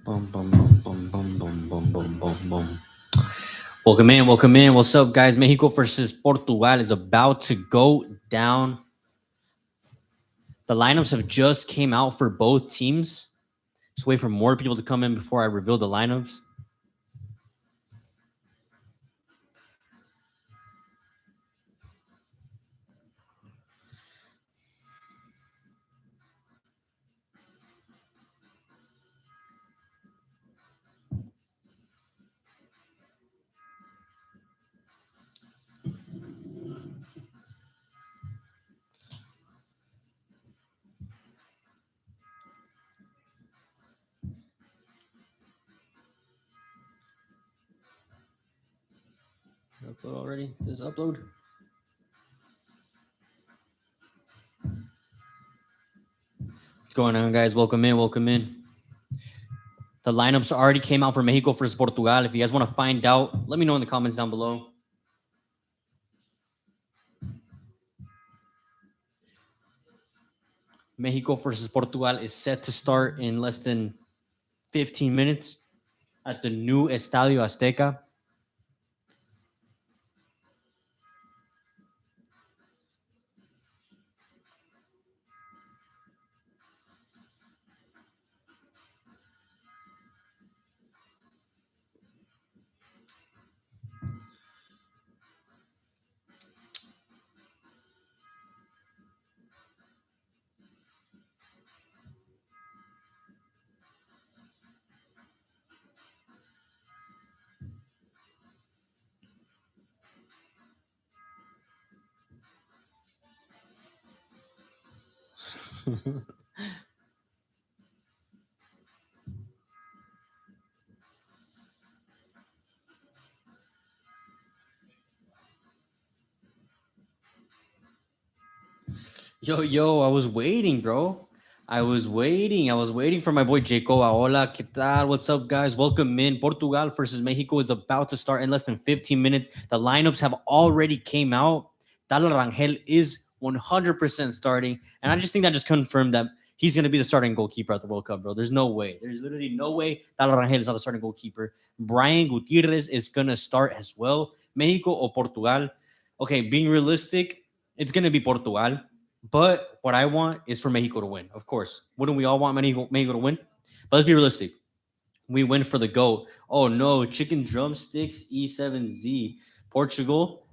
Boom, boom, boom, boom, boom, boom, boom, boom, boom, boom. Welcome in, welcome in. What's up, guys? Mexico versus Portugal is about to go down. The lineups have just came out for both teams. Just wait for more people to come in before I reveal the lineups. Upload already? This upload? What's going on, guys? Welcome in, welcome in. The lineups already came out for Mexico versus Portugal. If you guys want to find out, let me know in the comments down below. Mexico versus Portugal is set to start in less than 15 minutes at the new Estadio Azteca. Yo, I was waiting, bro. I was waiting for my boy Jacob. Hola, ¿qué tal? What's up, guys? Welcome in. Portugal versus Mexico is about to start in less than 15 minutes. The lineups have already came out. Dala Rangel is 100% starting. And I just think that just confirmed that he's going to be the starting goalkeeper at the World Cup, bro. There's no way. There's literally no way Dala Rangel is not the starting goalkeeper. Brian Gutierrez is going to start as well. Mexico or Portugal. Okay, being realistic, it's going to be Portugal. But what I want is for Mexico to win. Of course. Wouldn't we all want Mexico to win? But let's be realistic. We win for the GOAT. Oh no, chicken drumsticks E7Z. Portugal.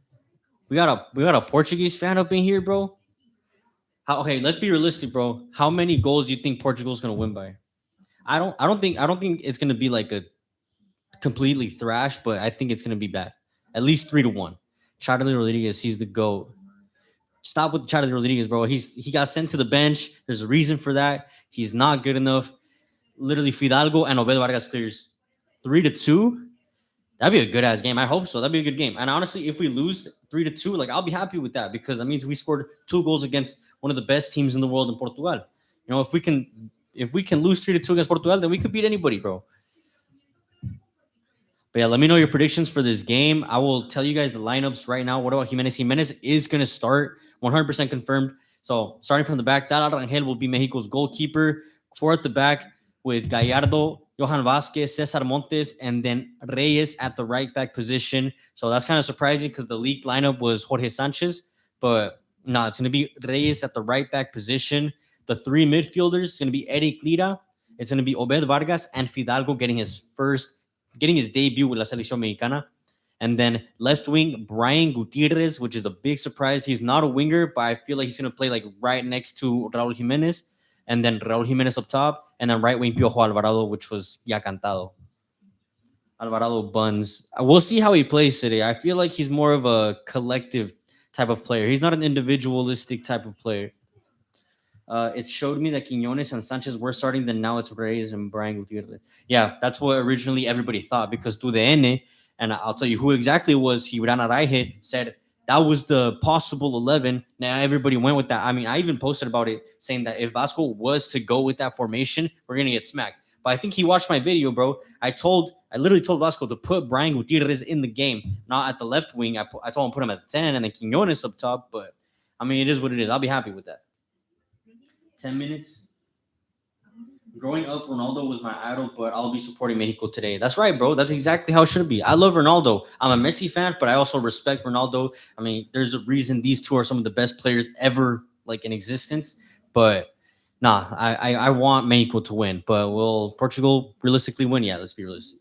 We got a Portuguese fan up in here, bro. Okay, let's be realistic, bro. How many goals do you think Portugal's gonna win by? I don't think it's gonna be like a completely thrash, but I think it's gonna be bad. At least 3-1. Charlie Rodriguez, he's the GOAT. Stop with Charlie Rodriguez, bro. He got sent to the bench. There's a reason for that. He's not good enough. Literally, Fidalgo and Obed Vargas clears 3-2. That'd be a good ass game. I hope so. That'd be a good game. And honestly, if we lose 3-2, like I'll be happy with that because that means we scored 2 goals against one of the best teams in the world in Portugal. You know, if we can lose 3-2 against Portugal, then we could beat anybody, bro. But yeah, let me know your predictions for this game. I will tell you guys the lineups right now. What about Jimenez? Jimenez is going to start 100% confirmed. So starting from the back, Dala Rangel will be Mexico's goalkeeper. 4 at the back with Gallardo, Johan Vasquez, Cesar Montes, and then Reyes at the right back position. So that's kind of surprising because the leaked lineup was Jorge Sanchez. But no, it's going to be Reyes at the right back position. The 3 midfielders is going to be Eric Lira. It's going to be Obed Vargas and Fidalgo getting his debut with La Selección Mexicana. And then left wing, Brian Gutierrez, which is a big surprise. He's not a winger, but I feel like he's going to play like right next to Raul Jimenez. And then Raul Jimenez up top. And then right wing, Piojo Alvarado, which was ya cantado. Alvarado buns. We'll see how he plays today. I feel like he's more of a collective type of player. He's not an individualistic type of player. It showed me that Quiñones and Sanchez were starting, then now it's Reyes and Brian Gutierrez. Yeah, that's what originally everybody thought because TUDN, and I'll tell you who exactly it was, Gibran Araihe, said that was the possible 11. Now everybody went with that. I mean, I even posted about it saying that if Vasco was to go with that formation, we're going to get smacked. But I think he watched my video, bro. I literally told Vasco to put Brian Gutierrez in the game, not at the left wing. I told him put him at 10 and then Quiñones up top. But, I mean, it is what it is. I'll be happy with that. 10 minutes. Growing up, Ronaldo was my idol, but I'll be supporting Mexico today. That's right, bro. That's exactly how it should be. I love Ronaldo. I'm a Messi fan, but I also respect Ronaldo. I mean, there's a reason these two are some of the best players ever, like in existence. But nah, I want Mexico to win. But will Portugal realistically win? Yeah, let's be realistic.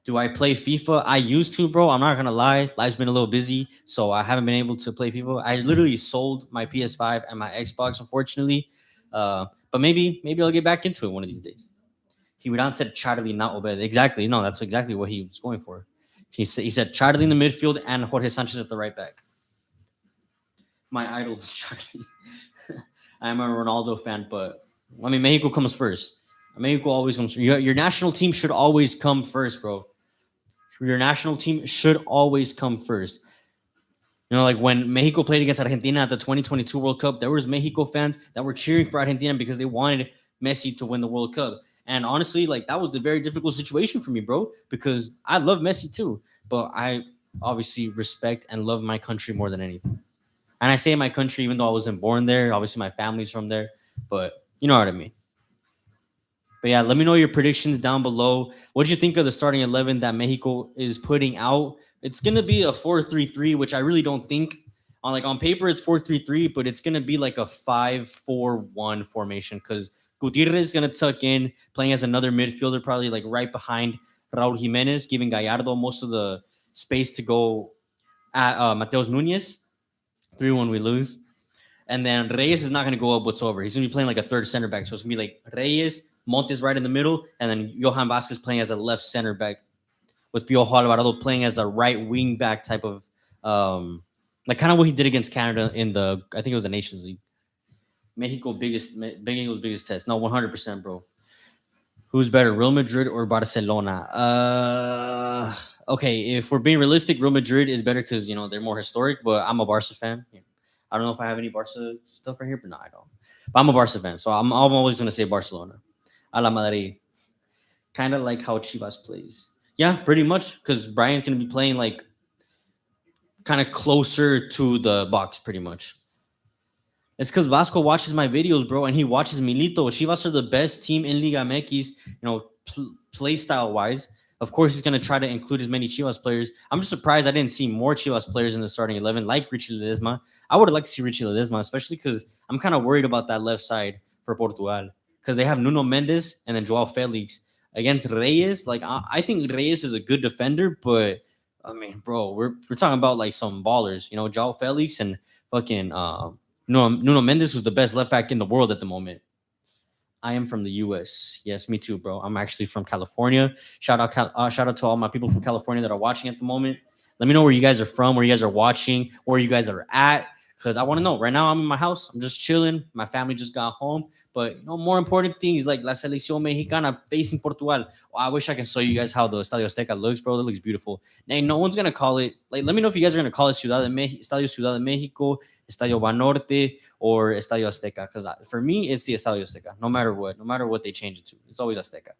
Do I play FIFA? I used to, bro. I'm not gonna lie. Life's been a little busy, so I haven't been able to play FIFA. I literally sold my PS5 and my Xbox, unfortunately. But maybe I'll get back into it one of these days. He would not said Charlie, not Obed. Exactly. No, that's exactly what he was going for. He said Charlie in the midfield and Jorge Sanchez at the right back. My idol is Charlie. I'm a Ronaldo fan, but I mean Mexico comes first. Mexico always comes first. Your national team should always come first, bro. Your national team should always come first. You know, like when Mexico played against Argentina at the 2022 World Cup, there was Mexico fans that were cheering for Argentina because they wanted Messi to win the World Cup. And honestly, like that was a very difficult situation for me, bro, because I love Messi too, but I obviously respect and love my country more than anything. And I say my country even though I wasn't born there. Obviously, my family's from there, but you know what I mean. But yeah, let me know your predictions down below. What do you think of the starting 11 that Mexico is putting out? It's gonna be a 4-3-3, which I really don't think on paper it's 4-3-3, but it's gonna be like a 5-4-1 formation because Gutierrez is gonna tuck in, playing as another midfielder, probably like right behind Raul Jimenez, giving Gallardo most of the space to go at Mateus Nunez. 3-1 we lose. And then Reyes is not going to go up whatsoever. He's going to be playing like a third center back. So it's going to be like Reyes, Montes right in the middle, and then Johan Vasquez playing as a left center back with Piojo Alvarado playing as a right wing back type of, like kind of what he did against Canada in I think it was the Nations League. Mexico's biggest test. No, 100%, bro. Who's better, Real Madrid or Barcelona? Okay, if we're being realistic, Real Madrid is better because they're more historic. But I'm a Barca fan. I don't know if I have any Barca stuff right here, but no, I don't. But I'm a Barca fan, so I'm always gonna say Barcelona. A la Madrid. Kind of like how Chivas plays. Yeah, pretty much because Brian's gonna be playing like kind of closer to the box, pretty much. It's because Vasco watches my videos, bro, and he watches Milito. Chivas are the best team in Liga MX, play style wise. Of course, he's going to try to include as many Chivas players. I'm just surprised I didn't see more Chivas players in the starting 11, like Richie Ledesma. I would have liked to see Richie Ledesma, especially because I'm kind of worried about that left side for Portugal. Because they have Nuno Mendes and then Joao Felix against Reyes. Like, I think Reyes is a good defender, but, I mean, bro, we're talking about, like, some ballers. Joao Felix and fucking Nuno Mendes was the best left back in the world at the moment. I am from the U.S. Yes, me too, bro. I'm actually from California. Shout out to all my people from California that are watching at the moment. Let me know where you guys are from, where you guys are watching, where you guys are at, because I want to know. Right now, I'm in my house. I'm just chilling. My family just got home. But more important things like La Selección Mexicana facing Portugal. Oh, I wish I can show you guys how the Estadio Azteca looks, bro. It looks beautiful. Now, no one's gonna call it. Like, let me know if you guys are gonna call it Estadio Ciudad de Mexico, Estadio Banorte, or Estadio Azteca. Because for me, it's the Estadio Azteca. No matter what they change it to, it's always Azteca.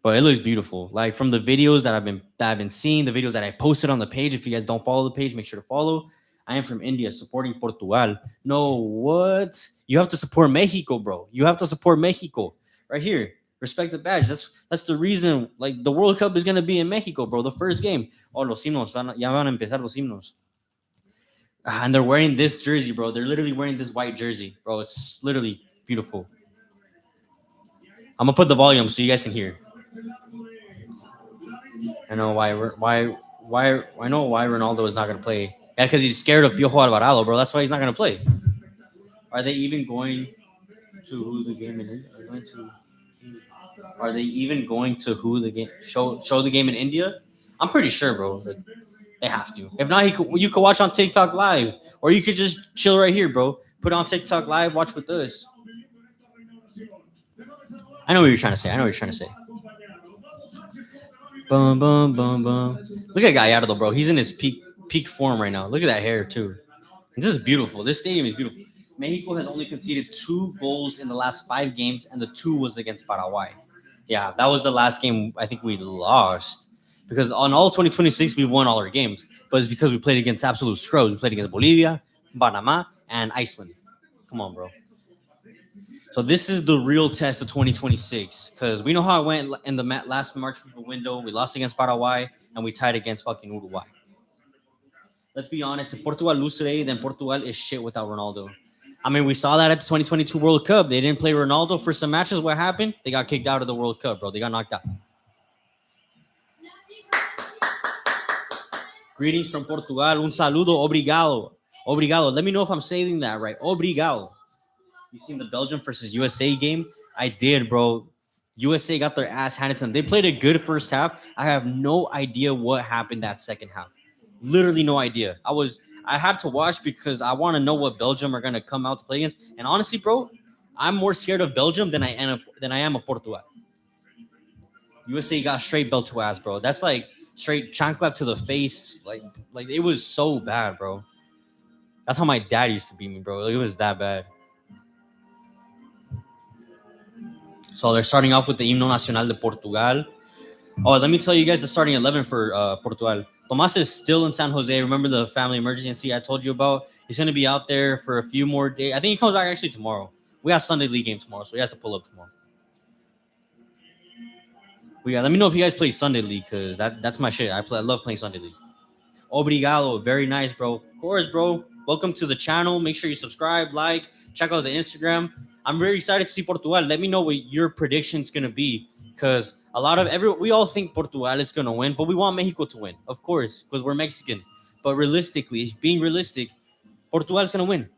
But it looks beautiful. Like from the videos that I've been seeing, the videos that I posted on the page. If you guys don't follow the page, make sure to follow. I am from India, supporting Portugal. No, what? You have to support Mexico, bro. You have to support Mexico. Right here. Respect the badge. That's the reason. Like the World Cup is gonna be in Mexico, bro. The first game. Oh, los himnos. Ya van a empezar los himnos. And they're wearing this jersey, bro. They're literally wearing this white jersey, bro. It's literally beautiful. I'm gonna put the volume so you guys can hear. I know I know why Ronaldo is not gonna play. Yeah, because he's scared of Piojo Alvarado, bro. That's why he's not gonna play. Are they even going to who the game is? Are they even going to who the game show the game in India? I'm pretty sure, bro. They have to. If not, you could watch on TikTok live, or you could just chill right here, bro. Put on TikTok live, watch with us. I know what you're trying to say. Boom, boom, boom, boom. Look at Gallardo, bro. He's in his peak form right now. Look at that hair too. And this is beautiful. This stadium is beautiful. Mexico has only conceded 2 goals in the last 5 games, and the 2 was against Paraguay. Yeah, that was the last game I think we lost. Because on all 2026, we won all our games. But it's because we played against absolute scrubs. We played against Bolivia, Panama, and Iceland. Come on, bro. So this is the real test of 2026 because we know how it went in the last March FIFA window. We lost against Paraguay and we tied against fucking Uruguay. Let's be honest. If Portugal lose today, then Portugal is shit without Ronaldo. I mean, we saw that at the 2022 World Cup. They didn't play Ronaldo for some matches. What happened? They got kicked out of the World Cup, bro. They got knocked out. Greetings from Portugal. Un saludo. Obrigado. Obrigado. Let me know if I'm saying that right. Obrigado. You seen the Belgium versus USA game? I did, bro. USA got their ass handed to them. They played a good first half. I have no idea what happened that second half. Literally no idea. I had to watch because I want to know what Belgium are gonna come out to play against. And honestly, bro, I'm more scared of Belgium than I am of Portugal. USA got straight belt to ass, bro. That's like straight chancla to the face. Like it was so bad, bro. That's how my dad used to beat me, bro. Like, it was that bad. So they're starting off with the Himno Nacional de Portugal. Oh, let me tell you guys the starting 11 for Portugal. Tomas is still in San Jose. Remember the family emergency I told you about? He's going to be out there for a few more days. I think he comes back actually tomorrow. We have Sunday League game tomorrow, so he has to pull up tomorrow. But yeah, let me know if you guys play Sunday League because that's my shit. I love playing Sunday League. Obrigado. Very nice, bro. Of course, bro. Welcome to the channel. Make sure you subscribe, like, check out the Instagram. I'm very excited to see Portugal. Let me know what your prediction's going to be because we all think Portugal is going to win, but we want Mexico to win, of course, because we're Mexican. But realistically, being realistic, Portugal is going to win.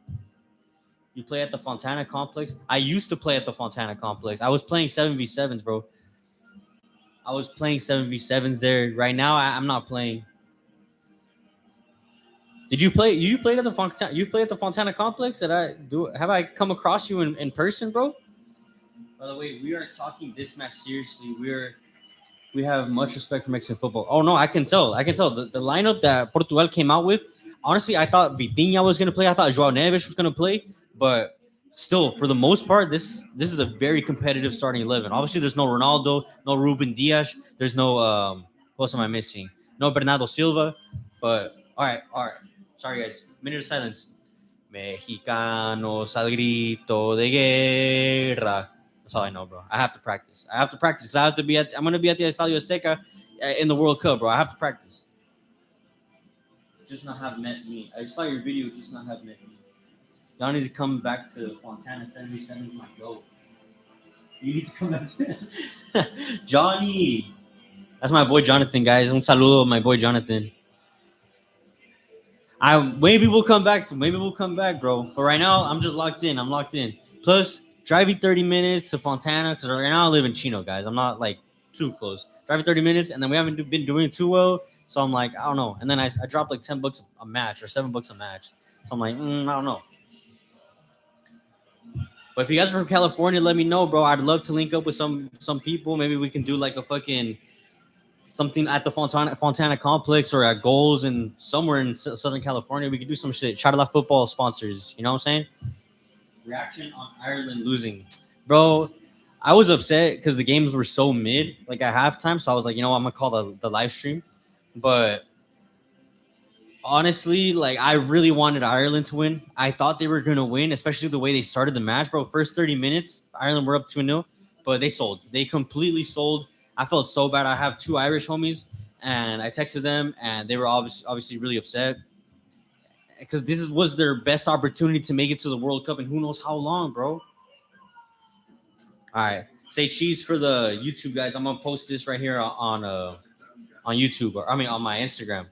You play at the Fontana Complex. I used to play at the Fontana Complex. I was playing 7v7s, bro. I was playing 7v7s there. Right now, I'm not playing. Did you play? You played at the Fontana? You played at the Fontana Complex? Have I come across you in person, bro? By the way, we are talking this match seriously. We have much respect for Mexican football. Oh no, I can tell. The lineup that Portugal came out with. Honestly, I thought Vitinha was gonna play. I thought João Neves was gonna play, but still, for the most part, this is a very competitive starting 11. Obviously, there's no Ronaldo, no Ruben Dias. There's no who else am I missing? No Bernardo Silva. But all right. Sorry, guys. Minute of silence. Mexicanos al grito de guerra. That's all I know, bro. I have to practice because I'm going to be at the Estadio Azteca in the World Cup, bro. I have to practice. Just not have met me. I saw your video. Just not have met me. Y'all need to come back to Fontana 77 my goal. You need to come back to Johnny. That's my boy Jonathan, guys. Un saludo, my boy Jonathan. Maybe we'll come back, bro. But right now, I'm just locked in. I'm locked in. Plus, driving 30 minutes to Fontana because right now I live in Chino, guys. I'm not like too close. Driving 30 minutes, and then we haven't been doing too well. So I'm like, I don't know. And then I dropped like $10 a match or $7 a match. So I'm like, I don't know. But if you guys are from California, let me know, bro. I'd love to link up with some people. Maybe we can do like a fucking something at the Fontana Complex or at Goals and somewhere in Southern California. We could do some shit. Charla Football sponsors. You know what I'm saying? Reaction on Ireland losing. Bro, I was upset because the games were so mid, like at halftime. So I was like, you know what? I'm going to call the live stream. But honestly, like I really wanted Ireland to win. I thought they were going to win, especially the way they started the match, bro. First 30 minutes, Ireland were up 2-0, but they sold. They completely sold. I felt so bad. I have 2 Irish homies, and I texted them, and they were obviously really upset because this was their best opportunity to make it to the World Cup, and who knows how long, bro. All right, say cheese for the YouTube guys. I'm gonna post this right here on YouTube, on my Instagram.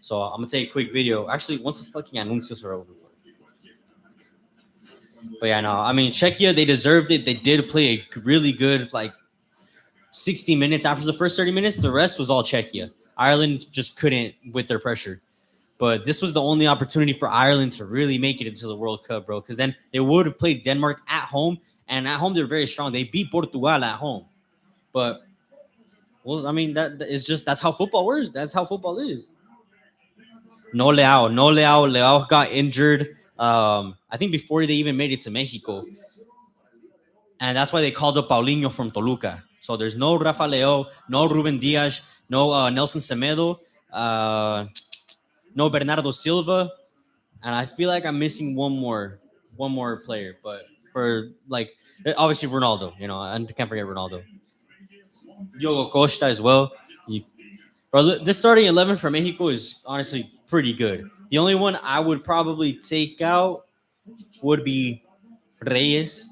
So I'm gonna take a quick video. Actually, once the fucking anuncios are over. But yeah, no, I mean Czechia, they deserved it. They did play a really good 60 minutes after the first 30 minutes. The rest was all Czechia. Ireland just couldn't with their pressure. But this was the only opportunity for Ireland to really make it into the World Cup, bro. Because then they would have played Denmark at home. And at home, they're very strong. They beat Portugal at home. But, well, I mean, that's how football works. That's how football is. No Leao got injured. I think before they even made it to Mexico. And that's why they called up Paulinho from Toluca. So there's no Rafa Leao, no Ruben Dias, no Nelson Semedo, no Bernardo Silva, and I feel like I'm missing one more player. But for like obviously Ronaldo, and can't forget Ronaldo. Diogo Costa as well. Bro, this starting 11 for Mexico is honestly pretty good. The only one I would probably take out would be Reyes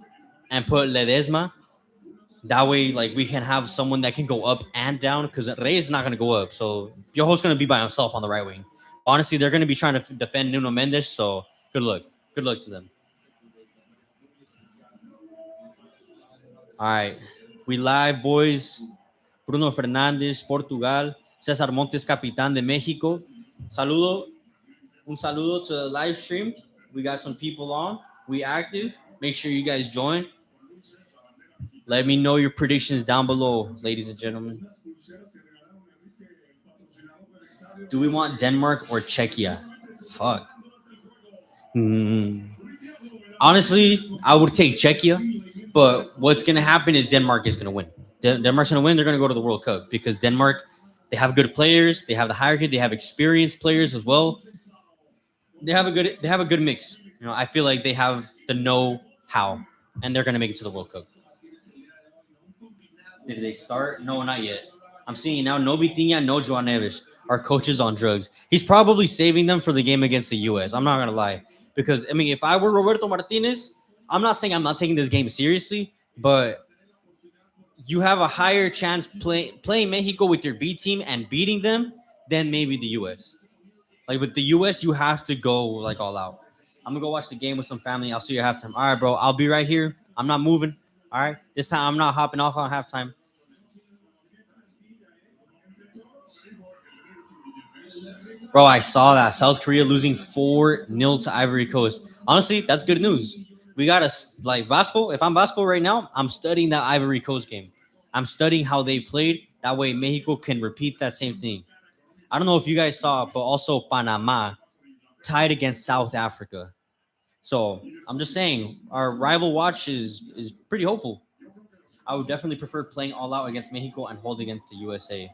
and put Ledesma. That way, like, we can have someone that can go up and down because Reyes is not going to go up. So Piojo's going to be by himself on the right wing. Honestly, they're going to be trying to defend Nuno Mendes. So good luck. Good luck to them. All right. We live, boys. Bruno Fernandes, Portugal. César Montes, Capitán de México. Un saludo to the live stream. We got some people on. We active. Make sure you guys join. Let me know your predictions down below, ladies and gentlemen. Do we want Denmark or Czechia? Fuck. Honestly, I would take Czechia, but what's going to happen is Denmark is going to win. Denmark's going to win. They're going to go to the World Cup because Denmark, they have good players. They have the hierarchy. They have experienced players as well. They have a good mix. I feel like they have the know-how, and they're going to make it to the World Cup. Did they start? No, not yet. I'm seeing now no Vitinha, no João Neves. Our coach is on drugs. He's probably saving them for the game against the U.S. I'm not going to lie. Because, if I were Roberto Martinez, I'm not saying I'm not taking this game seriously, but you have a higher chance playing Mexico with your B team and beating them than maybe the U.S. Like, with the U.S., you have to go, like, all out. I'm going to go watch the game with some family. I'll see you at halftime. All right, bro. I'll be right here. I'm not moving. All right? This time, I'm not hopping off on halftime. Bro, I saw that. South Korea losing 4-0 to Ivory Coast. Honestly, that's good news. We got to, like, Vasco. If I'm Vasco right now, I'm studying that Ivory Coast game. I'm studying how they played. That way, Mexico can repeat that same thing. I don't know if you guys saw, but also Panama tied against South Africa. So I'm just saying, our rival watch is pretty hopeful. I would definitely prefer playing all out against Mexico and hold against the USA.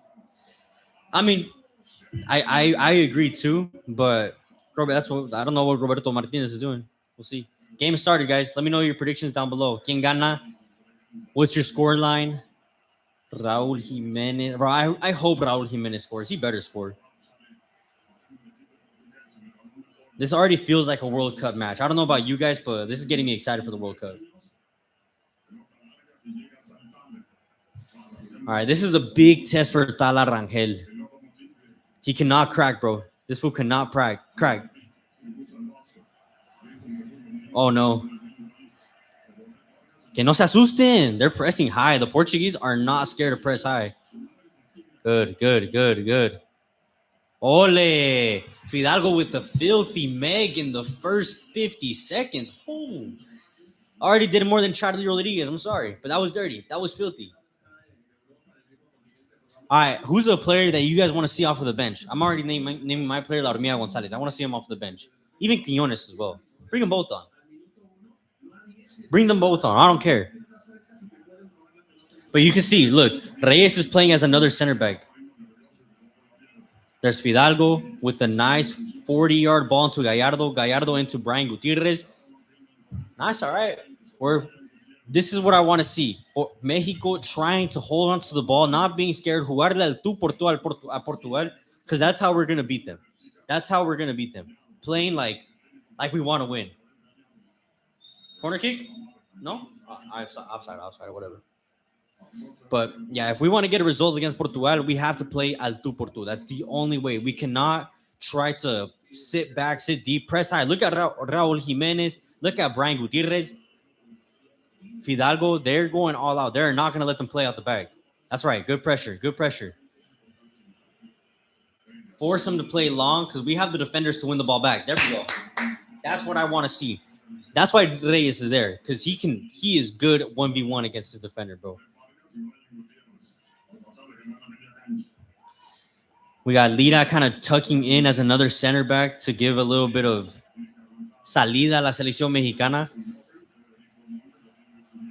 I agree too, but that's what I don't know what Roberto Martinez is doing. We'll see. Game started, guys. Let me know your predictions down below. Quien gana? What's your score line? Raul Jimenez. Bro, I hope Raul Jimenez scores. He better score. This already feels like a World Cup match. I don't know about you guys, but this is getting me excited for the World Cup. All right, this is a big test for Tala Rangel. He cannot crack, bro. This fool cannot crack. Oh, no. Que no se asusten. They're pressing high. The Portuguese are not scared to press high. Good. Ole. Fidalgo with the filthy Meg in the first 50 seconds. Oh. Already did more than Charlie Rodriguez. I'm sorry, but that was dirty. That was filthy. All right, who's a player that you guys want to see off of the bench? I'm already naming my player, Lauremia Gonzalez. I want to see him off the bench. Even Quiñones as well. Bring them both on. I don't care. But you can see, look, Reyes is playing as another center back. There's Fidalgo with the nice 40-yard ball into Gallardo. Gallardo into Brian Gutierrez. Nice, all right. This is what I want to see. Mexico trying to hold on to the ball, not being scared. Jugarle al tú por tú a Portugal, because that's how we're going to beat them. Playing like we want to win. Corner kick? No? Offside, whatever. But, yeah, if we want to get a result against Portugal, we have to play al tú por tú. That's the only way. We cannot try to sit back, sit deep, press high. Look at Raul Jimenez. Look at Brian Gutierrez. Fidalgo, they're going all out. They're not going to let them play out the back. That's right. Good pressure. Force them to play long because we have the defenders to win the ball back. There we go. That's what I want to see. That's why Reyes is there because he is good 1v1 against his defender, bro. We got Lira kind of tucking in as another center back to give a little bit of salida a la selección mexicana.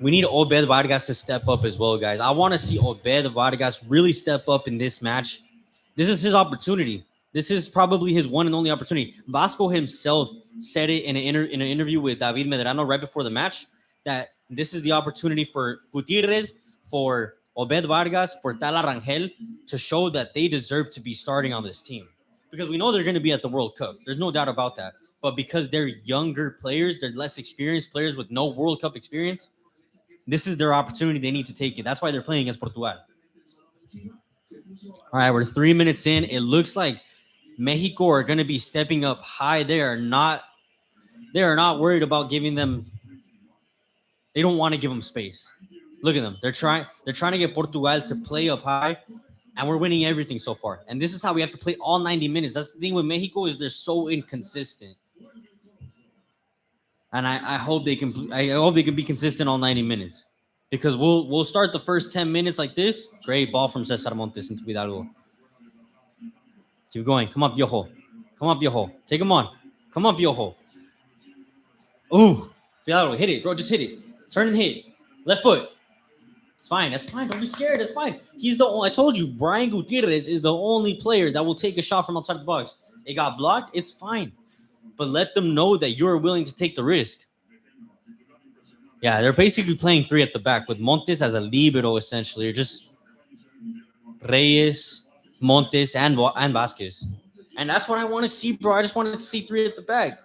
We need Obed Vargas to step up as well, guys. I want to see Obed Vargas really step up in this match. This is his opportunity. This is probably his one and only opportunity. Vasco himself said it in an interview with David Medrano right before the match that this is the opportunity for Gutierrez, for Obed Vargas, for Tala Rangel to show that they deserve to be starting on this team. Because we know they're going to be at the World Cup. There's no doubt about that. But because they're younger players, they're less experienced players with no World Cup experience, this is their opportunity. They need to take it. That's why they're playing against Portugal. All right, we're 3 minutes in. It looks like Mexico are going to be stepping up high. They are not worried about giving them. They don't want to give them space. Look at them. They're trying to get Portugal to play up high, and we're winning everything so far. And this is how we have to play all 90 minutes. That's the thing with Mexico, is they're so inconsistent. And I hope they can. I hope they can be consistent all 90 minutes, because we'll start the first 10 minutes like this. Great ball from Cesar Montes into Hidalgo. Keep going. Come up, Piojo. Come up, Piojo. Take him on. Come up, Piojo. Ooh, Hidalgo, hit it, bro. Just hit it. Turn and hit. Left foot. It's fine. That's fine. Don't be scared. That's fine. He's the only. I told you, Brian Gutierrez is the only player that will take a shot from outside the box. It got blocked. It's fine. But let them know that you're willing to take the risk. Yeah, they're basically playing three at the back with Montes as a libero, essentially. Or just Reyes, Montes, and Vasquez. And that's what I want to see, bro. I just wanted to see three at the back.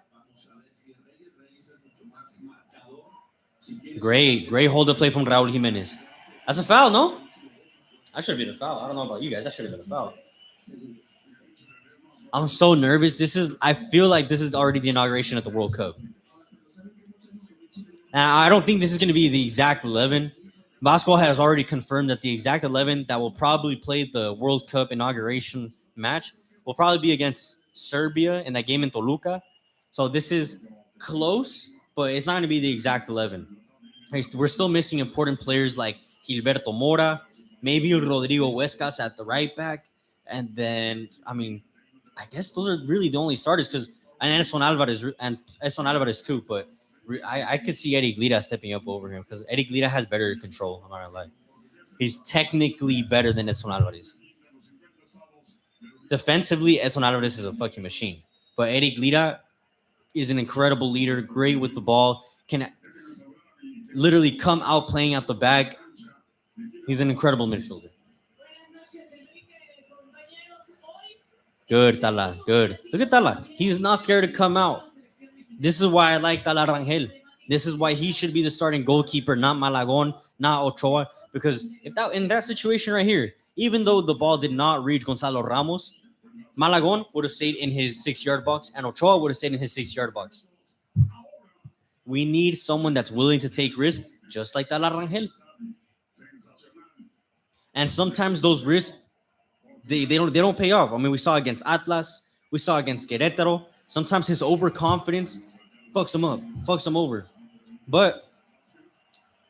Great hold up play from Raul Jimenez. That's a foul, no? That should have been a foul. I don't know about you guys. That should have been a foul. I'm so nervous. I feel like this is already the inauguration at the World Cup. And I don't think this is going to be the exact 11. Vasco has already confirmed that the exact 11 that will probably play the World Cup inauguration match will probably be against Serbia in that game in Toluca. So this is close, but it's not going to be the exact 11. We're still missing important players like Gilberto Mora, maybe Rodrigo Huescas at the right back. And then, I guess those are really the only starters, because Edson Alvarez too. But I could see Eddie Glida stepping up over him, because Eddie Glida has better control. I'm not gonna lie. He's technically better than Edson Alvarez. Defensively, Edson Alvarez is a fucking machine. But Eddie Glida is an incredible leader, great with the ball, can literally come out playing out the back. He's an incredible midfielder. Good, Tala. Good. Look at Tala. He's not scared to come out. This is why I like Tala Rangel. This is why he should be the starting goalkeeper, not Malagon, not Ochoa. Because in that situation right here, even though the ball did not reach Gonzalo Ramos, Malagon would have stayed in his 6-yard box, and Ochoa would have stayed in his 6-yard box. We need someone that's willing to take risks, just like Tala Rangel. And sometimes those risks, they don't pay off. We saw against Atlas, we saw against Querétaro. Sometimes his overconfidence fucks him up, fucks him over. But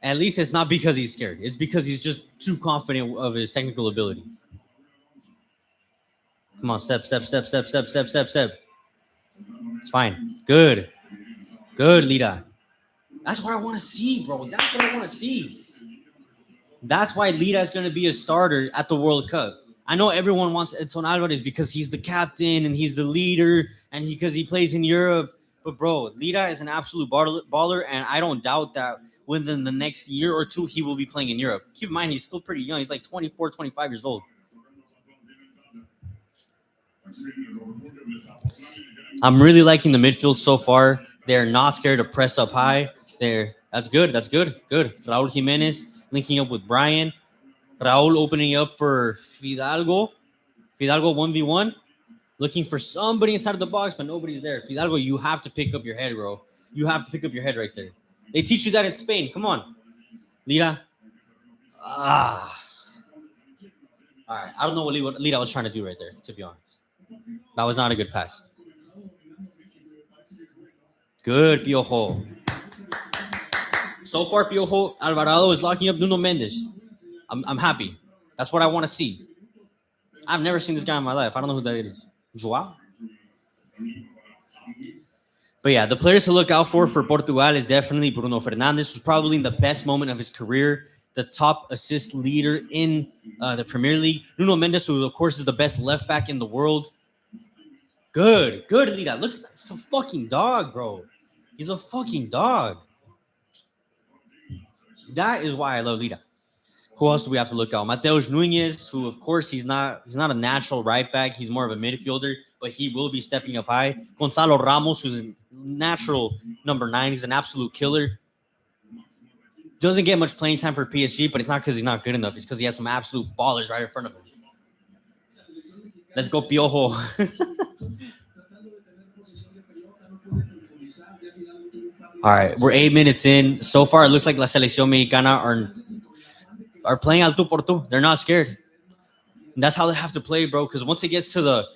at least it's not because he's scared. It's because he's just too confident of his technical ability. Come on, step. It's fine. Good, Lida. That's what I want to see, bro. That's what I want to see. That's why Lida is going to be a starter at the World Cup. I know everyone wants Edson Alvarez because he's the captain and he's the leader and because he plays in Europe. But, bro, Lida is an absolute baller, and I don't doubt that within the next year or two, he will be playing in Europe. Keep in mind, he's still pretty young. He's like 24, 25 years old. I'm really liking the midfield so far. They're not scared to press up high. That's good. Good. Raul Jimenez linking up with Brian. Raul opening up for Fidalgo. Fidalgo 1v1. Looking for somebody inside of the box, but nobody's there. Fidalgo, you have to pick up your head, bro. You have to pick up your head right there. They teach you that in Spain. Come on. Lida. All right. I don't know what Lida was trying to do right there, to be honest. That was not a good pass. Good, Piojo. So far, Piojo Alvarado is locking up Nuno Mendes. I'm happy. That's what I want to see. I've never seen this guy in my life. I don't know who that is. Joao? But yeah, the players to look out for Portugal is definitely Bruno Fernandes, who's probably in the best moment of his career, the top assist leader in the Premier League. Nuno Mendes, who of course is the best left back in the world. Good, Lida. Look at that. He's a fucking dog, bro. He's a fucking dog. That is why I love Lira. Who else do we have to look out? Mateus Nunez, who of course he's not a natural right back. He's more of a midfielder, but he will be stepping up high. Gonzalo Ramos, who's a natural number 9. He's an absolute killer. Doesn't get much playing time for PSG, but it's not because he's not good enough. It's because he has some absolute ballers right in front of him. Let's go, Piojo. All right, we're 8 minutes in. So far, it looks like La Selección Mexicana are playing al tú por tú. They're not scared. And that's how they have to play, bro. Because once it gets to the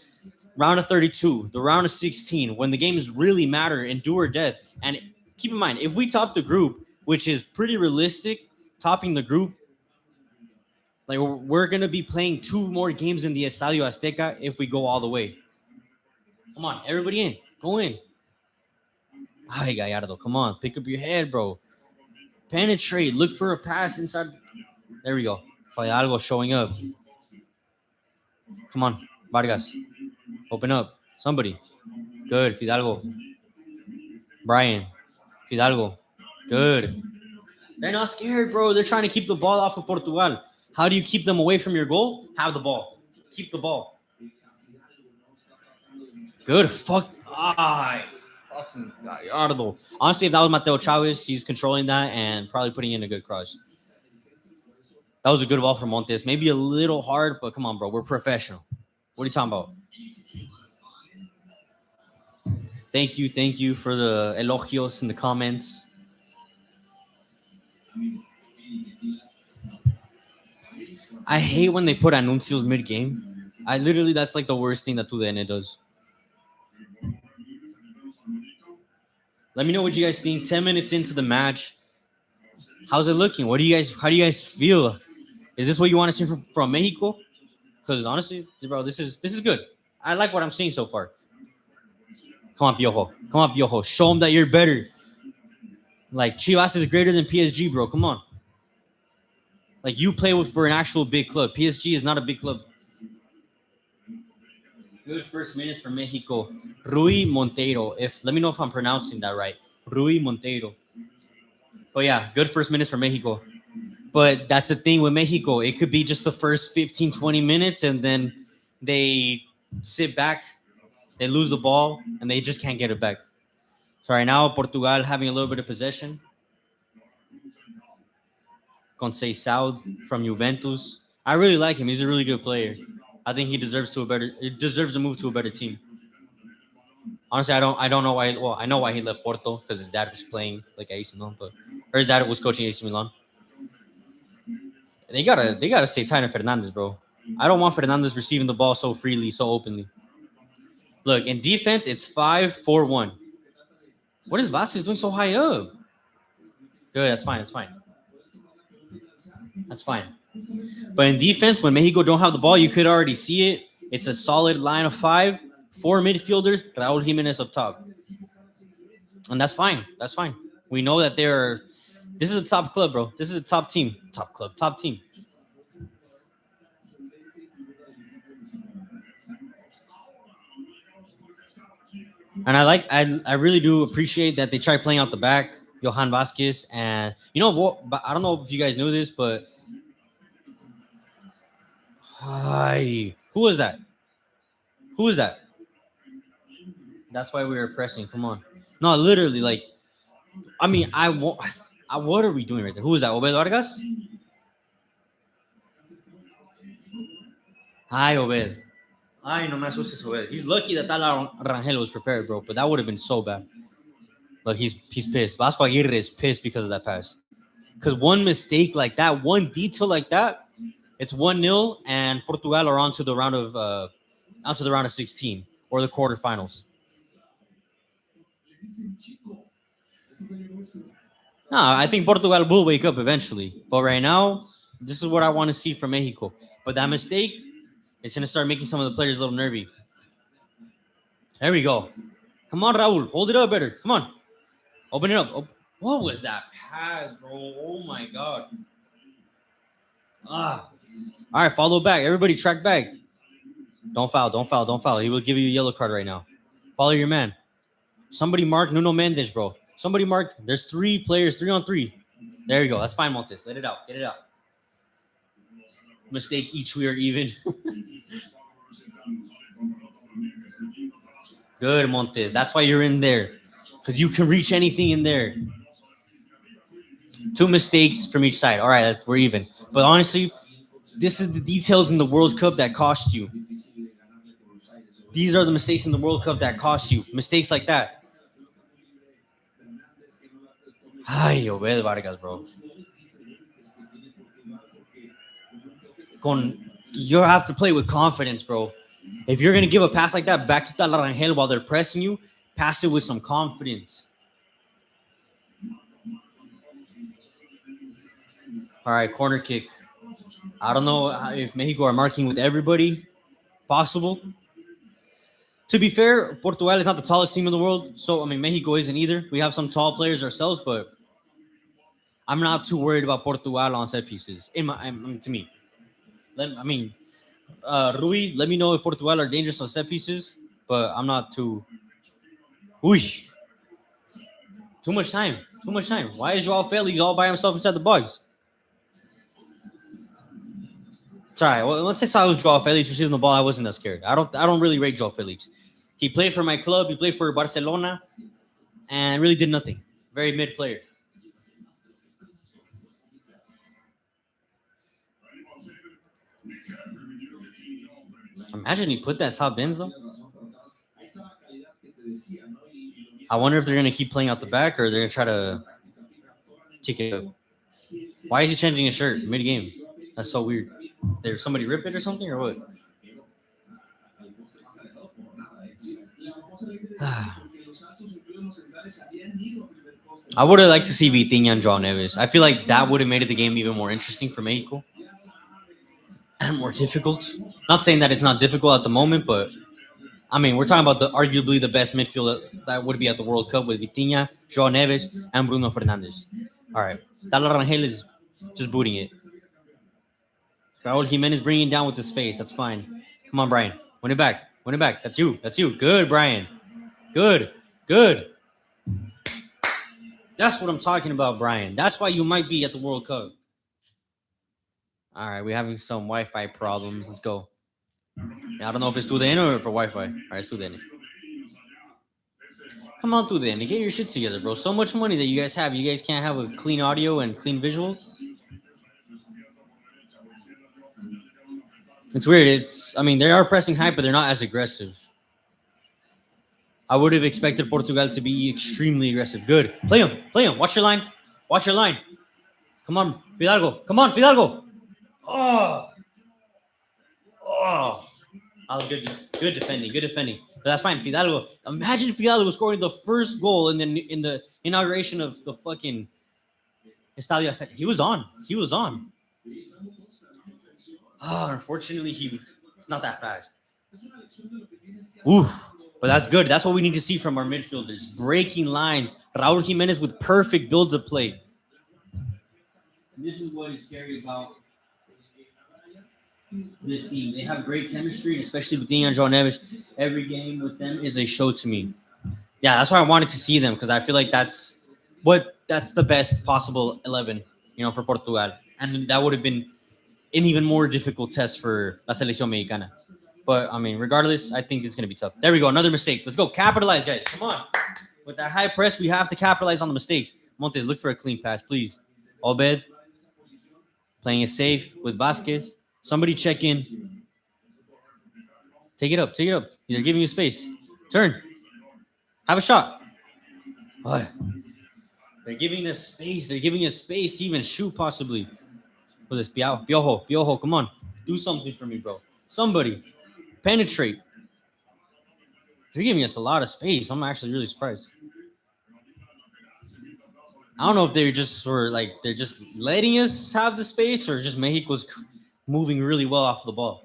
round of 32, the round of 16, when the games really matter and do or death. And keep in mind, if we top the group, which is pretty realistic, topping the group, like we're going to be playing 2 more games in the Estadio Azteca if we go all the way. Come on, everybody in. Go in. Ay, Gallardo, come on. Pick up your head, bro. Penetrate. Look for a pass inside. There we go. Fidalgo showing up. Come on, Vargas. Open up. Somebody. Good, Fidalgo. Brian. Fidalgo. Good. They're not scared, bro. They're trying to keep the ball off of Portugal. How do you keep them away from your goal? Have the ball. Keep the ball. Good. Fuck. Fucking Gerardo. Honestly, if that was Mateo Chavez, he's controlling that and probably putting in a good cross. That was a good ball from Montes. Maybe a little hard, but come on, bro. We're professional. What are you talking about? Thank you for the elogios in the comments. I hate when they put anuncios mid-game. That's like the worst thing that TUDN does. Let me know what you guys think. 10 minutes into the match. How's it looking? How do you guys feel? Is this what you want to see from Mexico? Because honestly, bro, this is good. I like what I'm seeing so far. Come on, Piojo. Show them that you're better. Like, Chivas is greater than PSG, bro. Come on. Like, you play for an actual big club. PSG is not a big club. Good first minutes for Mexico. Rui Monteiro. Let me know if I'm pronouncing that right. Rui Monteiro. But yeah, good first minutes for Mexico. But that's the thing with Mexico. It could be just the first 15, 20 minutes, and then they sit back, they lose the ball, and they just can't get it back. So right now, Portugal having a little bit of possession. Conceição from Juventus. I really like him. He's a really good player. I think he deserves to move to a better team. Honestly, I don't know why. Well, I know why he left Porto, because his dad was playing like AC Milan, or his dad was coaching AC Milan. They gotta stay tight on Fernandez, bro. I don't want Fernandez receiving the ball so freely, so openly. Look, in defense, it's 5-4-1. What is Vasquez doing so high up? Good, that's fine. That's fine. But in defense, when Mexico don't have the ball, you could already see it. It's a solid line of 5, 4 midfielders, Raúl Jiménez up top. And that's fine. We know that this is a top club, bro. This is a top team. Top team. And I really do appreciate that they try playing out the back, Johan Vasquez. And you know what? But I don't know if you guys knew this, but who was that? That's why we were pressing. Come on. No, literally, like, I mean, what are we doing right there? Who is that? Obed Vargas? Hi, Obed. Ay, no me asustes, Obed. He's lucky that Rangel was prepared, bro, but that would have been so bad. Look, he's pissed. Vasco Aguirre is pissed because of that pass. Because one mistake like that, one detail like that, it's 1-0, and Portugal are onto the round of 16 or the quarterfinals. No, I think Portugal will wake up eventually. But right now, this is what I want to see from Mexico. But that mistake is going to start making some of the players a little nervy. There we go. Come on, Raul. Hold it up better. Come on. Open it up. What was that pass, bro? Oh, my God. All right, follow back. Everybody track back. Don't foul. He will give you a yellow card right now. Follow your man. Somebody mark Nuno Mendes, bro. Somebody mark. There's 3 players, 3-on-3. There you go. That's fine, Montes. Let it out. Get it out. Mistake each we are even. Good, Montes. That's why you're in there. Because you can reach anything in there. 2 mistakes from each side. All right, we're even. But honestly, this is the details in the World Cup that cost you. These are the mistakes in the World Cup that cost you. Mistakes like that. Ay, Obed Vargas, bro. You have to play with confidence, bro. If you're going to give a pass like that back to Talarangel while they're pressing you, pass it with some confidence. All right, corner kick. I don't know if Mexico are marking with everybody possible. To be fair, Portugal is not the tallest team in the world. So, I mean, Mexico isn't either. We have some tall players ourselves, but I'm not too worried about Portugal on set pieces. To me. Rui, let me know if Portugal are dangerous on set pieces, but I'm not too. Ooh. Too much time. Too much time. Why is Joao Felix all by himself inside the box? Sorry. Well, once I saw it was Joao Felix receiving the ball, I wasn't that scared. I don't really rate Joao Felix. He played for my club. He played for Barcelona, and really did nothing. Very mid player. Imagine he put that top bins though. I wonder if they're gonna keep playing out the back or they're gonna try to kick it up. Why is he changing his shirt mid game? That's so weird. Did somebody rip it or something or what? I would have liked to see Vitinha and Joao Neves. I feel like that would have made the game even more interesting for Mexico. And more difficult. Not saying that it's not difficult at the moment, but I mean, we're talking about arguably the best midfield that would be at the World Cup with Vitinha, Joao Neves, and Bruno Fernandes. All right. Tala Rangel is just booting it. Raul Jimenez bringing it down with his face. That's fine. Come on, Brian. Win it back. Win it back. That's you. That's you. Good, Brian. Good. Good. That's what I'm talking about, Brian. That's why you might be at the World Cup. All right, we're having some Wi-Fi problems. Let's go. I don't know if it's Tudene or for Wi-Fi. All right, Tudene. Come on, Tudene. Get your shit together, bro. So much money that you guys have. You guys can't have a clean audio and clean visuals. It's weird. They are pressing high, but they're not as aggressive. I would have expected Portugal to be extremely aggressive. Good. Play him. Play him. Watch your line. Watch your line. Come on, Fidalgo. Come on, Fidalgo. Oh. That was good defending. Good defending. But that's fine. Fidalgo. Imagine Fidalgo scoring the first goal in the inauguration of the fucking Estadio Azteca. He was on. Unfortunately, he's not that fast. Ooh. But that's good. That's what we need to see from our midfielders. Breaking lines. Raul Jimenez with perfect build-up play. This is what is scary about this team. They have great chemistry, and especially with Vitinha and Joao Neves. Every game with them is a show to me. Yeah, that's why I wanted to see them, because I feel like that's the best possible 11, for Portugal. And that would have been an even more difficult test for La Selección Mexicana. But, regardless, I think it's going to be tough. There we go. Another mistake. Let's go. Capitalize, guys. Come on. With that high press, we have to capitalize on the mistakes. Montes, look for a clean pass, please. Obed. Playing it safe with Vasquez. Somebody check in. Take it up. They're giving you space. Turn. Have a shot. Oh. They're giving us space. They're giving us space to even shoot, possibly. With this Piojo, come on. Do something for me, bro. Somebody. Penetrate. They're giving us a lot of space. I'm actually really surprised. I don't know if they're just letting us have the space, or just Mexico's moving really well off the ball.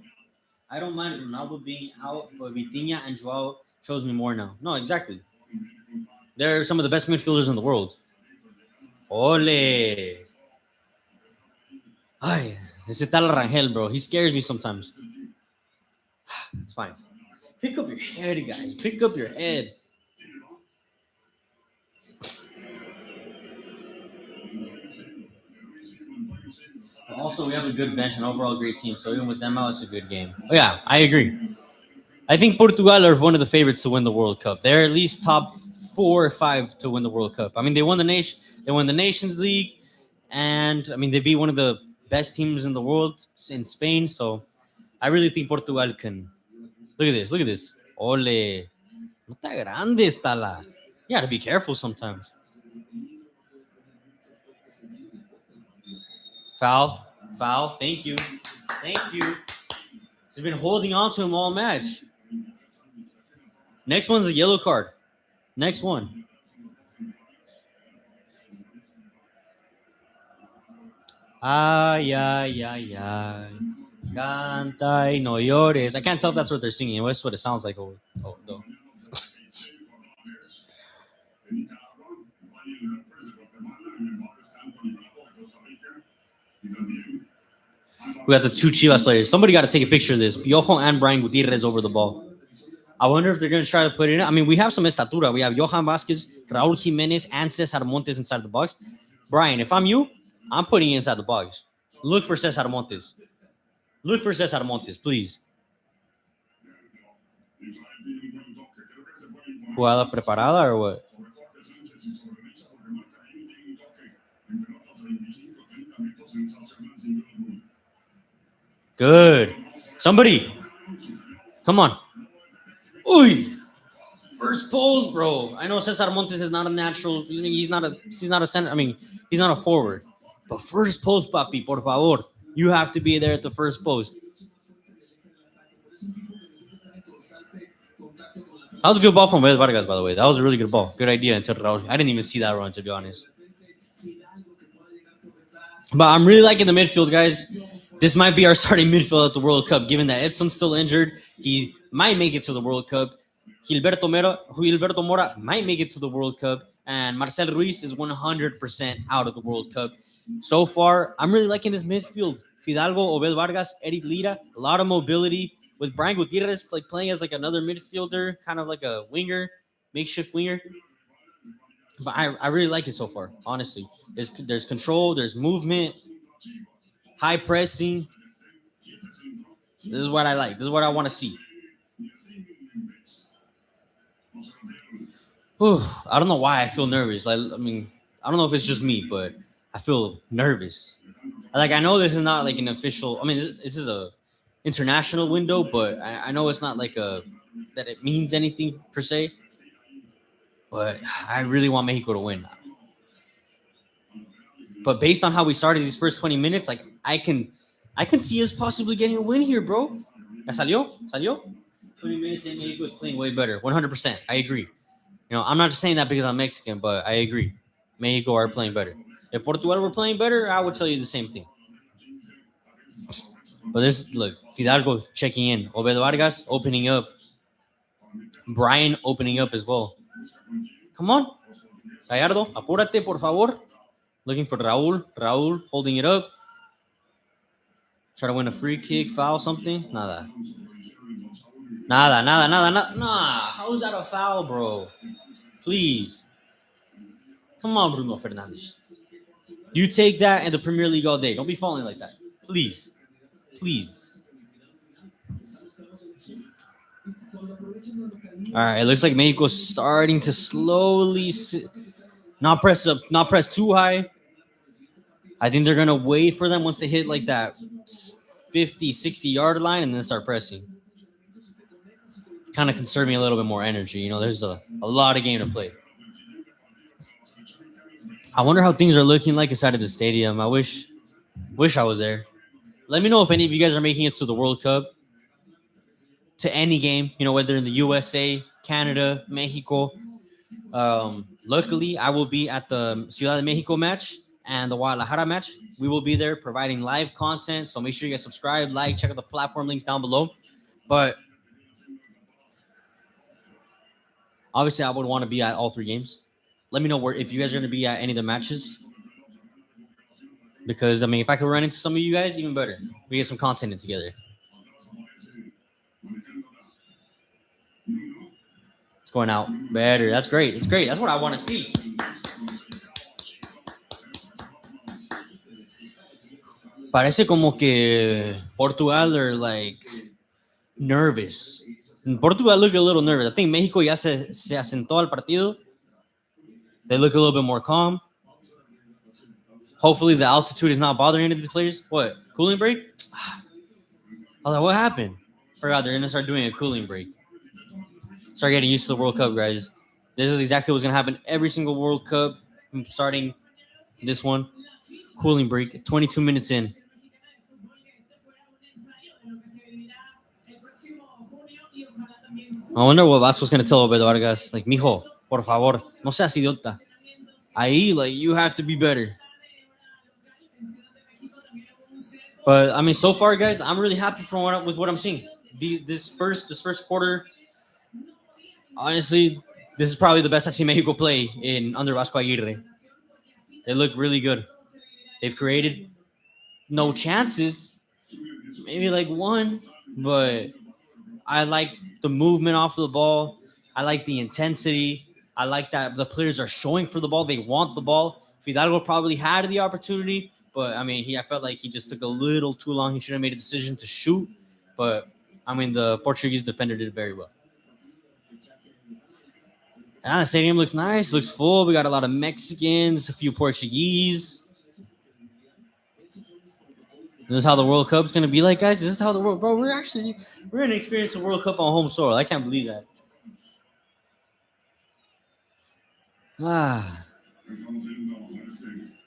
I don't mind Ronaldo being out, but Vitinha and Joao shows me more now. No, exactly. They're some of the best midfielders in the world. Ole. Ay, ese tal Rangel, bro. He scares me sometimes. It's fine. Pick up your head, guys. Pick up your head. Also, we have a good bench and overall great team. So even with them out, it's a good game. Oh, yeah, I agree. I think Portugal are one of the favorites to win the World Cup. They're at least top 4 or 5 to win the World Cup. I mean, they won the nation. They won the Nations League, and I mean they beat one of the best teams in the world in Spain. So I really think Portugal can. Look at this. Look at this. Ole. No está grande está la. You gotta be careful sometimes. Foul. Foul. Thank you. Thank you. He's been holding on to him all match. Next one's a yellow card. Next one. Ay, ay, ay, ay. Canta y no llores. I can't tell if that's what they're singing. That's what it sounds like. Though. We got the two Chivas players. Somebody got to take a picture of this. Piojo and Brian Gutierrez over the ball. I wonder if they're going to try to put it in. I mean, we have some estatura. We have Johan Vasquez, Raul Jimenez, and Cesar Montes inside the box. Brian, if I'm you, I'm putting you inside the box. Look for Cesar Montes. Look for Cesar Montes, please. Jugada preparada or what? Good. Somebody. Come on. Uy. First pose, bro. I know Cesar Montes is not a natural. He's not a center. I mean, he's not a forward. But first post, papi, por favor. You have to be there at the first post. That was a good ball from Abel Vargas, by the way. That was a really good ball. Good idea until Raul. I didn't even see that run, to be honest. But I'm really liking the midfield, guys. This might be our starting midfield at the World Cup, given that Edson's still injured. He might make it to the World Cup. Gilberto Mora might make it to the World Cup. And Marcel Ruiz is 100% out of the World Cup. So far, I'm really liking this midfield. Fidalgo, Abel Vargas, Eric Lira, a lot of mobility. With Brian Gutierrez playing as like another midfielder, kind of like a winger, makeshift winger. But I really like it so far, honestly. There's control, there's movement, high pressing. This is what I like. This is what I want to see. Whew, I don't know why I feel nervous. I mean, I don't know if it's just me, but I feel nervous. Like, I know this is not like an official. I mean, this is a international window, but I know it's not like that it means anything per se. But I really want Mexico to win. But based on how we started these first 20 minutes, like I can see us possibly getting a win here, bro. Salió. 20 minutes and Mexico is playing way better. 100%. I agree. You know, I'm not just saying that because I'm Mexican, but I agree. Mexico are playing better. If Portugal were playing better, I would tell you the same thing. But look, Fidalgo checking in. Abel Vargas opening up. Brian opening up as well. Come on. Gerardo, apúrate, por favor. Looking for Raul. Raul holding it up. Try to win a free kick, foul, something. Nada. Nah, how is that a foul, bro? Please. Come on, Bruno Fernandes. You take that in the Premier League all day. Don't be falling like that. Please. All right, it looks like Mexico's starting to slowly not press too high. I think they're going to wait for them once they hit like that 50, 60 yard line and then start pressing. Kind of conserve me a little bit more energy. You know, there's a lot of game to play. I wonder how things are looking like inside of the stadium. I wish I was there. Let me know if any of you guys are making it to the World Cup, to any game, you know, whether in the USA, Canada, Mexico. Luckily, I will be at the Ciudad de Mexico match and the Guadalajara match. We will be there providing live content. So make sure you guys subscribe, like, check out the platform links down below. But obviously, I would want to be at all 3 games. Let me know if you guys are going to be at any of the matches. Because, I mean, if I could run into some of you guys, even better. We get some content in together. It's going out better. That's great. It's great. That's what I want to see. Parece como que Portugal are like nervous. Portugal look a little nervous. I think Mexico ya se asentó al partido. They look a little bit more calm. Hopefully the altitude is not bothering any of these players. What? Cooling break? I was like, what happened? Forgot they're gonna start doing a cooling break. Start getting used to the World Cup, guys. This is exactly what's gonna happen every single World Cup, starting this one. Cooling break, 22 minutes in. I wonder what Vasco's gonna tell Obedo Vargas. Like, mijo, por favor, no seas idiota. Ahí, like, you have to be better. But I mean, so far, guys, I'm really happy with what I'm seeing. This first quarter, honestly, this is probably the best I've seen Mexico play in under Vasco Aguirre. They look really good. They've created no chances, maybe like one, but I like the movement off of the ball. I like the intensity. I like that the players are showing for the ball. They want the ball. Fidalgo probably had the opportunity, but I mean, I felt like he just took a little too long. He should have made a decision to shoot, but I mean, the Portuguese defender did very well. The stadium looks nice, looks full. We got a lot of Mexicans, a few Portuguese. This is how the World Cup's gonna be like, guys. This is how the world, bro. We're gonna experience the World Cup on home soil. I can't believe that.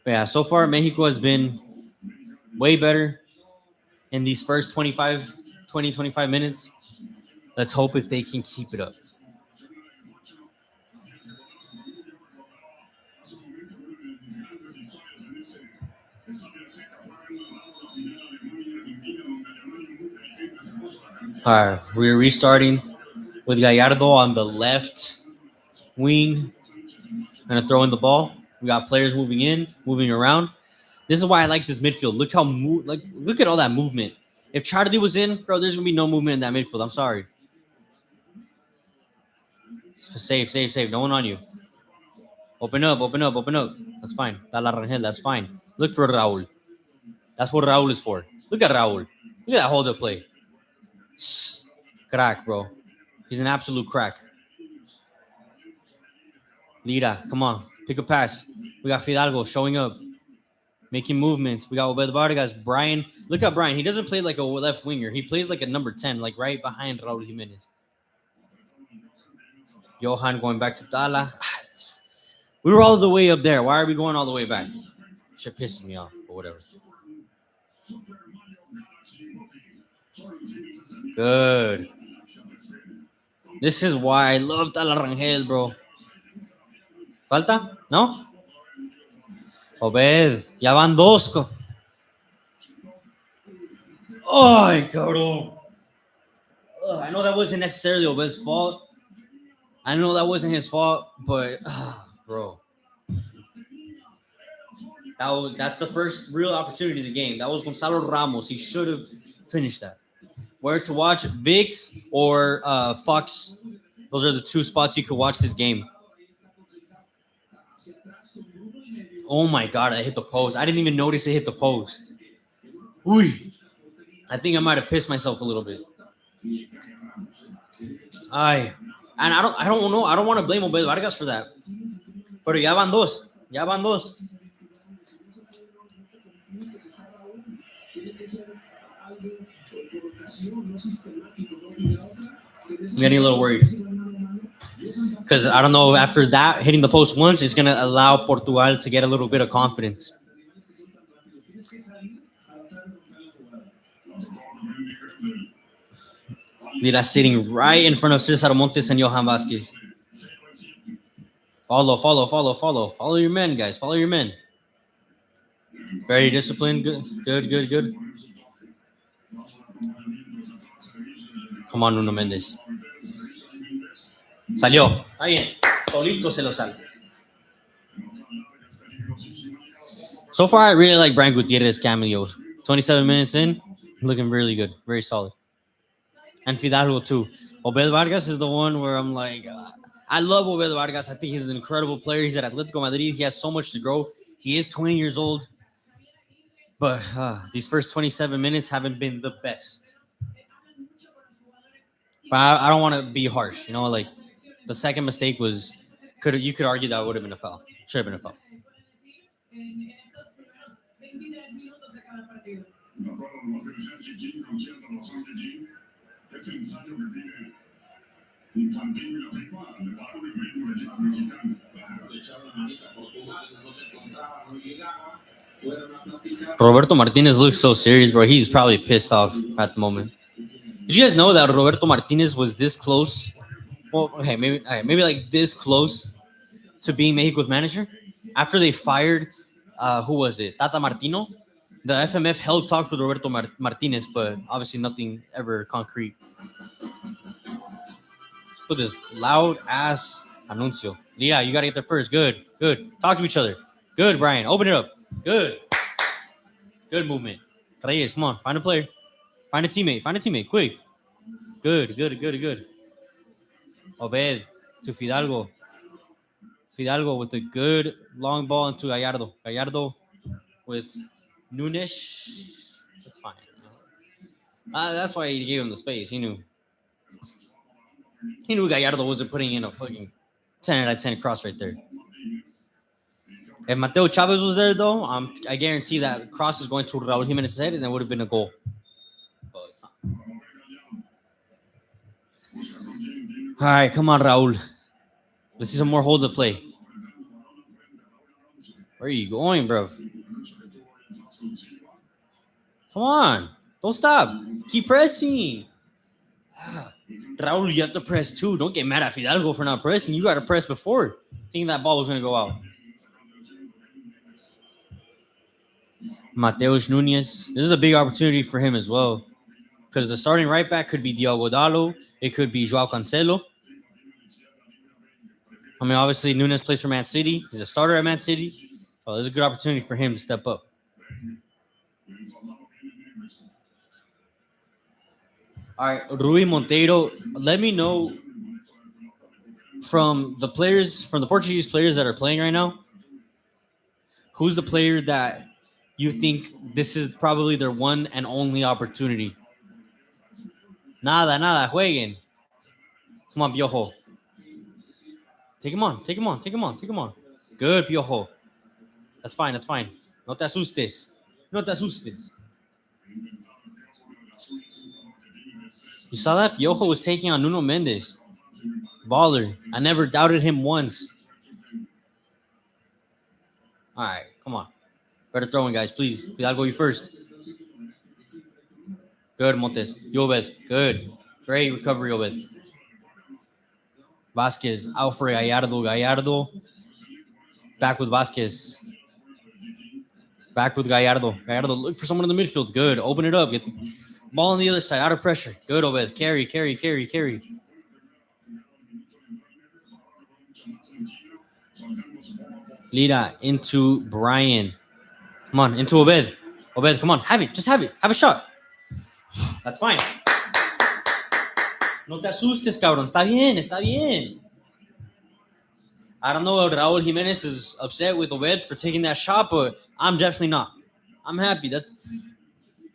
But yeah, so far Mexico has been way better in these first 25 minutes. Let's hope if they can keep it up. All right, we're restarting with Gallardo on the left wing. Gonna throw in the ball. We got players moving in, moving around. This is why I like this midfield. Look how look at all that movement. If Charlie was in, bro, there's gonna be no movement in that midfield. I'm sorry. Save. No one on you. Open up. That's fine. That's fine. Look for Raul. That's what Raul is for. Look at Raul. Look at that hold up play. Crack, bro. He's an absolute crack. Lira, come on. Pick a pass. We got Fidalgo showing up. Making movements. We got Obed Vargas. Brian. Look at Brian. He doesn't play like a left winger. He plays like a number 10, like right behind Raul Jimenez. Johan going back to Tala. We were all the way up there. Why are we going all the way back? Shit pisses me off, but whatever. Good. This is why I love Tala Rangel, bro. ¿Falta? ¿No? Obed. Ya van dos. Ay, cabrón. I know that wasn't necessarily Obed's fault. I know that wasn't his fault, but bro. That's the first real opportunity of the game. That was Gonzalo Ramos. He should have finished that. Where to watch? VIX or Fox. Those are the two spots you could watch this game. Oh my God, I hit the post. I didn't even notice it hit the post. Uy. I think I might have pissed myself a little bit. And I don't know. I don't want to blame Obed Vargas for that. Pero ya van dos. I'm getting a little worried. Because I don't know, after that, hitting the post once is going to allow Portugal to get a little bit of confidence. Mira, sitting right in front of Cesar Montes and Johan Vasquez. Follow. Follow your men, guys. Follow your men. Very disciplined. Good. Come on, Nuno Mendes. Salió. Está bien. Solito se lo sale. So far, I really like Brian Gutierrez cameos. 27 minutes in, looking really good. Very solid. And Fidalgo, too. Obed Vargas is the one where I'm like, I love Obed Vargas. I think he's an incredible player. He's at Atletico Madrid. He has so much to grow. He is 20 years old. But these first 27 minutes haven't been the best. But I don't want to be harsh. You know, like the second mistake was you could argue that would have been a foul. Should have been a foul. Roberto Martinez looks so serious, bro. He's probably pissed off at the moment. Did you guys know that Roberto Martinez was this close? Well, okay, maybe like this close to being Mexico's manager after they fired who was it? Tata Martino. The FMF held talks with Roberto Martinez, but obviously nothing ever concrete. Let's put this loud ass anuncio. Leah, you gotta get there first. Good. Talk to each other. Good, Brian. Open it up. Good movement. Reyes, come on, find a player. Find a teammate. Quick. Good. Obed to Fidalgo. Fidalgo with a good long ball into Gallardo. Gallardo with Nunes. That's fine. That's why he gave him the space. He knew Gallardo wasn't putting in a fucking 10 out of 10 cross right there. If Mateo Chavez was there, though, I guarantee that cross is going to Raul Jimenez's head, and that would have been a goal. All right, come on, Raul. Let's see some more hold of play. Where are you going, bro? Come on. Don't stop. Keep pressing. Raul, you have to press too. Don't get mad at Fidalgo for not pressing. You got to press before thinking that ball was going to go out. Mateus Nunes. This is a big opportunity for him as well. Because the starting right back could be Diogo Dallo. It could be Joao Cancelo. I mean, obviously, Nunes plays for Man City. He's a starter at Man City. So there's a good opportunity for him to step up. All right, Rui Monteiro. Let me know from the Portuguese players that are playing right now, who's the player that you think this is probably their one and only opportunity? Nada, jueguen. Come on, Piojo. Take him on. Good, Piojo. That's fine. No te asustes. You saw that? Piojo was taking on Nuno Mendes. Baller. I never doubted him once. All right, come on. Better throwing, guys, please. I'll go you first. Good, Montes. Obed. Good. Great recovery, Obed. Vasquez out for Gallardo. Back with Vasquez. Back with Gallardo. Gallardo, look for someone in the midfield. Good. Open it up. Get the ball on the other side. Out of pressure. Good, Obed. Carry. Lira into Brian. Come on, into Obed. Obed, come on. Have it. Just have it. Have a shot. That's fine. No te asustes, cabrón. Está bien. I don't know if Raul Jimenez is upset with Obed for taking that shot, but I'm definitely not. I'm happy. That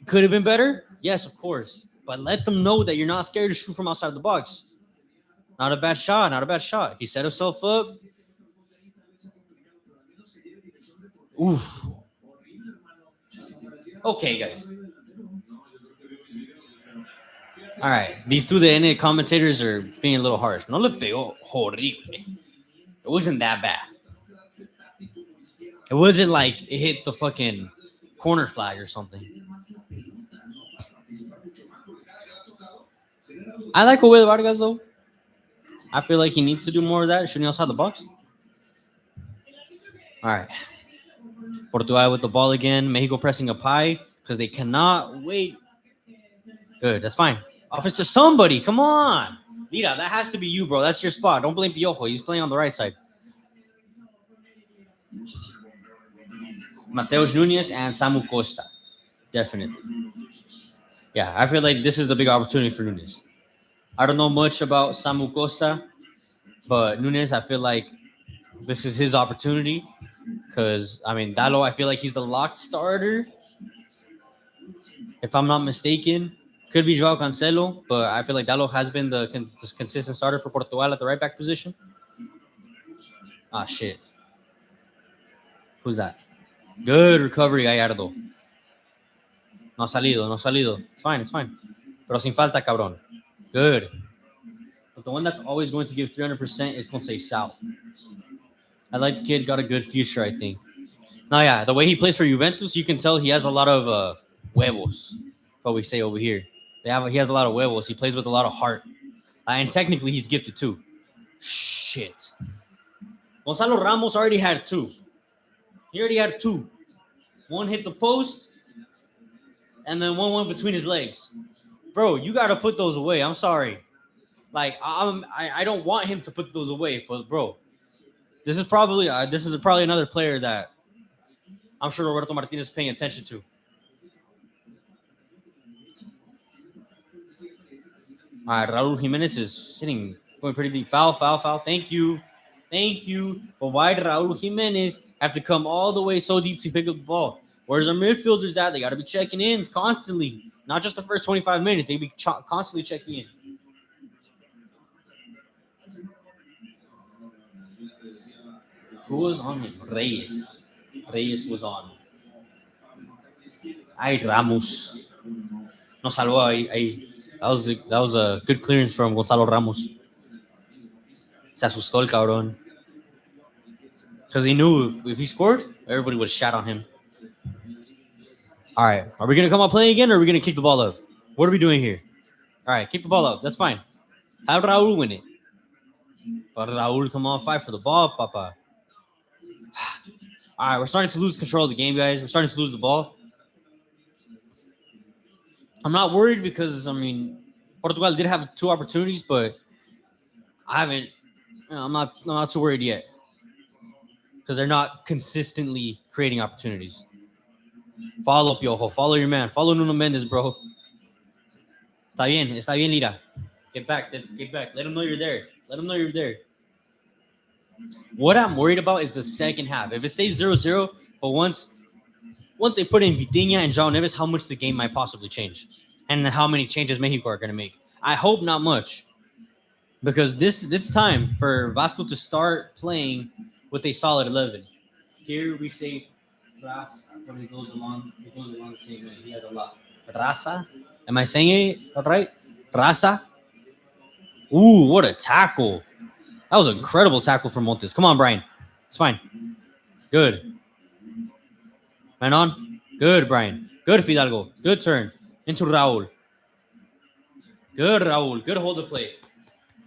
could have been better. Yes, of course. But let them know that you're not scared to shoot from outside the box. Not a bad shot. He set himself up. Oof. Okay, guys. All right. These two the commentators are being a little harsh. No le pegó horrible. It wasn't that bad. It wasn't like it hit the fucking corner flag or something. I like Obed Vargas, though. I feel like he needs to do more of that, shooting outside the box. All right. Portugal with the ball again. Mexico pressing up high because they cannot wait. Good. That's fine. Offense to somebody. Come on. Lira, that has to be you, bro. That's your spot. Don't blame Piojo. He's playing on the right side. Mateus Nunes and Samu Costa. Definitely. Yeah, I feel like this is the big opportunity for Nunes. I don't know much about Samu Costa, but Nunes, I feel like this is his opportunity because, I mean, Dallo, I feel like he's the locked starter. if I'm not mistaken. Could be Joao Cancelo, but I feel like Dalo has been the consistent starter for Portugal at the right back position. Ah, shit. Who's that? Good recovery, Gallardo. No ha salido, no ha salido. It's fine, it's fine. Pero sin falta, cabrón. Good. But the one that's always going to give 300% is Conceição. I like the kid, got a good future, I think. Now, yeah, the way he plays for Juventus, you can tell he has a lot of huevos, what we say over here. He has a lot of huevos. He plays with a lot of heart. And technically, he's gifted too. Shit. Gonzalo Ramos already had two. He already had two. One hit the post, and then one went between his legs. Bro, you got to put those away. I'm sorry. Like, I don't want him to put those away, but bro, this is probably another player that I'm sure Roberto Martinez is paying attention to. All right, Raul Jimenez is going pretty deep. Foul. Thank you. But why did Raul Jimenez have to come all the way so deep to pick up the ball? Where's our midfielders at? They got to be checking in constantly. Not just the first 25 minutes. They be constantly checking in. Who was on him? Reyes. Reyes was on. Ay, Ramos. No salvó ahí. That was a good clearance from Gonzalo Ramos. Se asustó el cabrón. Because he knew if he scored, everybody would shout on him. All right. Are we going to come out playing again, or are we going to kick the ball up? What are we doing here? All right. Kick the ball up. That's fine. Have Raul win it. But Raul, come on, fight for the ball, papa. All right. We're starting to lose control of the game, guys. We're starting to lose the ball. I'm not worried because, Portugal did have 2 opportunities, but I'm not too worried yet. Because they're not consistently creating opportunities. Follow Piojo. Follow your man. Follow Nuno Mendes, bro. Está bien, Lira. Get back. Let him know you're there. What I'm worried about is the second half. If it stays 0-0, but once they put in Vitinha and João Neves, how much the game might possibly change. And how many changes Mexico are going to make. I hope not much. Because it's time for Vasco to start playing with a solid 11. Here we say Ras, because it goes along the same way. He has a lot. Raza? Am I saying it right? Raza? Ooh, what a tackle. That was an incredible tackle from Montes. Come on, Brian. It's fine. Good. Man on. Good, Brian. Good, Fidalgo. Good turn. Into Raul. Good, Raul. Good hold of play.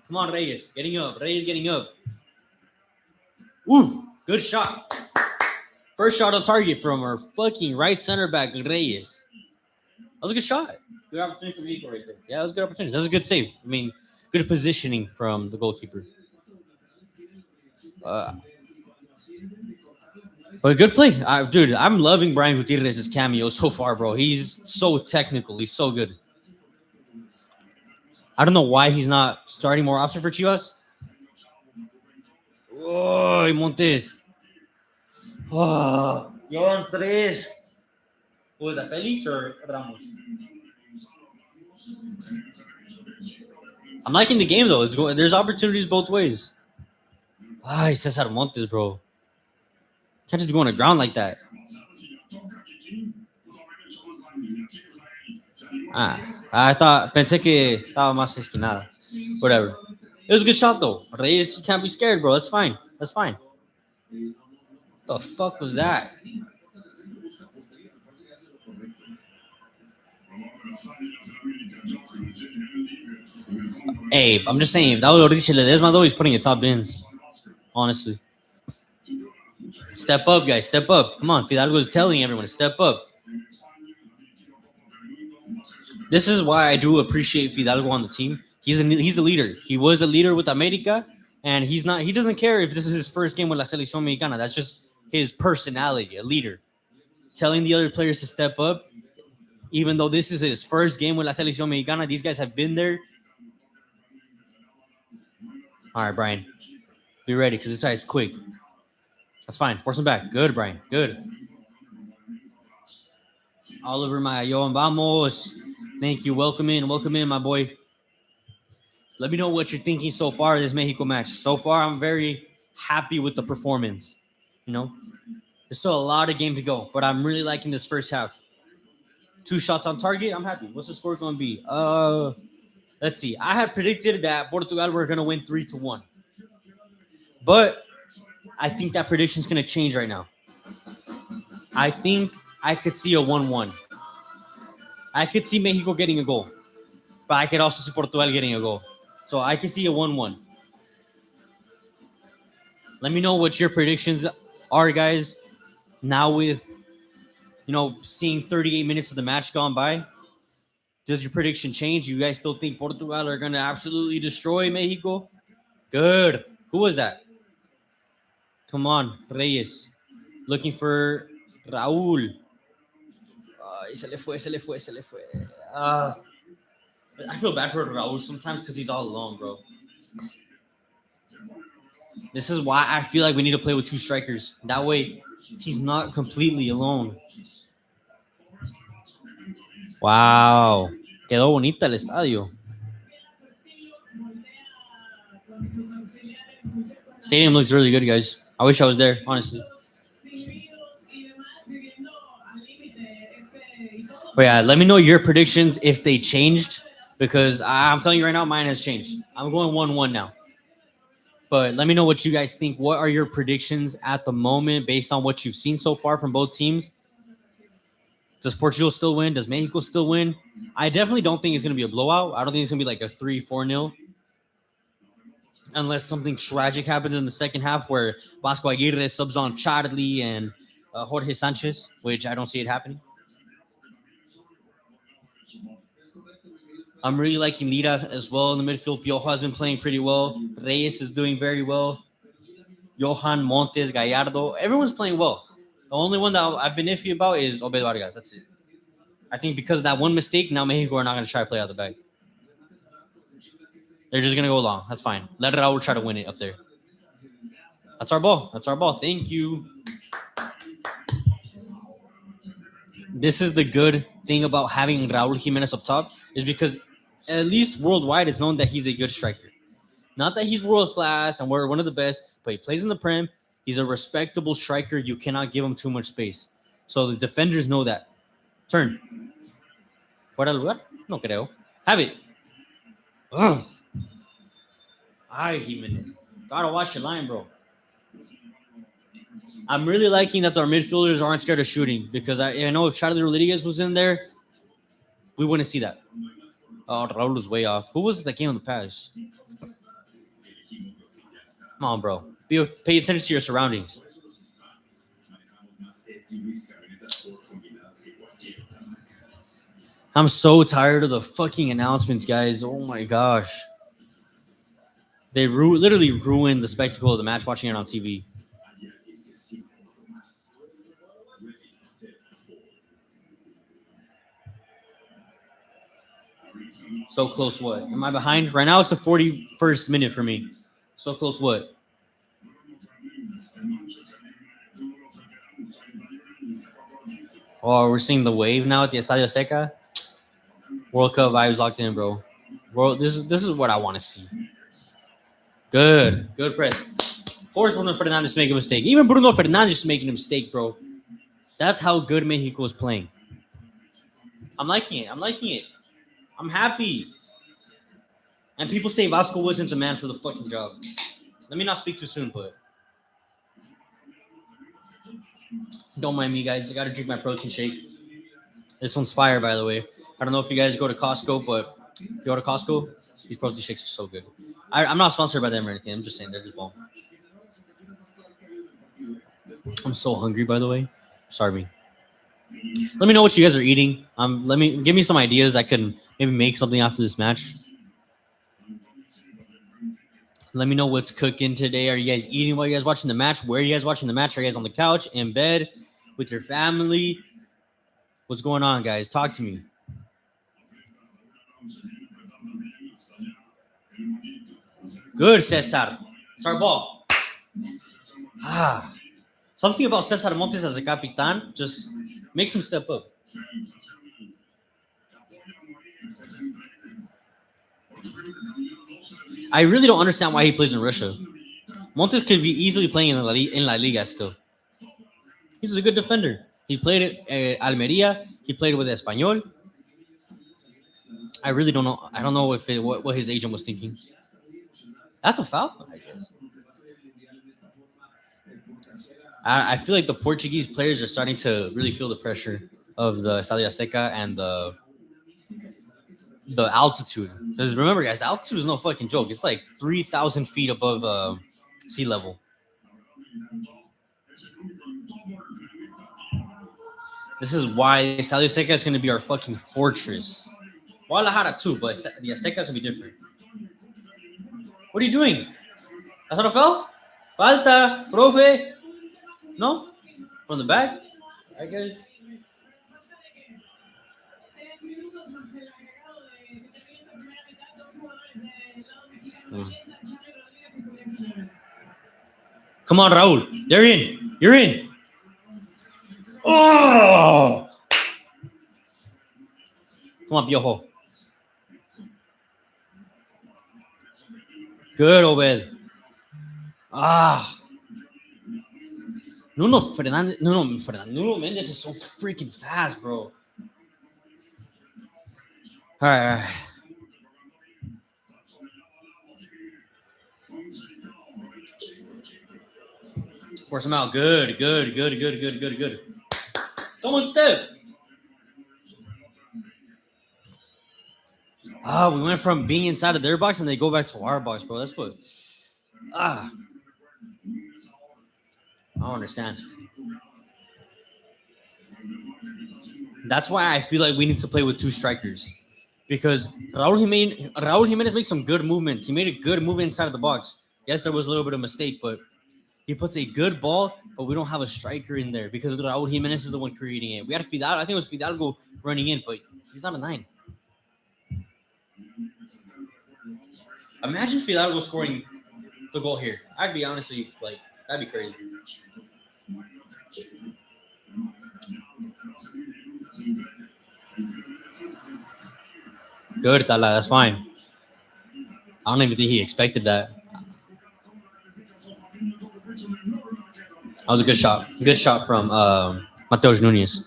Come on, Reyes. Reyes getting up. Ooh, good shot. First shot on target from our fucking right center back, Reyes. That was a good shot. Good opportunity for Mexico right there. Yeah, that was a good opportunity. That was a good save. Good positioning from the goalkeeper. But a good play. Dude, I'm loving Brian Gutierrez's cameo so far, bro. He's so technical. He's so good. I don't know why he's not starting more often for Chivas. Oh, Montes. Oh, Yon tres. Who was that, Felix or Ramos? I'm liking the game, though. There's opportunities both ways. Cesar Montes, bro. Can't just be going to ground like that. Pensé que estaba más esquinada. Whatever. It was a good shot, though. Reyes, you can't be scared, bro. That's fine. The fuck was that? Hey, I'm just saying, if that was Richie Ledesma, though, he's putting it top bins. Honestly. Step up, guys. Step up. Come on. Fidalgo is telling everyone to step up. This is why I do appreciate Fidalgo on the team. He's a leader. He was a leader with America, and he doesn't care if this is his first game with La Selección Mexicana. That's just his personality, a leader. Telling the other players to step up, even though this is his first game with La Selección Mexicana. These guys have been there. All right, Brian. Be ready, because this guy's quick. That's fine. Force him back. Good, Brian. Good. Oliver Mayon, vamos. Thank you. Welcome in, my boy. Let me know what you're thinking so far of this Mexico match. So far, I'm very happy with the performance. You know, there's still a lot of game to go, but I'm really liking this first half. 2 shots on target. I'm happy. What's the score going to be? Let's see. I had predicted that Portugal were going to win 3-1, but I think that prediction's going to change right now. I think I could see a 1-1. I could see Mexico getting a goal, but I could also see Portugal getting a goal. So I can see a 1-1. Let me know what your predictions are, guys. Now with, seeing 38 minutes of the match gone by, does your prediction change? You guys still think Portugal are going to absolutely destroy Mexico? Good. Who was that? Come on, Reyes. Looking for Raúl. Se le fue. I feel bad for Raúl sometimes because he's all alone, bro. This is why I feel like we need to play with 2 strikers. That way, he's not completely alone. Wow. Quedó bonita el estadio. Stadium looks really good, guys. I wish I was there, honestly. But yeah, let me know your predictions if they changed, because I'm telling you right now, mine has changed. I'm going 1-1 now. But let me know what you guys think. What are your predictions at the moment based on what you've seen so far from both teams? Does Portugal still win? Does Mexico still win? I definitely don't think it's going to be a blowout. I don't think it's going to be like a 3-4-0. Unless something tragic happens in the second half where Vasco Aguirre subs on Charlie and Jorge Sanchez, which I don't see it happening. I'm really liking Lira as well in the midfield. Piojo has been playing pretty well. Reyes is doing very well. Johan, Montes, Gallardo. Everyone's playing well. The only one that I've been iffy about is Obed Vargas. That's it. I think because of that one mistake, now Mexico are not going to try to play out the back. They're just going to go long. That's fine. Let Raúl try to win it up there. That's our ball. Thank you. This is the good thing about having Raúl Jimenez up top, is because at least worldwide it's known that he's a good striker. Not that he's world class and we're one of the best, but he plays in the Prem. He's a respectable striker. You cannot give him too much space. So the defenders know that. Turn. ¿Fuera de lugar? No creo. Have it. Ugh. Ay, Jimenez. Gotta watch your line, bro. I'm really liking that our midfielders aren't scared of shooting, because I know if Charlie Rodriguez was in there, we wouldn't see that. Oh, Raul was way off. Who was it that came on the pass? Come on, bro. Pay attention to your surroundings. I'm so tired of the fucking announcements, guys. Oh my gosh. They literally ruined the spectacle of the match watching it on TV. So close what? Am I behind? Right now it's the 41st minute for me. So close what? Oh, we're seeing the wave now at the Estadio Azteca. World Cup vibes locked in, bro. This is what I want to see. Good press. Force Bruno Fernandes to make a mistake. Even Bruno Fernandes is making a mistake, bro. That's how good Mexico is playing. I'm liking it. I'm happy. And people say Vasco wasn't the man for the fucking job. Let me not speak too soon, but don't mind me, guys. I gotta drink my protein shake. This one's fire, by the way. I don't know if you guys go to Costco, but if you go to Costco, these protein shakes are so good. I'm not sponsored by them or anything. I'm just saying they're just bomb. I'm so hungry, by the way. Sorry. Let me know what you guys are eating. Give me some ideas. I can maybe make something after this match. Let me know what's cooking today. Are you guys eating while you guys watching the match? Where are you guys watching the match? Are you guys on the couch, in bed, with your family? What's going on, guys? Talk to me. Good, Cesar. It's our ball. Something about Cesar Montes as a capitan just makes him step up. I really don't understand why he plays in Russia. Montes could be easily playing in La Liga still. He's a good defender. He played at Almeria. He played with Espanyol. I really don't know. I don't know if what his agent was thinking. That's a foul, I guess. I feel like the Portuguese players are starting to really feel the pressure of the Estadio Azteca and the altitude. Because remember, guys, the altitude is no fucking joke. It's like 3,000 feet above sea level. This is why Estadio Azteca is going to be our fucking fortress. Guadalajara too, but the Azteca is going to be different. What are you doing? That's not a foul? Falta, profe. No? From the back? I guess. Come on, Raul. They're in. You're in. Oh! Come on, Piojo. Good, Obed. Nuno Mendes is so freaking fast, bro. All right. Force him out. Good. Someone step. We went from being inside of their box and they go back to our box, bro. That's what. I don't understand. That's why I feel like we need to play with two strikers. Because Raul Jimenez makes some good movements. He made a good movement inside of the box. Yes, there was a little bit of mistake, but he puts a good ball, but we don't have a striker in there because Raul Jimenez is the one creating it. We had Fidalgo. I think it was Fidalgo running in, but he's not a 9. Imagine Fidalgo scoring the goal here. I'd be honestly like, that'd be crazy. Good, Tala. That's fine. I don't even think he expected that. That was a good shot. Good shot from Mateus Nunes.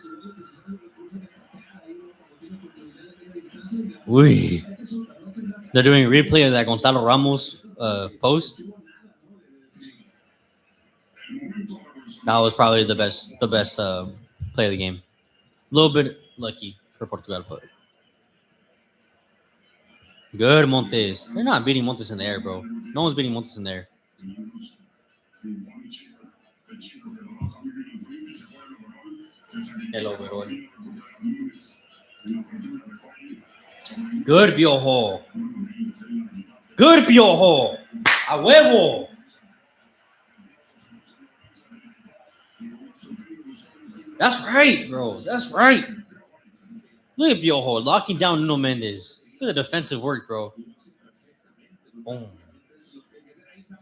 Uy. They're doing a replay of that Gonzalo Ramos post. That was probably the best play of the game. A little bit lucky for Portugal, but good Montes. They're not beating Montes in the air, bro. No one's beating Montes in there. Hello, overall. Good Piojo. Good Piojo. A huevo. That's right, bro. That's right. Look at Piojo locking down Nuno Mendes. Look at the defensive work, bro. Boom.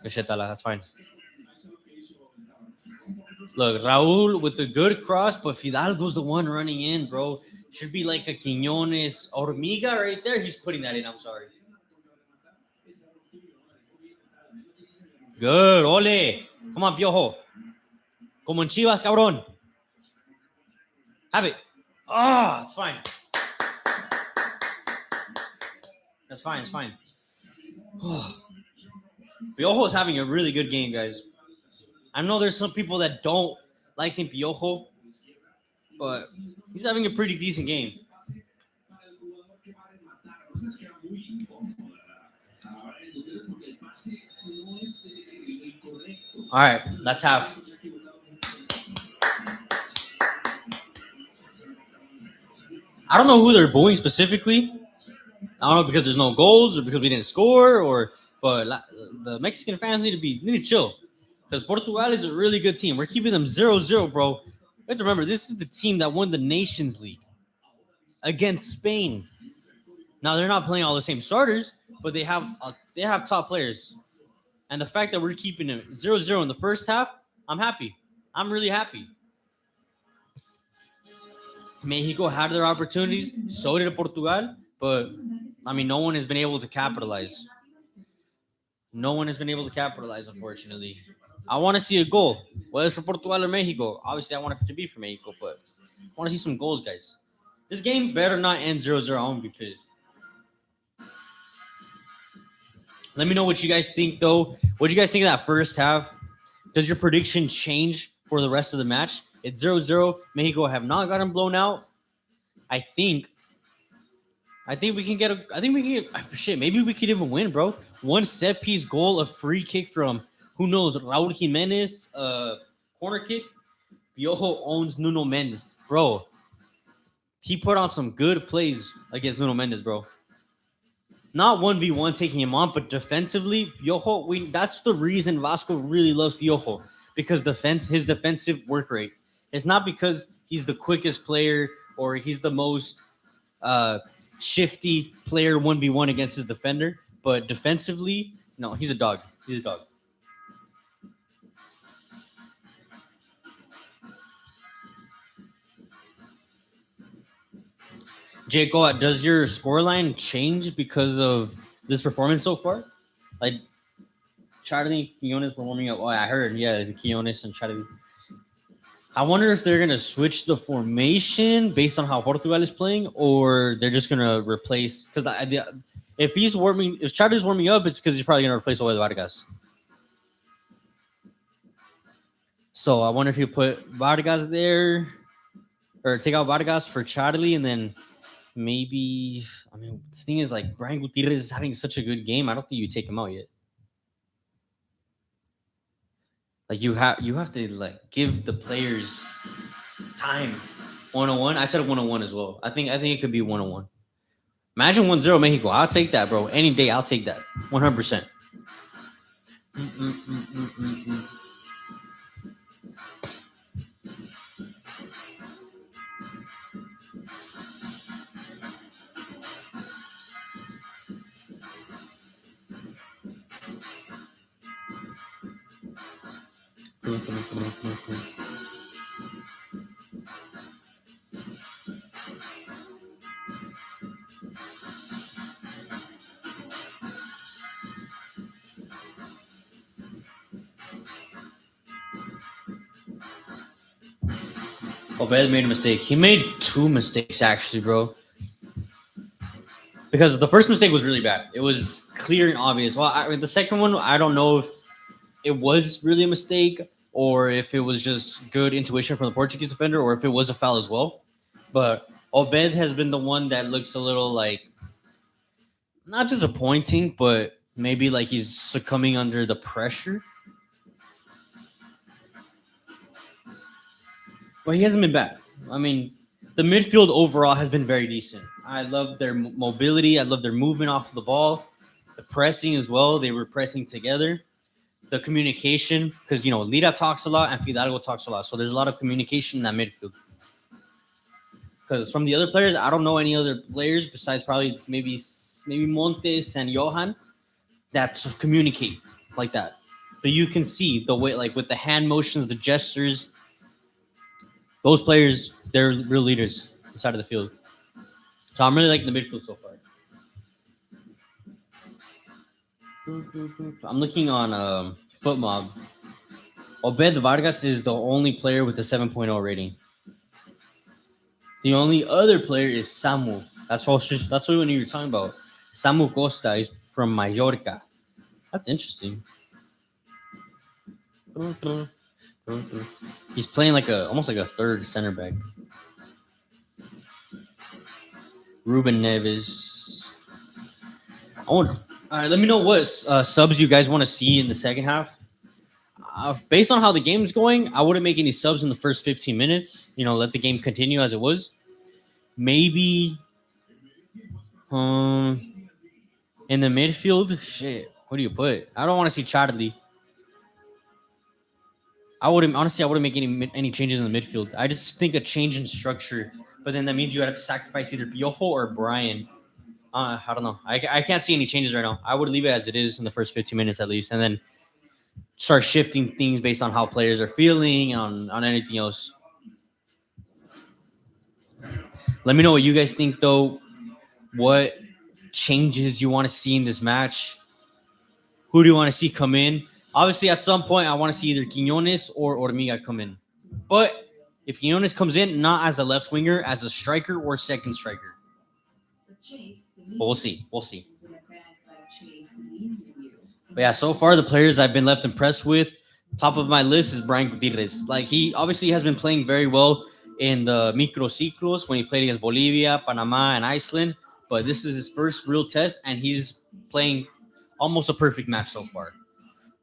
Good shit, Tala. That's fine. Look, Raul with the good cross, but Fidalgo's the one running in, bro. Should be like a Quiñones Hormiga right there. He's putting that in. I'm sorry. Good. Ole. Come on, Piojo. Como en Chivas, cabrón. Have it. It's fine. That's fine. It's fine. Piojo is having a really good game, guys. I know there's some people that don't like seeing Piojo, but he's having a pretty decent game. All right, let's have. I don't know who they're booing specifically. I don't know because there's no goals or because we didn't score, but the Mexican fans need to chill. Because Portugal is a really good team. We're keeping them 0-0, bro. You have to remember, this is the team that won the Nations League against Spain. Now, they're not playing all the same starters, but they have top players. And the fact that we're keeping them 0-0 in the first half, I'm happy. I'm really happy. Mexico had their opportunities, so did Portugal, but I mean, no one has been able to capitalize. No one has been able to capitalize, unfortunately. I want to see a goal, whether it's for Portugal or Mexico. Obviously, I want it to be for Mexico, but I want to see some goals, guys. This game better not end 0-0. I won't be pissed. Let me know what you guys think, though. What do you guys think of that first half? Does your prediction change for the rest of the match? It's 0-0. Mexico have not gotten blown out. I think we can get shit. Maybe we could even win, bro. One set piece goal, a free kick from who knows, Raul Jimenez, corner kick. Piojo owns Nuno Mendes, bro. He put on some good plays against Nuno Mendes, bro. Not 1v1 taking him on, but defensively, Piojo. That's the reason Vasco really loves Piojo, because his defensive work rate. It's not because he's the quickest player or he's the most shifty player 1v1 against his defender, but defensively, no, he's a dog. He's a dog. Jacob, does your scoreline change because of this performance so far? Like, Charlie Quinones were warming up. Oh, I heard, yeah, Quinones and Charlie. I wonder if they're gonna switch the formation based on how Portugal is playing, or they're just gonna replace. Because if Charlie's warming up, it's because he's probably gonna replace Oed Vargas. So I wonder if you put Vargas there, or take out Vargas for Charlie, and then maybe. I mean, the thing is, like, Brian Gutierrez is having such a good game. I don't think you take him out yet. Like, you have to, like, give the players time. 1-1. I said 1-1 as well. I think it could be 1-1. Imagine 1-0 Mexico. I'll take that, bro. Any day, I'll take that. 100%. Obed made a mistake. He made two mistakes, actually, bro. Because the first mistake was really bad. It was clear and obvious. Well, the second one, I don't know if it was really a mistake or if it was just good intuition from the Portuguese defender or if it was a foul as well. But Obed has been the one that looks a little, like, not disappointing, but maybe like he's succumbing under the pressure. Well, he hasn't been bad. I mean, the midfield overall has been very decent. I love their mobility. I love their movement off the ball. The pressing as well. They were pressing together. The communication, because, Lira talks a lot and Fidalgo talks a lot. So there's a lot of communication in that midfield. Because from the other players, I don't know any other players besides probably maybe Montes and Johan that communicate like that. But you can see the way, like, with the hand motions, the gestures, those players, they're real leaders inside of the field. So I'm really liking the midfield so far. I'm looking on FootMob. Obed Vargas is the only player with a 7.0 rating. The only other player is Samu. That's what when you were talking about. Samu Costa is from Mallorca. That's interesting. He's playing almost like a third center back. Ruben Neves. All right, let me know what subs you guys want to see in the second half. Based on how the game's going, I wouldn't make any subs in the first 15 minutes. Let the game continue as it was. Maybe in the midfield, shit. What do you put? I don't want to see Charlie. I wouldn't make any changes in the midfield. I just think a change in structure, but then that means you have to sacrifice either Piojo or Brian. I don't know. I can't see any changes right now. I would leave it as it is in the first 15 minutes at least, and then start shifting things based on how players are feeling on anything else. Let me know what you guys think, though. What changes you want to see in this match? Who do you want to see come in? Obviously, at some point, I want to see either Quinones or Hormiga come in. But if Quinones comes in, not as a left winger, as a striker or second striker. But we'll see. We'll see. But yeah, so far, the players I've been left impressed with, top of my list is Brian Gutierrez. Like, he obviously has been playing very well in the microciclos when he played against Bolivia, Panama, and Iceland. But this is his first real test, and he's playing almost a perfect match so far.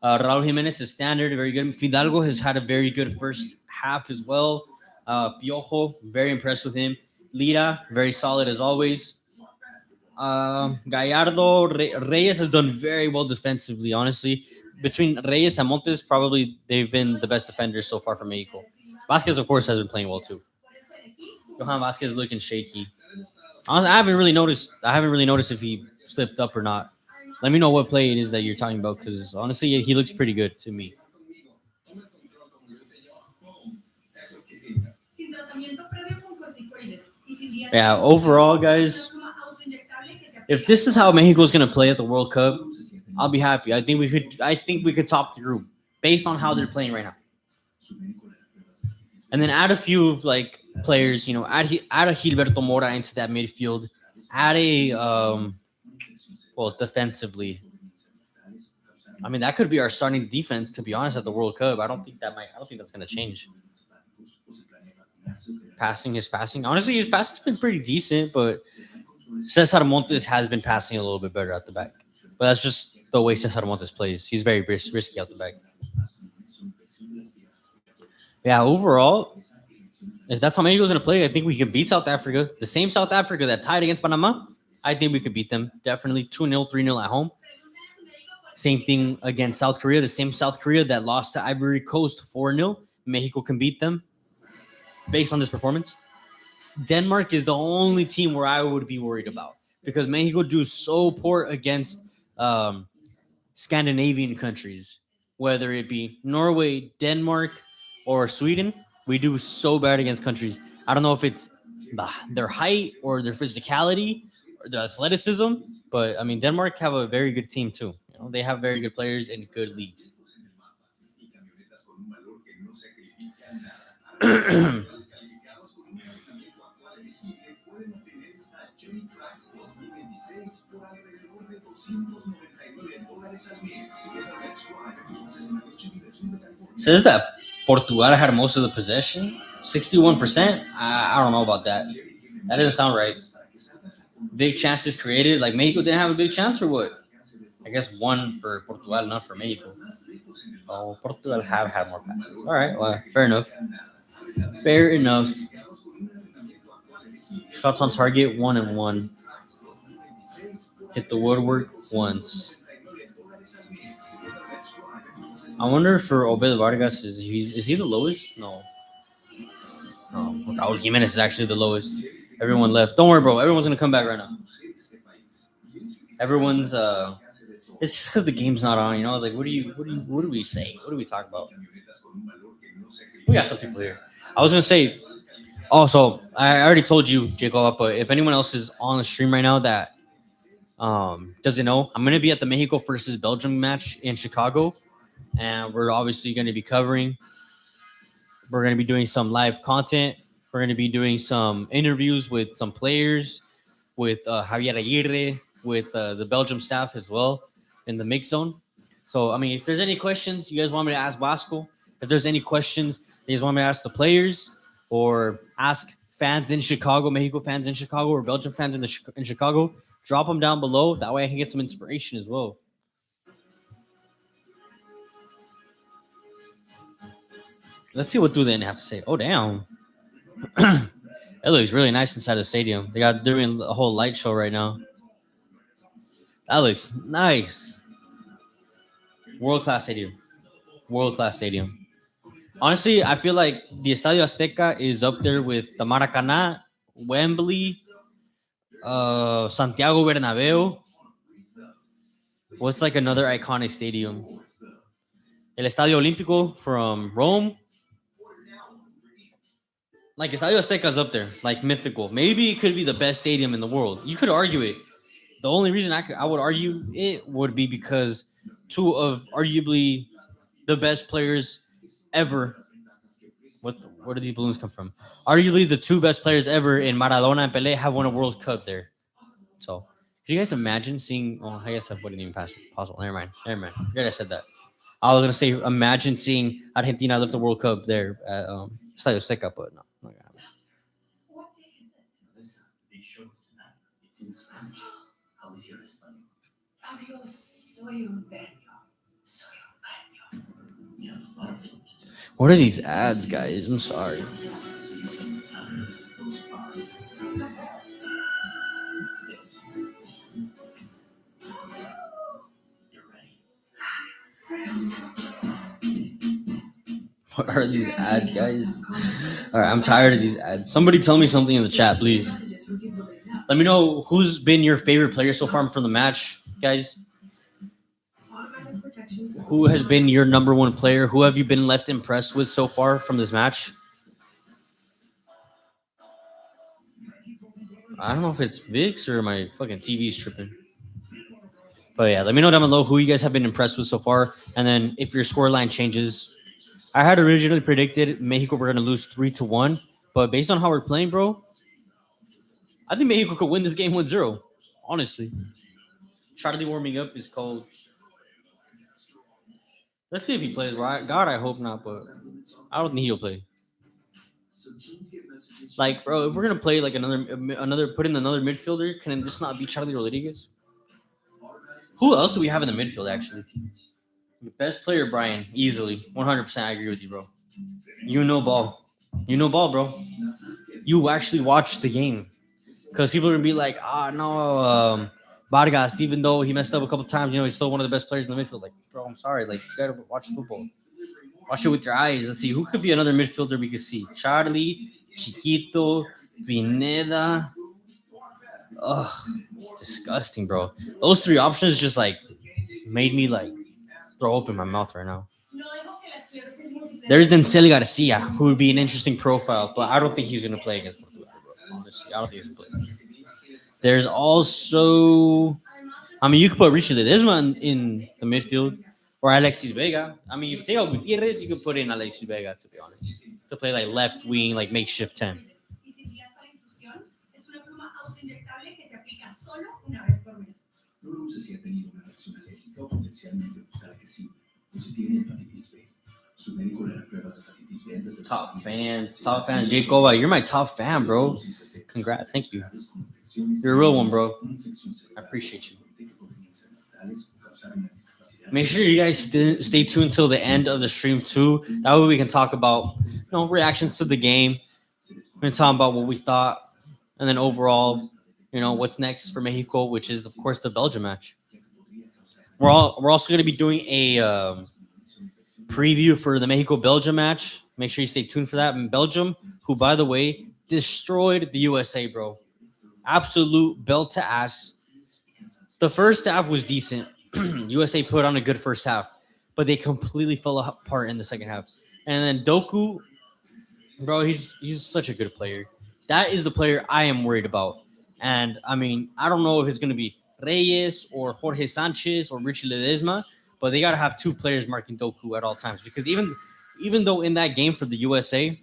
Raul Jimenez is standard, very good. Fidalgo has had a very good first half as well. Piojo, very impressed with him. Lira, very solid as always. Gallardo, Reyes has done very well defensively, honestly. Between Reyes and Montes, probably they've been the best defenders so far for Mexico. Vasquez, of course, has been playing well too. Johan Vasquez looking shaky. Honestly, I haven't really noticed if he slipped up or not. Let me know what play it is that you're talking about, because honestly, he looks pretty good to me. Yeah, overall, guys, if this is how Mexico is going to play at the World Cup, I'll be happy. I think we could top the group based on how they're playing right now. And then add a few like players, add a Gilberto Mora into that midfield. Add a defensively. I mean, that could be our starting defense, to be honest, at the World Cup. I don't think that's going to change. Passing. Honestly, his passing's been pretty decent, but Cesar Montes has been passing a little bit better at the back. But that's just the way Cesar Montes plays. He's very risky out the back. Yeah, overall, if that's how Mexico's going to play, I think we can beat South Africa. The same South Africa that tied against Panama, I think we could beat them. Definitely 2-0, 3-0 at home. Same thing against South Korea. The same South Korea that lost to Ivory Coast 4-0. Mexico can beat them based on this performance. Denmark is the only team where I would be worried about, because Mexico do so poor against Scandinavian countries, whether it be Norway, Denmark, or Sweden. We do so bad against countries. I don't know if it's their height or their physicality or their athleticism, but I mean, Denmark have a very good team too. They have very good players in good leagues. Says that Portugal had most of the possession, 61%. I don't know about that. That doesn't sound right. Big chances created. Like, Mexico didn't have a big chance, or what? I guess one for Portugal, not for Mexico. Oh, Portugal have had more passes. All right, well, fair enough. Fair enough. Shots on target, 1-1. Hit the woodwork once. I wonder for Obed Vargas, is he the lowest? No. Raul Jimenez is actually the lowest. Everyone left. Don't worry, bro. Everyone's gonna come back right now. Everyone's it's just because the game's not on. I was like, what do we say? What do we talk about? We got some people here. I was gonna say. Also, I already told you, Jacob, but if anyone else is on the stream right now that doesn't know, I'm gonna be at the Mexico versus Belgium match in Chicago, and we're obviously gonna be covering. We're gonna be doing some live content. We're gonna be doing some interviews with some players, with Javier Aguirre, with the Belgium staff as well in the mix zone. So, I mean, if there's any questions you guys want me to ask Vasco, if there's any questions you guys want me to ask the players, or ask fans in Chicago, Mexico fans in Chicago, or Belgium fans in Chicago, drop them down below. That way I can get some inspiration as well. Let's see what Duden have to say. Oh, damn. It looks really nice inside the stadium. They're doing a whole light show right now. That looks nice. World-class stadium. Honestly, I feel like the Estadio Azteca is up there with the Maracanã, Wembley, Santiago Bernabeu. What's like another iconic stadium? El Estadio Olímpico from Rome. like Estadio Azteca's up there, like mythical. Maybe it could be the best stadium in the world. You could argue it. The only reason I would argue it would be because two of arguably the best players ever. What where do these balloons come from? Arguably the two best players ever in Maradona and Pelé have won a World Cup there. So, can you guys imagine seeing? Oh, I guess that wouldn't even pass possible. Never mind. Never mind. Forget I said that. I was gonna say, imagine seeing Argentina lift the World Cup there at Estadio Seca, but no, not gonna happen. What are these ads, guys? I'm sorry. What are these ads, guys? All right, I'm tired of these ads. Somebody tell me something in the chat, please. Let me know who's been your favorite player so far from the match, guys. Who has been your number one player? Who have you been left impressed with so far from this match? I don't know if it's VIX or my fucking TV's tripping. But yeah, let me know down below who you guys have been impressed with so far. And then if your scoreline changes. I had originally predicted Mexico were going to lose 3-1. But based on how we're playing, bro, I think Mexico could win this game 1-0. Honestly. Charlie warming up is cold. Let's see if he plays. Right? God, I hope not, but I don't think he'll play. Like, bro, if we're gonna play like another put in another midfielder, can it just not be Charlie Rodriguez? Who else do we have in the midfield? Actually, the best player, Brian, easily, 100%. I agree with you, bro. You know ball, bro. You actually watch the game, because people are gonna be like, no, Vargas, even though he messed up a couple times, he's still one of the best players in the midfield. Like, bro, I'm sorry, like you gotta watch football. Watch it with your eyes. Let's see who could be another midfielder we could see. Charlie, Chiquito, Pineda. Ugh, disgusting, bro. Those three options just like made me like throw up in my mouth right now. There's Denzel Garcia, who would be an interesting profile, but I don't think he's gonna play against Portugal, bro. Honestly, I don't think he's gonna play. There's also, I mean, you could put Richie Ledesma in the midfield. Or Alexis Vega. I mean, if you take out Gutierrez, you could put in Alexis Vega, to be honest. To play like left wing, like makeshift 10. Top fans. Jacoba, you're my top fan, bro. Congrats. Thank you. You're a real one, bro. I appreciate you. Make sure you guys stay tuned till the end of the stream too. That way we can talk about reactions to the game. We're gonna talk about what we thought, and then overall, what's next for Mexico, which is of course the Belgium match. We're also gonna be doing a preview for the Mexico Belgium match. Make sure you stay tuned for that. And Belgium, who by the way destroyed the USA, bro, absolute belt to ass. The first half was decent. USA put on a good first half, but they completely fell apart in the second half. And then Doku, bro, he's such a good player. That is the player I am worried about. And I mean, I don't know if it's gonna be Reyes or Jorge Sanchez or Richie Ledesma, but they gotta have two players marking Doku at all times, because even though in that game for the USA,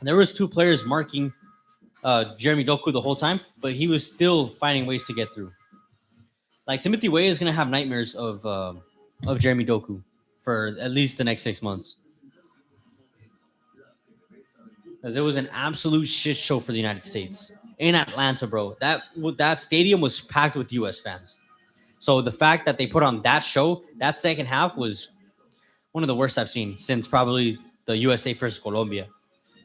there was two players marking Jeremy Doku the whole time, but he was still finding ways to get through. Like Timothy Way is gonna have nightmares of Jeremy Doku for at least the next 6 months, because it was an absolute shit show for the United States in Atlanta, bro. That stadium was packed with U.S. fans. So the fact that they put on that show, that second half was one of the worst I've seen since probably the USA versus Colombia,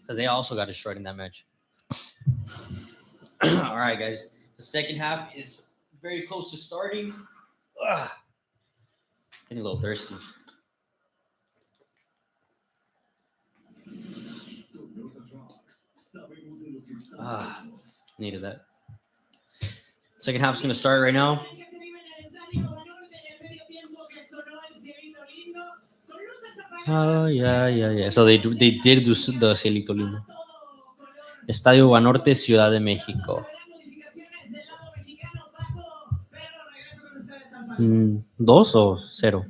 because they also got destroyed in that match. All right, guys, the second half is very close to starting. Ugh. Getting a little thirsty. Needed that. Second half's gonna start right now. Oh yeah. So they did do the Cielito Lindo. Estadio Banorte, Ciudad de México. ¿Dos o cero?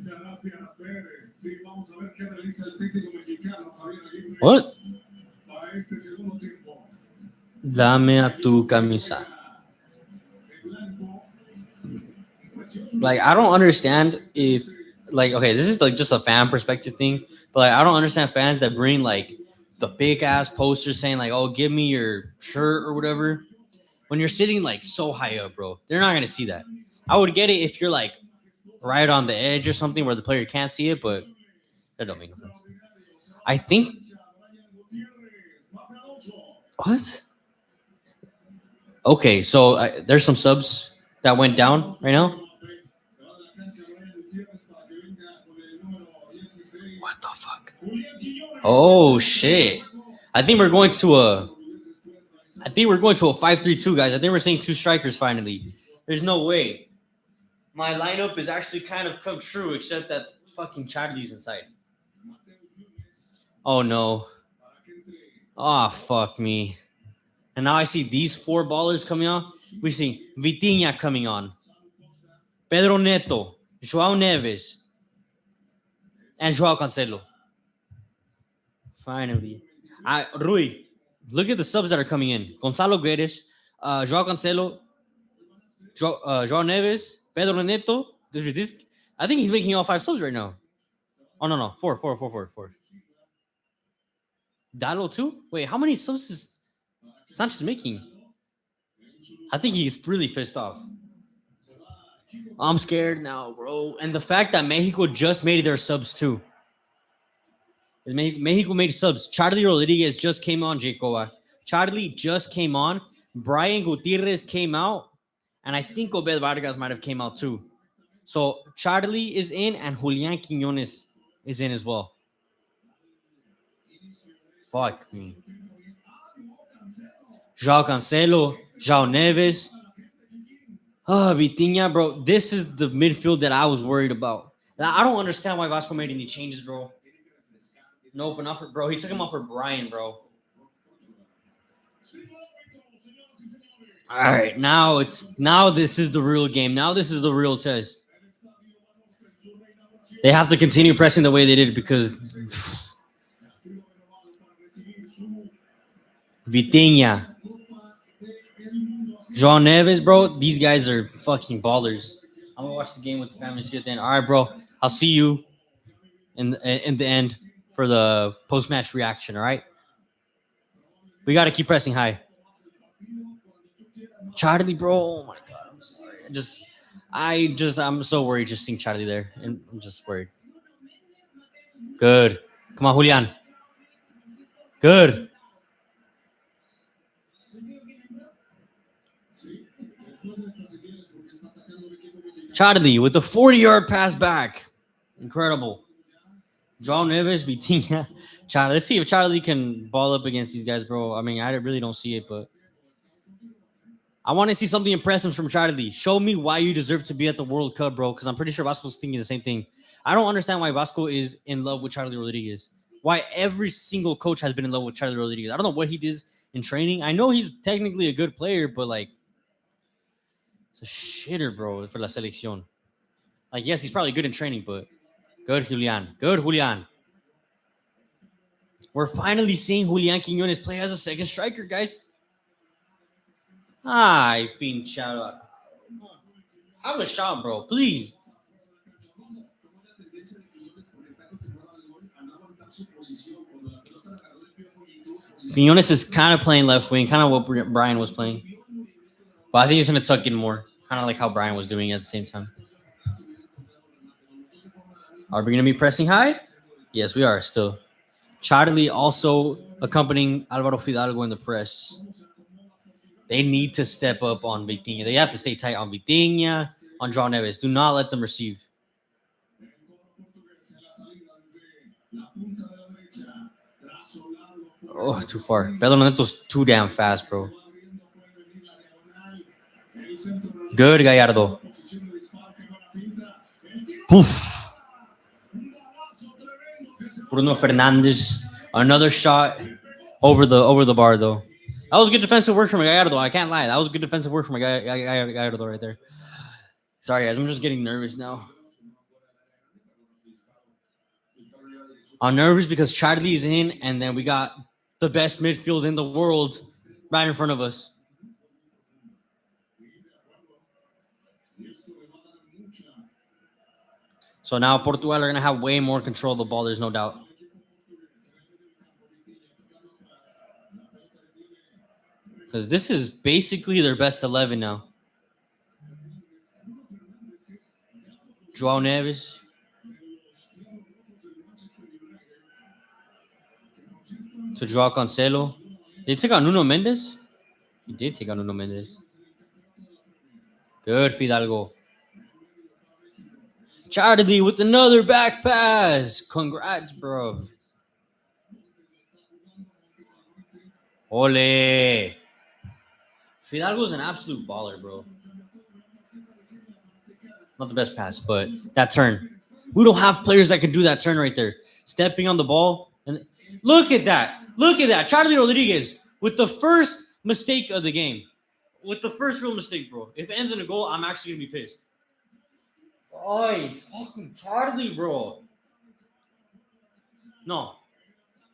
What? Dame a tu camisa. Like, I don't understand if, like, okay, this is like just a fan perspective thing, but like, I don't understand fans that bring like the big ass posters saying like, "Oh, give me your shirt" or whatever. When you're sitting like so high up, bro, they're not gonna see that. I would get it if you're like right on the edge or something where the player can't see it, but that don't make no sense. I think what? Okay, so there's some subs that went down right now. What the fuck? Oh shit! I think we're going to a. I think we're going to a 5-3-2, guys. I think we're seeing two strikers finally. There's no way. My lineup is actually kind of come true, except that fucking Charlie's inside. Oh no. Oh fuck me. And now I see these four ballers coming on. We see Vitinha coming on, Pedro Neto, Joao Neves, and Joao Cancelo. Finally. Rui, look at the subs that are coming in. Gonzalo Guedes, Joao Cancelo, Joao Neves, Pedro Neto. I think he's making all five subs right now. Oh, no. Four. Dalo too? Wait, how many subs is Sanchez making? I think he's really pissed off. I'm scared now, bro. And the fact that Mexico just made their subs too. Mexico made subs. Charlie Rodriguez just came on, Jacoba. Charlie just came on. Brian Gutierrez came out. And I think Obed Vargas might have came out too. So Charlie is in and Julian Quiñones is in as well. Fuck me. Joao Cancelo, Joao Neves. Oh, Vitinha, bro. This is the midfield that I was worried about. I don't understand why Vasco made any changes, bro. Nope, enough for bro. He took him off for Brian, bro. All right, now this is the real game. Now this is the real test. They have to continue pressing the way they did because Vitinha, João Neves, bro. These guys are fucking ballers. I'm gonna watch the game with the family shit then. All right, bro. I'll see you in the end for the post-match reaction. All right. We got to keep pressing high. Charlie, bro. Oh my god. I'm sorry. I'm so worried just seeing Charlie there, and I'm just worried. Good. Come on, Julian. Good. Charlie with the 40-yard pass back. Incredible. João Neves, Vitinha, Charlie. Let's see if Charlie can ball up against these guys, bro. I mean, I really don't see it, but I want to see something impressive from Charlie. Show me why you deserve to be at the World Cup, bro, because I'm pretty sure Vasco's thinking the same thing. I don't understand why Vasco is in love with Charlie Rodriguez. Why every single coach has been in love with Charlie Rodriguez. I don't know what he does in training. I know he's technically a good player, but like, it's a shitter, bro, for La Selección. Like, yes, he's probably good in training, but good, Julian. Good, Julian. We're finally seeing Julian Quiñones play as a second striker, guys. Ay, pinchado. Have a shot, bro, please. Quiñones is kind of playing left wing, kind of what Brian was playing. But I think he's going to tuck in more, kind of like how Brian was doing at the same time. Are we going to be pressing high? Yes, we are still. Charlie also accompanying Alvaro Fidalgo in the press. They need to step up on Vitinha. They have to stay tight on Vitinha, on João Neves. Do not let them receive. Oh, too far. Pedro Neto's too damn fast, bro. Good, Gallardo. Poof. Bruno Fernandes. Another shot over the bar, though. That was good defensive work from Gerardo. I can't lie. That was good defensive work from Gerardo right there. Sorry, guys. I'm just getting nervous now. I'm nervous because Charlie's in, and then we got the best midfield in the world right in front of us. So now Portugal are going to have way more control of the ball. There's no doubt. Because this is basically their best 11 now. João Neves. To João Cancelo. They took out Nuno Mendes? He did take out Nuno Mendes. Good, Fidalgo. Charlie with another back pass. Congrats, bro. Ole. Fidalgo's an absolute baller, bro. Not the best pass, but that turn. We don't have players that can do that turn right there. Stepping on the ball. And look at that. Look at that. Charlie Rodriguez with the first mistake of the game. With the first real mistake, bro. If it ends in a goal, I'm actually going to be pissed. Oh, fucking Charlie, bro. No.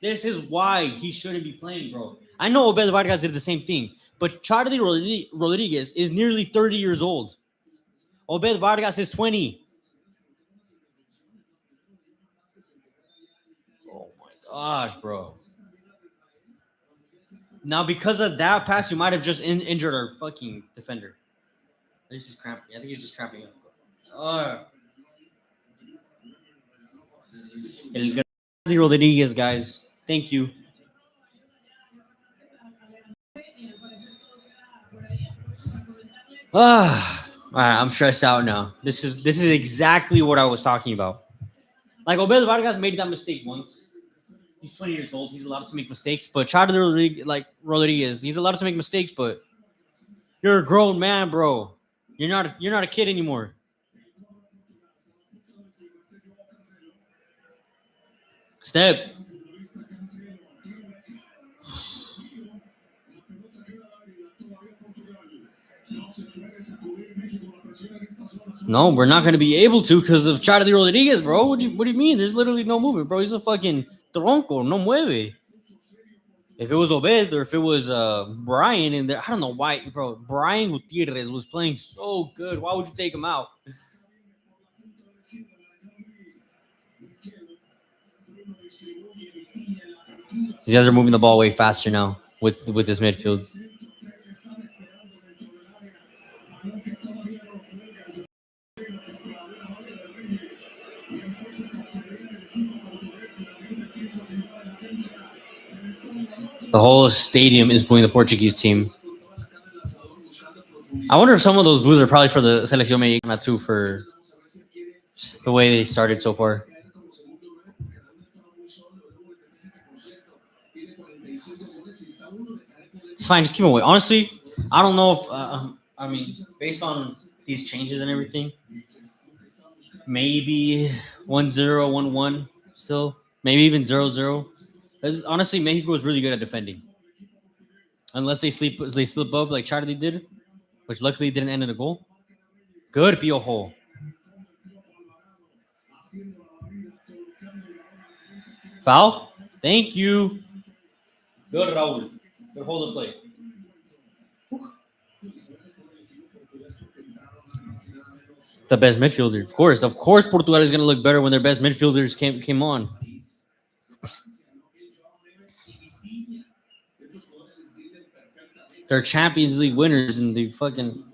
This is why he shouldn't be playing, bro. I know Obed Vargas did the same thing, but Charlie Rodriguez is nearly 30 years old. Obed Vargas is 20. Oh my gosh, bro. Now, because of that pass, you might have just injured our fucking defender. He's just cramping. I think he's just cramping up. El Rodriguez, guys. Thank you. I'm stressed out now. This is exactly what I was talking about. Like Obed Vargas made that mistake once. He's 20 years old. He's allowed to make mistakes. But Charlie Rodriguez, he's allowed to make mistakes, but you're a grown man, bro. You're not a kid anymore. Step. No, we're not going to be able to because of Charlie Rodriguez, bro. What do you mean? There's literally no movement, bro. He's a fucking tronco, no mueve. If it was Obed or if it was Brian in there, I don't know why, bro. Brian Gutierrez was playing so good. Why would you take him out? These guys are moving the ball way faster now with this midfield. The whole stadium is booing the Portuguese team. I wonder if some of those boos are probably for the Selección Mexicana too, for the way they started so far. It's fine, just keep away. Honestly, I don't know if based on these changes and everything, maybe 1-0, 1-1 still, maybe even 0-0. Honestly, Mexico is really good at defending, unless they slip up like Charlie did, which luckily didn't end in a goal. Good, Piojo. Foul. Thank you. Good, Raul. Good hold the play. The best midfielder, of course. Of course, Portugal is going to look better when their best midfielders came on. They're Champions League winners and they fucking...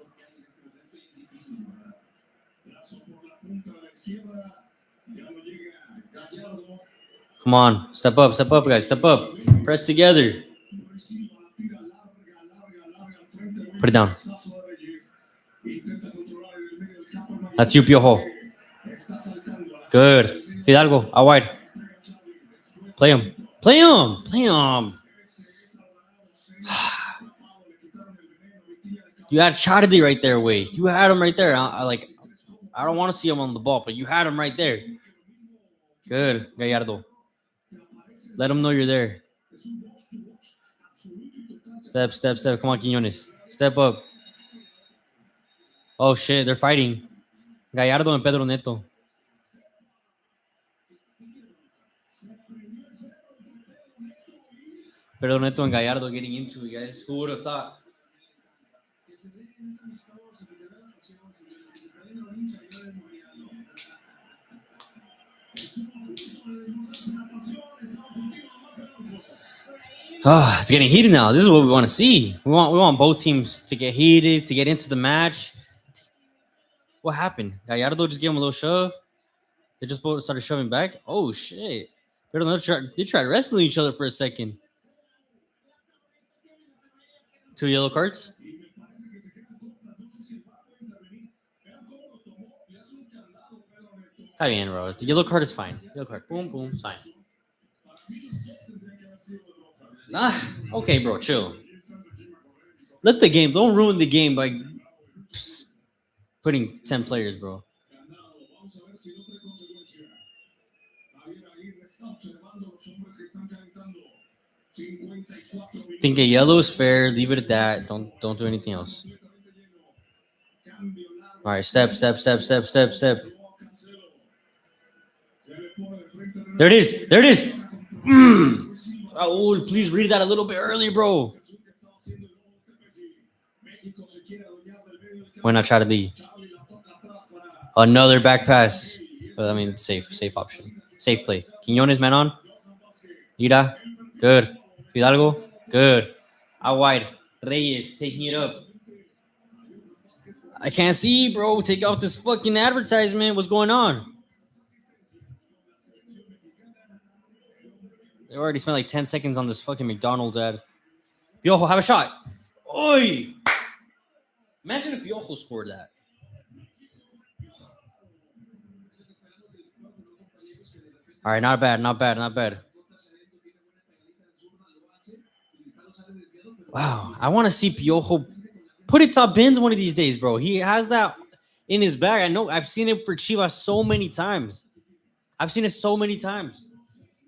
Come on. Step up, guys. Step up. Press together. Put it down. That's you, Piojo. Good. Fidalgo, out wide. Play him. You had Charlie right there, Wade. You had him right there. I don't want to see him on the ball, but you had him right there. Good, Gallardo. Let him know you're there. Step, step, step. Come on, Quiñones. Step up. Oh, shit. They're fighting. Gallardo and Pedro Neto. Pedro Neto and Gallardo getting into it, guys. Who would have thought? Oh, it's getting heated now. This is what we want to see. We want both teams to get heated, to get into the match. What happened? Gallardo just gave him a little shove. They just both started shoving back. Oh shit! They tried wrestling each other for a second. 2 yellow cards. Está bien, bro. The yellow card is fine. Yellow card. Boom, boom. Fine. Okay, bro. Chill. Let the game. Don't ruin the game by putting 10 players, bro. Think a yellow is fair. Leave it at that. Don't do anything else. All right, step. There it is. Raul, please read that a little bit early, bro. Why not try to lead? Another back pass. But I mean, safe option. Safe play. Quiñones, man on. Ira, good. Fidalgo, good. Out wide. Reyes, taking it up. I can't see, bro. Take off this fucking advertisement. What's going on? They already spent like 10 seconds on this fucking McDonald's ad. Piojo, have a shot. Oi! Imagine if Piojo scored that. All right, not bad. Wow, I want to see Piojo put it top bins one of these days, bro. He has that in his bag. I know. I've seen it for Chivas so many times.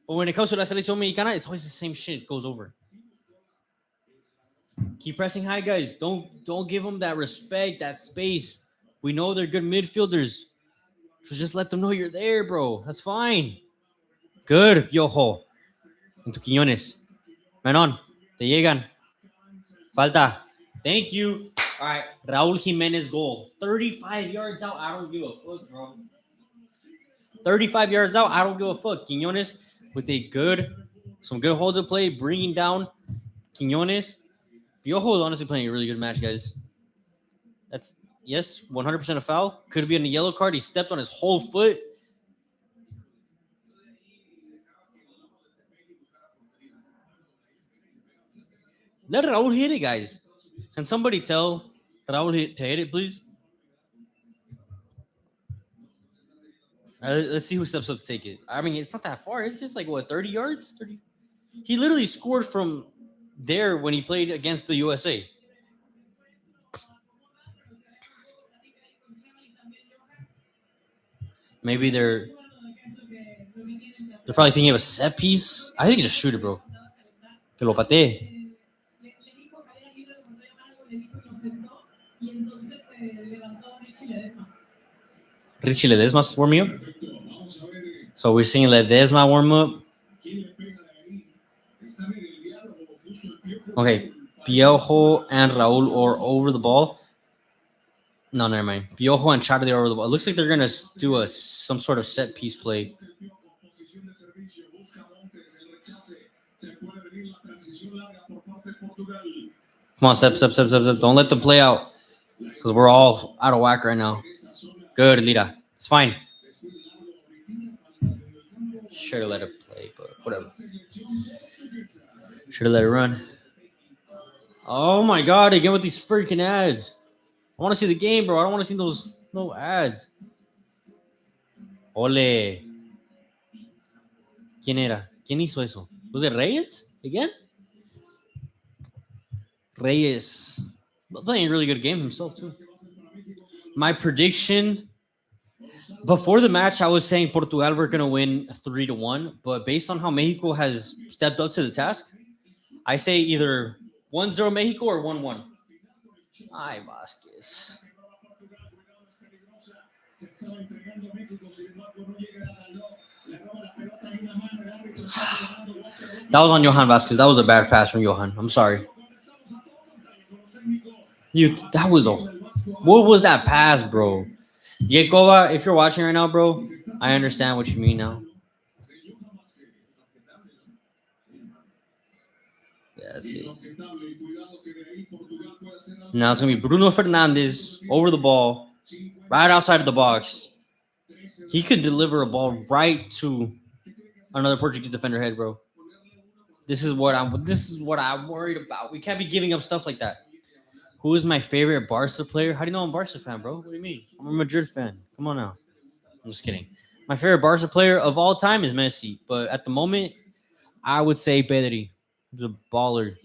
But when it comes to La Selección Mexicana, it's always the same shit. It goes over. Keep pressing high, guys. Don't give them that respect, that space. We know they're good midfielders. So just let them know you're there, bro. That's fine. Good, Piojo. Into Quiñones. Menon. Te llegan. Falta. Thank you. All right. Raul Jimenez goal. 35 yards out. I don't give a fuck, bro. 35 yards out. I don't give a fuck. Quiñones with some good hold to play, bringing down Quiñones. Piojo is honestly playing a really good match, guys. That's, yes, 100% a foul. Could be in a yellow card. He stepped on his whole foot. Let Raul hit it, guys. Can somebody tell Raul to hit it, please? Let's see who steps up to take it. I mean, it's not that far. It's just like, what, 30 yards? 30. He literally scored from there when he played against the USA. Maybe they're probably thinking of a set piece. I think you just shoot it, bro. Que lo patee. Richie Ledesma's warming up. So we're seeing Ledesma warm up. Okay, Piojo and Raul are over the ball. No, never mind. Piojo and Charlie are over the ball. It looks like they're gonna do some sort of set piece play. Come on, step. Don't let them play out, because we're all out of whack right now. Good, Lira. It's fine. Should have let it play, but whatever. Should have let it run. Oh my god, again with these freaking ads. I want to see the game, bro. I don't want to see those no ads. Ole. ¿Quién era? ¿Quién hizo eso? Was it Reyes again? Reyes. Playing a really good game himself, too. My prediction before the match, I was saying Portugal were going to win 3-1. But based on how Mexico has stepped up to the task, I say either 1-0 Mexico or 1-1? Ay, Vasquez. That was on Johan Vasquez. That was a bad pass from Johan. I'm sorry. That was a. What was that pass, bro? Jakova, if you're watching right now, bro, I understand what you mean now. Yeah, that's it. Now it's gonna be Bruno Fernandes over the ball, right outside of the box. He could deliver a ball right to another Portuguese defender head, bro. This is what I'm worried about. We can't be giving up stuff like that. Who is my favorite Barca player? How do you know I'm a Barca fan, bro? What do you mean? I'm a Madrid fan. Come on now. I'm just kidding. My favorite Barca player of all time is Messi, but at the moment, I would say Pedri. He's a baller.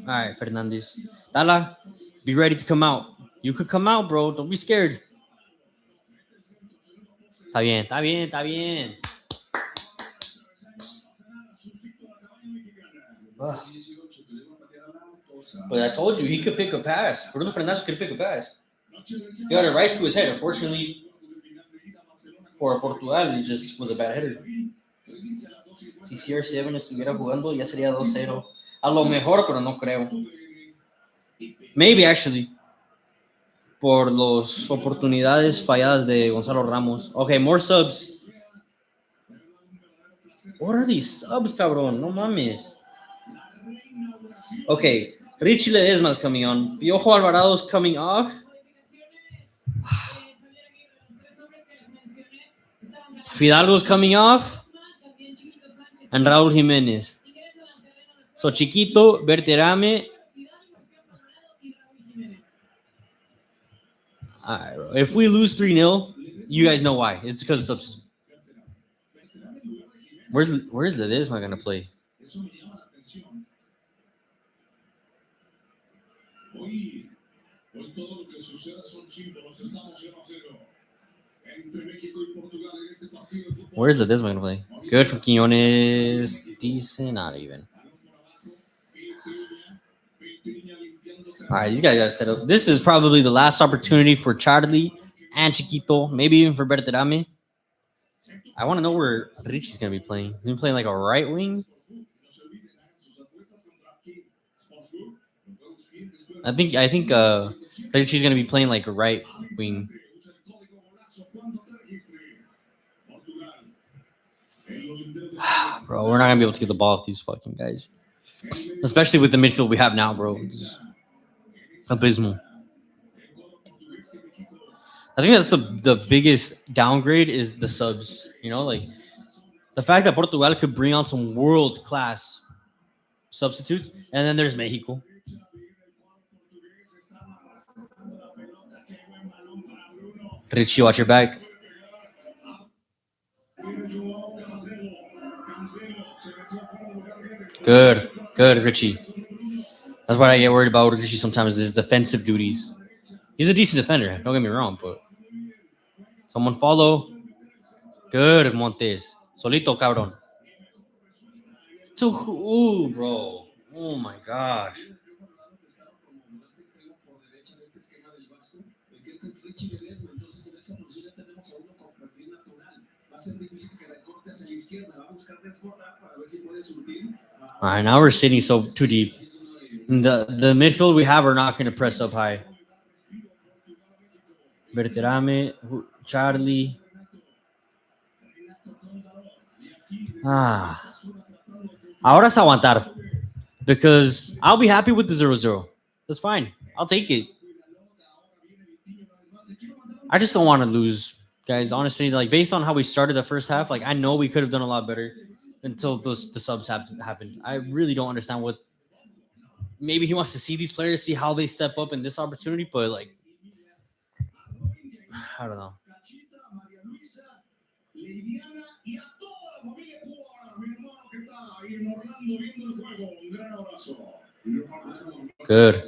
All right, Fernandez. Tala, be ready to come out. You could come out, bro. Don't be scared. Está bien, está bien, está bien. But I told you, he could pick a pass. Bruno Fernandes could pick a pass. He got it right to his head. Unfortunately, for Portugal, it just was a bad header. Si CR7 estuviera jugando, ya sería 2-0. A lo mejor, pero no creo. Maybe, actually. Por las oportunidades falladas de Gonzalo Ramos. Okay, more subs. What are these subs, cabrón? No mames. Okay, Richie Ledesma's coming on. Piojo Alvarado's coming off. Fidalgo's coming off. And Raúl Jiménez. So Chiquito, Berterame. All right, bro. If we lose 3-0, you guys know why. It's because of subs. Where's Ledesma gonna play? Where's Ledesma gonna play? Good for Quiñones. Decent, not even. All right, these guys got set up. This is probably the last opportunity for Charlie and Chiquito, maybe even for Berterame. I want to know where Richie's gonna be playing. Is he playing like a right wing? I think Richie's gonna be playing like a right wing. Bro, we're not gonna be able to get the ball off these fucking guys, especially with the midfield we have now, bro. It's abysmal. I think that's the biggest downgrade is the subs. You know, like the fact that Portugal could bring on some world class substitutes, and then there's Mexico. Richie, watch your back. Good, Richie. That's what I get worried about with Richie sometimes is defensive duties. He's a decent defender, don't get me wrong, but someone follow. Good, Montes. Solito, cabrón. To who, bro? Oh my gosh. All right, now we're sitting so too deep. The midfield we have are not going to press up high. Berterame, Charlie. Ahora es aguantar. Because I'll be happy with the 0-0. That's fine. I'll take it. I just don't want to lose, guys. Honestly, like based on how we started the first half, like I know we could have done a lot better until the subs happened. I really don't understand what. Maybe he wants to see these players, see how they step up in this opportunity, but like, I don't know. Good.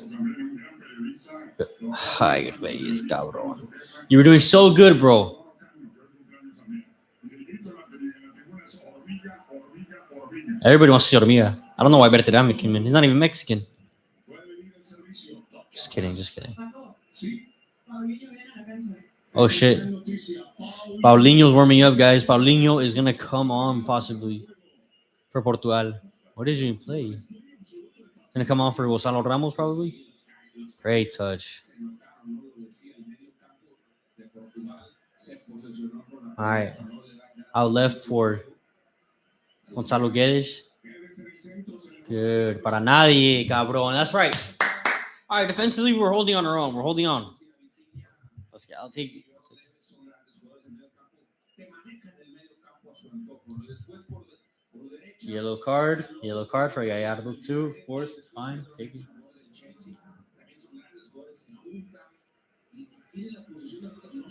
Ay, güeyes, cabrón. You were doing so good, bro. Everybody wants to see Hormiga. I don't know why Berterame came in. He's not even Mexican. Just kidding, just kidding. Oh shit. Paulinho's warming up, guys. Paulinho is gonna come on possibly for Portugal. What did you play? Gonna come on for Gonzalo Ramos probably. Great touch. All right. Out left for Gonzalo Guedes. Good. Para nadie, cabrón. That's right. All right. Defensively, we're holding on our own. We're holding on. Let's get. I'll take. Yellow card for Gerardo too. Of course, it's fine. Take it.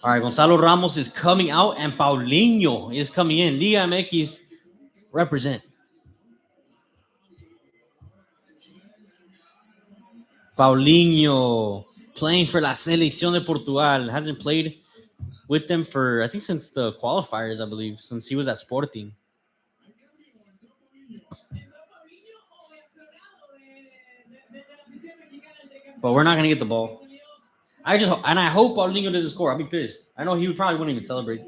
All right, Gonzalo Ramos is coming out, and Paulinho is coming in. Liga MX represent. Paulinho playing for la Selección de Portugal. Hasn't played with them for, I think, since the qualifiers, I believe, since he was at Sporting. But we're not going to get the ball. I hope Paulinho doesn't score. I'll be pissed. I know he probably wouldn't even celebrate.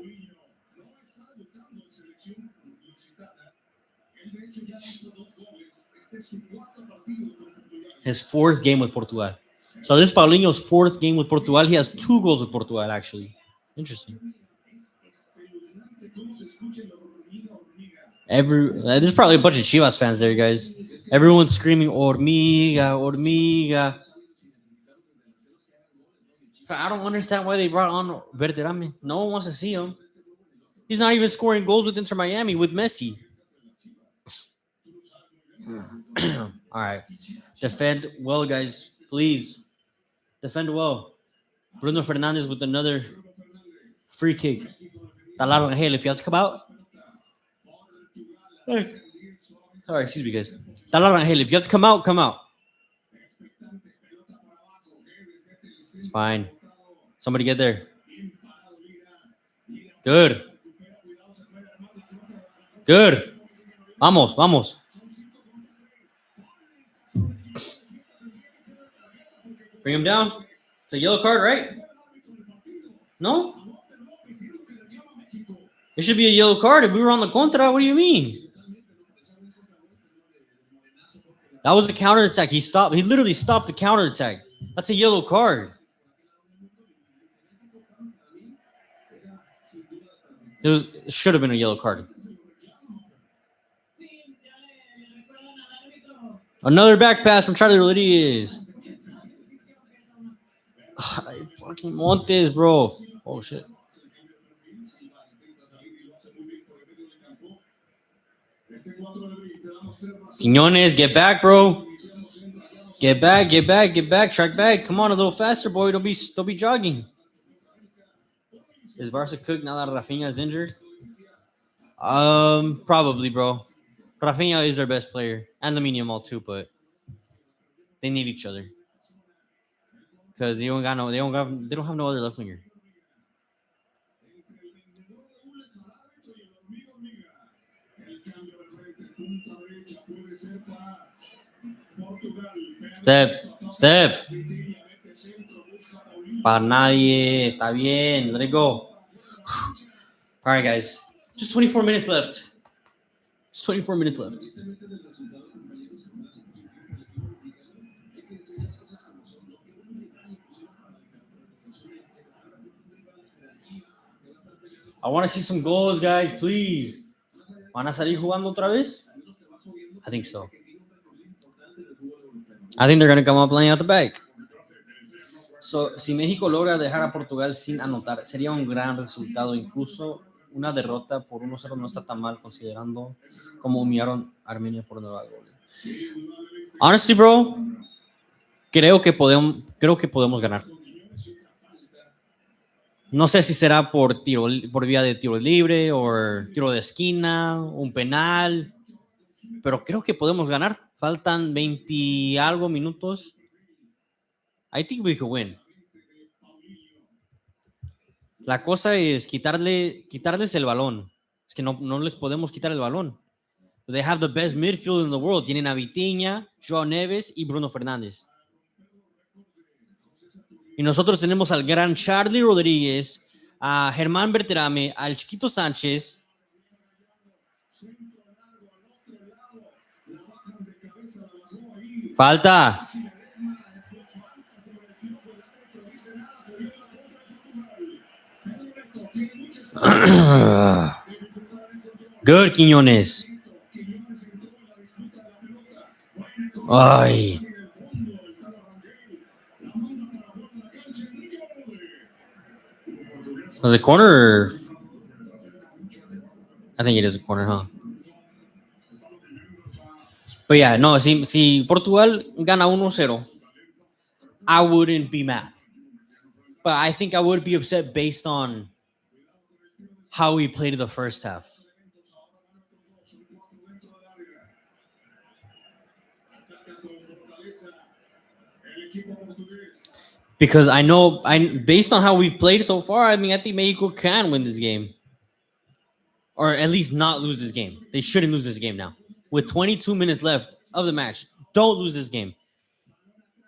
His fourth game with Portugal. So this is Paulinho's fourth game with Portugal. He has 2 goals with Portugal, actually. Interesting. This is probably a bunch of Chivas fans there, guys. Everyone's screaming, Hormiga, Hormiga. I don't understand why they brought on Berterame. No one wants to see him. He's not even scoring goals with Inter Miami with Messi. All right. Defend well, guys. Please. Defend well. Bruno Fernandes with another free kick. Talar Angel, if you have to come out. Hey. Sorry, excuse me, guys. Talar Angel, if you have to come out, come out. It's fine. Somebody get there. Good. Good. Vamos, vamos. Bring him down. It's a yellow card, right? No? It should be a yellow card. If we were on the contra, what do you mean? That was a counterattack. He literally stopped the counterattack. That's a yellow card. It should have been a yellow card. Another back pass from Charlie Rodriguez. I fucking want this, bro. Oh, shit. Quiñones, get back, bro. Get back, get back, get back. Track back. Come on, a little faster, boy. Don't be jogging. Is Barca cooked now that Rafinha is injured? Probably, bro. Rafinha is their best player, and Lamine Yamal too, but they need each other because they don't have no other left winger. Step. Para nadie. Está bien. Let it go. All right, guys. Just 24 minutes left. Just 24 minutes left. I want to see some goals, guys, please. ¿Van a salir jugando otra vez? I think so. I think they're going to come up playing out the back. So, si México logra dejar a Portugal sin anotar, sería un gran resultado. Incluso una derrota por 1-0 no está tan mal, considerando cómo humillaron a Armenia por 9 goles. Honestly, bro, creo que podemos ganar. No sé si será por vía de tiro libre o tiro de esquina, un penal, pero creo que podemos ganar. Faltan 20 algo minutos. I think we can win. La cosa es quitarles el balón. Es que no les podemos quitar el balón. They have the best midfield in the world. Tienen a Vitinha, Joao Neves y Bruno Fernández. Y nosotros tenemos al gran Charlie Rodríguez, a Germán Berterame, al Chiquito Sánchez. Falta. Good, Quiñones. Ay. Was it corner? Or... I think it is a corner, huh? But yeah, no, si Portugal gana 1-0, I wouldn't be mad. But I think I would be upset based on how we played the first half. Because I know, based on how we've played so far, I mean, I think Mexico can win this game. Or at least not lose this game. They shouldn't lose this game now. With 22 minutes left of the match, don't lose this game.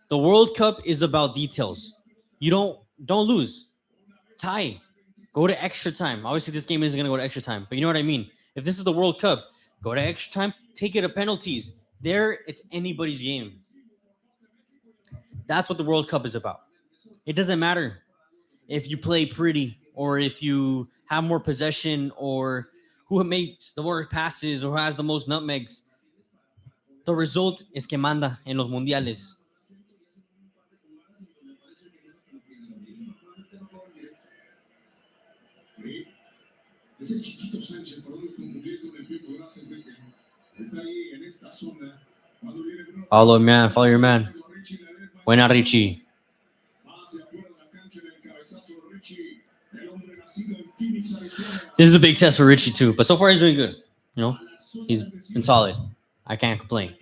The World Cup is about details. You don't lose. Tie. Go to extra time. Obviously, this game isn't going to go to extra time. But you know what I mean? If this is the World Cup, go to extra time, take it to penalties. There, it's anybody's game. That's what the World Cup is about. It doesn't matter if you play pretty or if you have more possession or who makes the more passes or who has the most nutmegs. The result is que manda en los mundiales. Follow your man. Buena, Richie. This is a big test for Richie too, but so far he's doing good. You know, he's been solid. I can't complain.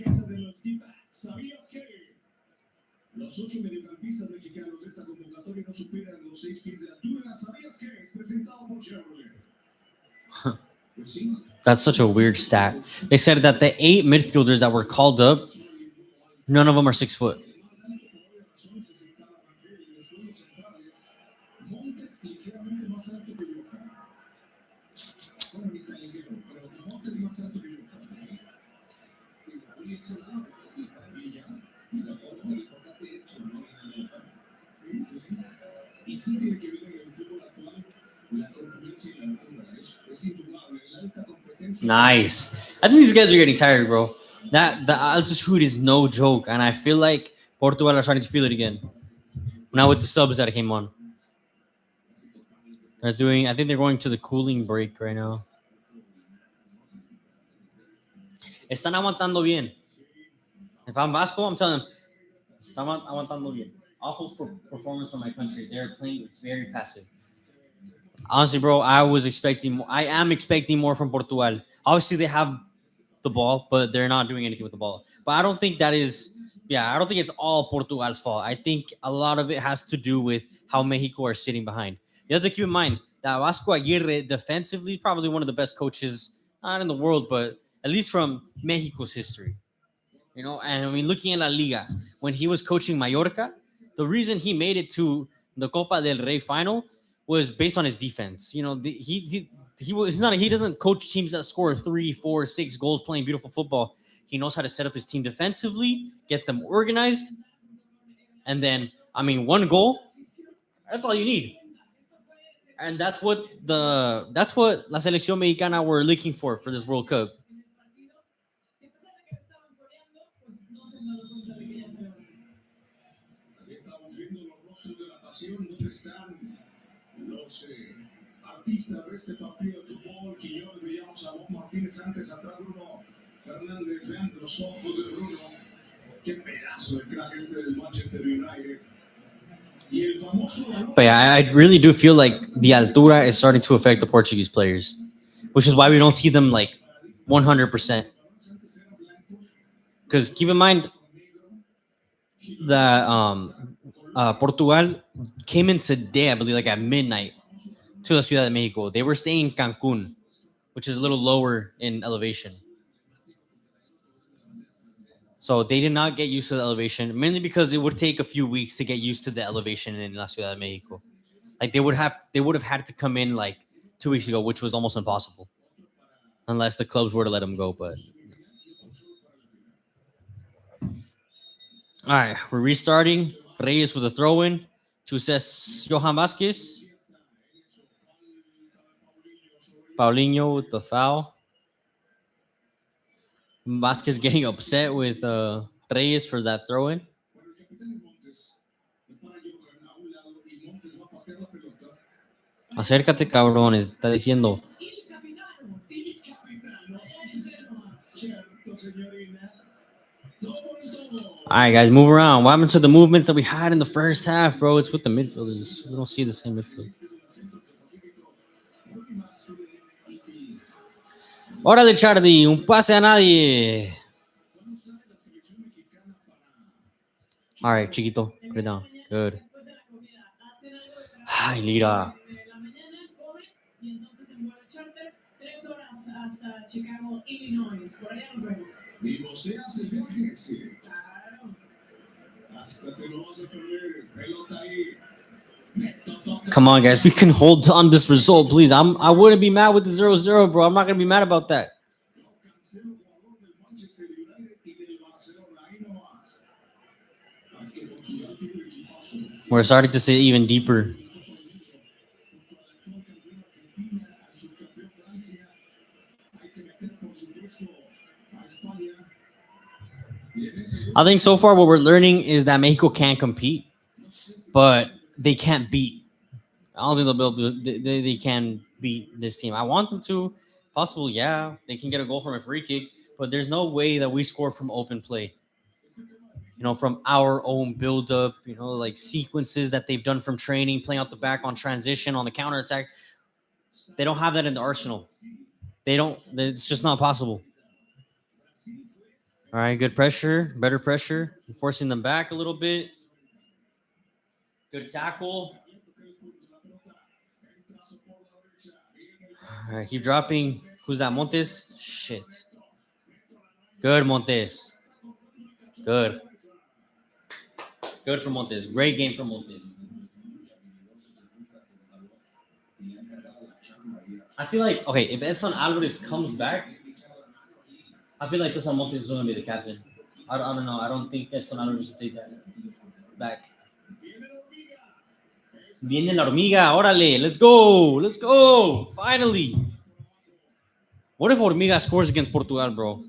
That's such a weird stat. They said that the 8 midfielders that were called up, none of them are 6 foot. Nice. I think these guys are getting tired, bro. That the altitude is no joke, and I feel like Portugal are starting to feel it again. Now with the subs that came on, they're doing. I think they're going to the cooling break right now. Están aguantando bien. If I'm Vasco, I'm telling them, están aguantando bien. Awful performance from my country. They're playing very passive. Honestly, bro, I am expecting more from Portugal. Obviously, they have the ball, but they're not doing anything with the ball. But I don't think I don't think it's all Portugal's fault. I think a lot of it has to do with how Mexico are sitting behind. You have to keep in mind that Vasco Aguirre, defensively, probably one of the best coaches, not in the world, but at least from Mexico's history. You know, and I mean, looking at La Liga, when he was coaching Mallorca, the reason he made it to the Copa del Rey final was based on his defense. You know, he doesn't coach teams that score 3, 4, 6 goals playing beautiful football. He knows how to set up his team defensively, get them organized, and then one goal. That's all you need, and that's what La Selección Mexicana were looking for this World Cup. Artistas de este partido de fútbol, Quiñones, veíamos a Bob Martínez antes, atrás Bruno Fernández, vean los ojos de Bruno, qué pedazo de crack este del Manchester United. But yeah, I really do feel like the altura is starting to affect the Portuguese players, which is why we don't see them like 100%. Because keep in mind that Portugal came in today, I believe, like at midnight to la Ciudad de Mexico. They were staying in Cancun, which is a little lower in elevation. So they did not get used to the elevation, mainly because it would take a few weeks to get used to the elevation in La Ciudad de Mexico. Like they would have had to come in like 2 weeks ago, which was almost impossible, unless the clubs were to let them go. But all right, we're restarting. Reyes with a throw in to says Johan Vasquez. Paulinho with the foul. Vasquez getting upset with Reyes for that throw in. Acércate, cabrón, está diciendo. All right, guys, move around. What happened to the movements that we had in the first half, bro? It's with the midfielders. We don't see the same midfield. Órale, Charlie, un pase a nadie. All right, Chiquito, put it down. Good. Ay, Lira. Come on, guys. We can hold on this result, please. I wouldn't be mad with the 0-0, bro. I'm not gonna be mad about that. We're starting to see even deeper. I think so far what we're learning is that Mexico can't compete, but they can't beat. I don't think they'll be able to, they can beat this team. I want them to. Possible, yeah. They can get a goal from a free kick, but there's no way that we score from open play. You know, from our own build-up, you know, like sequences that they've done from training, playing out the back on transition, on the counterattack. They don't have that in the arsenal. They don't. It's just not possible. All right, good pressure, better pressure, forcing them back a little bit. Good tackle. All right, keep dropping. Who's that? Montes? Shit. Good, Montes. Good. Good for Montes. Great game for Montes. I feel like, okay, if Edson Alvarez comes back, I feel like Cesar Montes is going to be the captain. I don't know. I don't think Edson Alvarez will take that back. Viene la hormiga. Órale. Let's go. Let's go. Finally. What if Hormiga scores against Portugal, bro?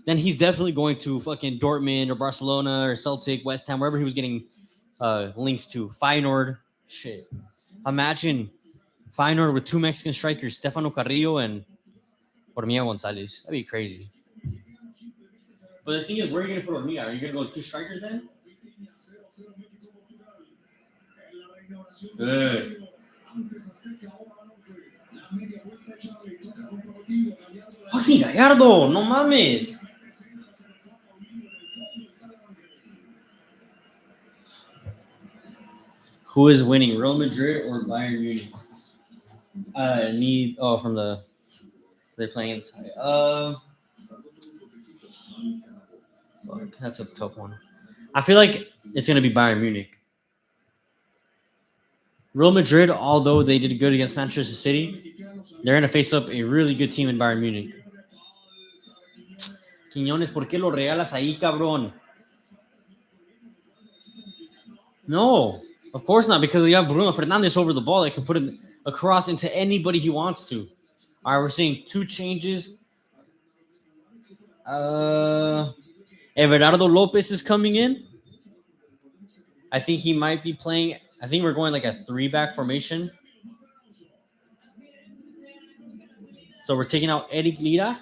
Then he's definitely going to fucking Dortmund or Barcelona or Celtic, West Ham, wherever he was getting links to. Feyenoord. Shit. Imagine Feyenoord with two Mexican strikers, Stefano Carrillo and Hormiga Gonzalez. That'd be crazy. But the thing is, where are you going to put Hormiga? Are you going to go two strikers then? Good. Fucking Gerardo, no mames. Who is winning, Real Madrid or Bayern Munich? They're playing inside. Fuck, that's a tough one. I feel like it's gonna be Bayern Munich. Real Madrid, although they did good against Manchester City, they're gonna face up a really good team in Bayern Munich. Quiñones, ¿por qué lo regalas ahí, cabrón? No, of course not, because you have Bruno Fernandes over the ball that can put it across into anybody he wants to. All right, we're seeing two changes. Everardo Lopez is coming in. I think he might be playing. I think we're going like a 3-back formation. So we're taking out Eric Lira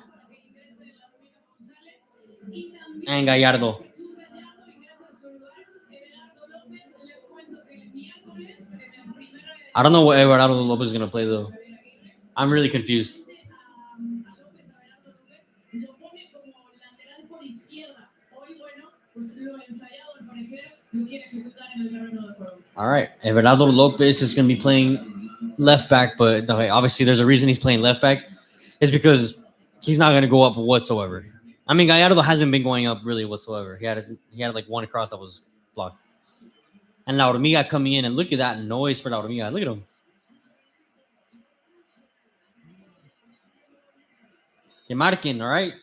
and Gallardo. I don't know what Everardo Lopez is going to play, though. I'm really confused. All right. Everardo Lopez is going to be playing left back, but okay, obviously there's a reason he's playing left back. It's because he's not going to go up whatsoever. I mean, Gallardo hasn't been going up really whatsoever. He had like one cross that was blocked. And La Hormiga coming in, and look at that noise for La Hormiga. Look at him. Okay, marquen, all right?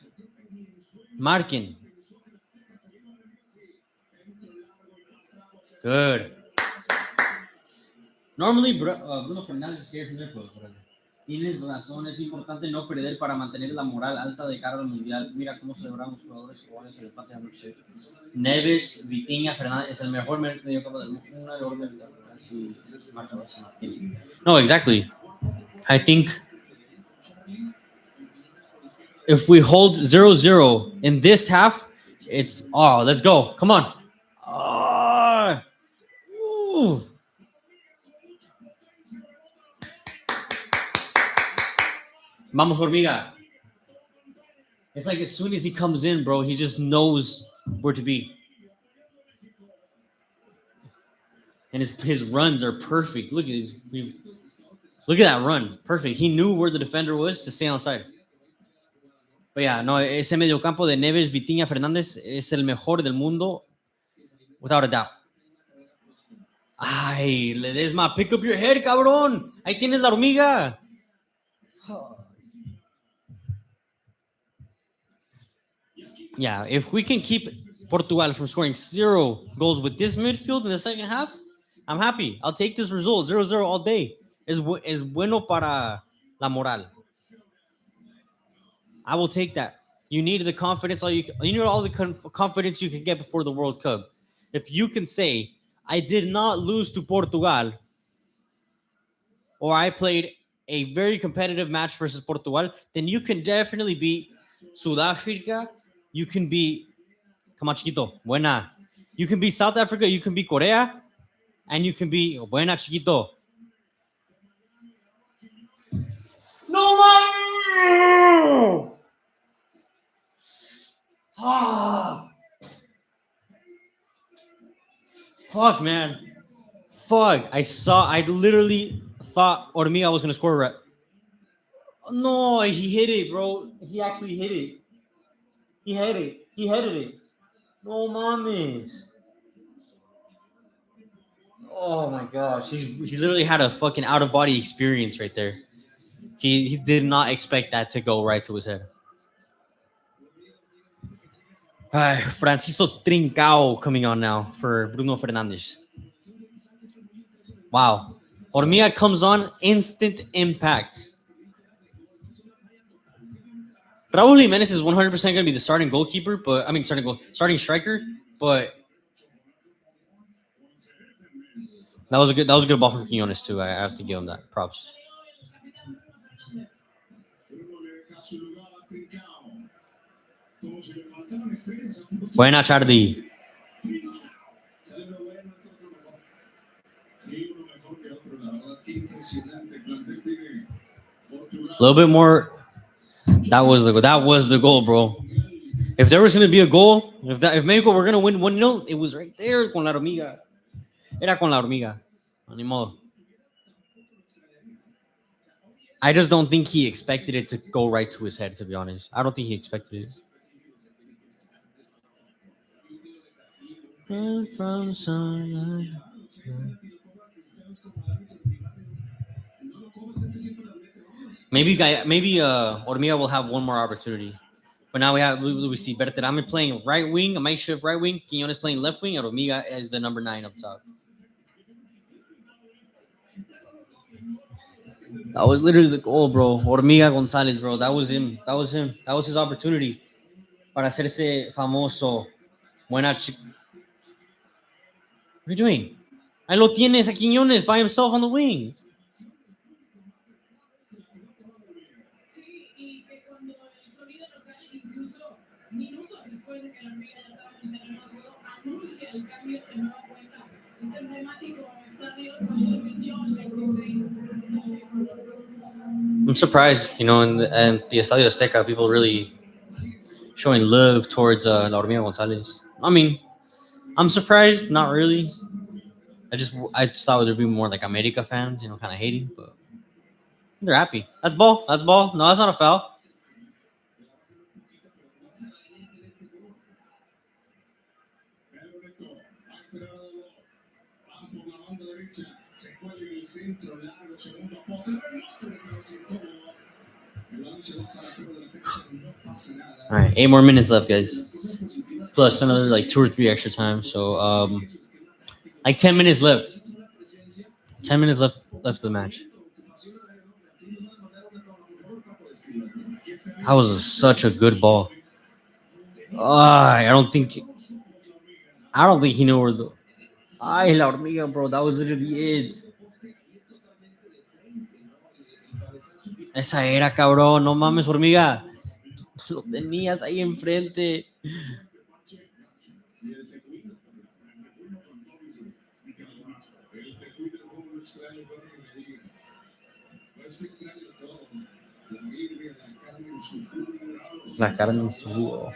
Marquen. Good. Normally, Bruno Fernandes is here from there, but tienes razón, es importante no perder para mantener la moral alta de cara al mundial. Mira cómo celebramos jugadores jugadores el pase anoche. Neves, Vitinha, Fernández es el mejor mediocampo del mundo. No, exactly. I think if we hold 0-0 in this half, it's let's go. Come on. Vamos, Hormiga. It's like as soon as he comes in, bro, he just knows where to be. And his runs are perfect. Look at that run. Perfect. He knew where the defender was to stay onside. But yeah, no, ese mediocampo de Neves, Vitinha, Fernández es el mejor del mundo, without a doubt. Ay, Ledesma, pick up your head, cabrón. Ahí tienes la hormiga. Yeah, if we can keep Portugal from scoring 0 goals with this midfield in the second half, I'm happy. I'll take this result 0-0 all day. Es bueno para la moral. I will take that. You need the confidence. You need all the confidence you can get before the World Cup. If you can say, I did not lose to Portugal, or I played a very competitive match versus Portugal, then you can definitely beat South Africa. You can beat, come on, chiquito, buena. You can beat South Africa, you can beat Korea, and you can beat, buena, chiquito. No man! Fuck, man. Fuck. I literally thought Hormiga was going to score right. No, he hit it, bro. He actually hit it. He headed it. No mames. Oh my gosh. He literally had a fucking out of body experience right there. He did not expect that to go right to his head. Francisco Trincao coming on now for Bruno Fernandes. Wow. Hormiga comes on, instant impact. Raul Jimenez is 100% going to be the starting goalkeeper, but I mean, starting striker. But that was a good ball from Quinones too. I have to give him that props. Buena Charlie. A little bit more. That was the goal, bro. If there was going to be a goal, if Mexico were going to win 1-0, it was right there con la hormiga. Era con la hormiga. Ni modo. I just don't think he expected it to go right to his head, to be honest. I don't think he expected it. Maybe Hormiga will have one more opportunity. But now we see Berterame playing right wing, a makeshift right wing. Quinones playing left wing, and Hormiga is the number 9 up top. That was literally the goal, bro. Hormiga Gonzalez, bro. That was him. That was his opportunity para hacerse famoso. Buena What are you doing? Ahí lo tienes a Quiñones by himself on the wing. I'm surprised, in the Estadio Azteca, people really showing love towards La Hormiga Gonzalez. I mean, I'm surprised, not really. I just thought there'd be more like America fans, kind of hating, but they're happy. That's ball. No, that's not a foul. All right, 8 more minutes left, guys. Plus another like 2 or 3 extra time. So like 10 minutes left. 10 minutes left of the match. That was such a good ball. I don't think he knew where the. Ay, la hormiga, bro. That was literally it. Esa era, cabrón. No mames, hormiga. Lo tenías ahí enfrente. La carne en su jugo.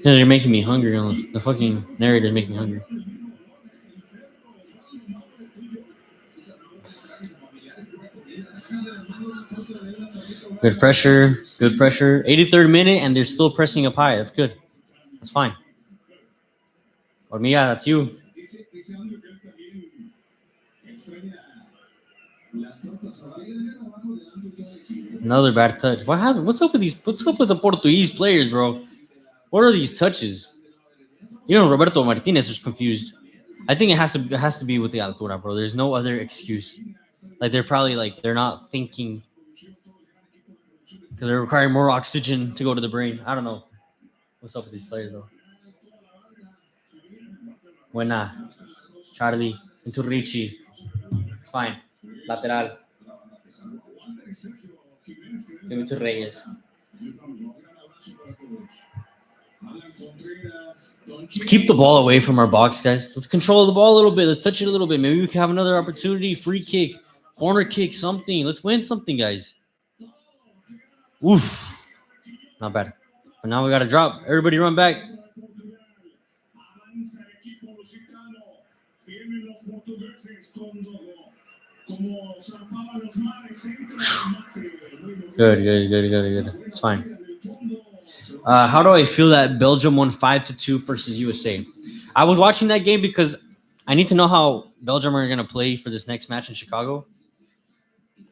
You're making me hungry. The fucking narrator's making me hungry. Good pressure. Good pressure. 83rd minute, and they're still pressing up high. That's good. That's fine. Hormiga, that's you. Another bad touch. What happened? What's up with these? What's up with the Portuguese players, bro? What are these touches? You know, Roberto Martinez is confused. I think it has to be with the altura, bro. There's no other excuse. Like they're probably like they're not thinking because they're requiring more oxygen to go to the brain. I don't know what's up with these players though. Buena, Charlie, into Richie. Fine, lateral. Give it to Reyes. Keep the ball away from our box, guys. Let's control the ball a little bit. Let's touch it a little bit. Maybe we can have another opportunity. Free kick, corner kick, something. Let's win something, guys. Oof. Not bad. But now we got to drop. Everybody run back. Good. It's fine. How do I feel that Belgium won 5-2 versus USA? I was watching that game because I need to know how Belgium are going to play for this next match in Chicago.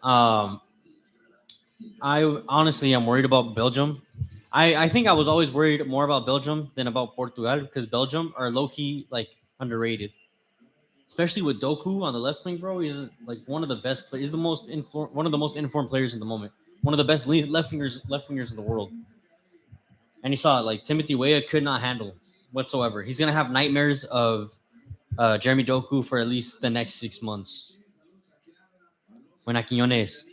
I honestly am worried about Belgium. I think I was always worried more about Belgium than about Portugal because Belgium are low-key like underrated. Especially with Doku on the left wing, bro. He's like one of the best players. He's the most one of the most informed players in the moment. One of the best left wingers in the world. And you saw it, like Timothy Weah could not handle whatsoever. He's gonna have nightmares of Jeremy Doku for at least the next 6 months. Buena Quiñones.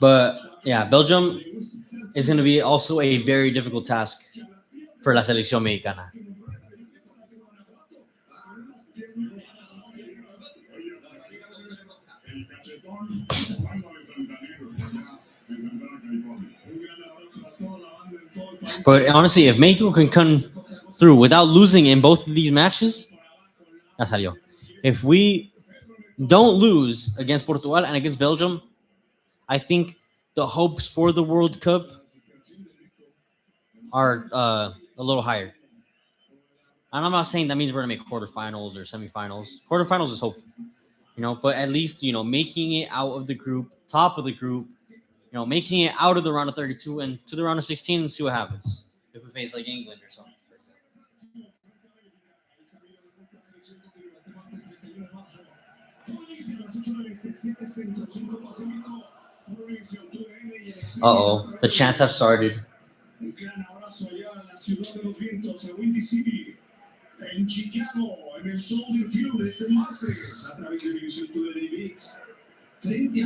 But yeah, Belgium is going to be also a very difficult task for la selección mexicana. But honestly, if Mexico can come through without losing in both of these matches, that's how you. If we don't lose against Portugal and against Belgium, I think the hopes for the World Cup are a little higher. And I'm not saying that means we're going to make quarterfinals or semifinals. Quarterfinals is hopeful, but at least, making it out of the group, top of the group, making it out of the round of 32 and to the round of 16 and see what happens if we face like England or something. Uh-oh, the chants have started.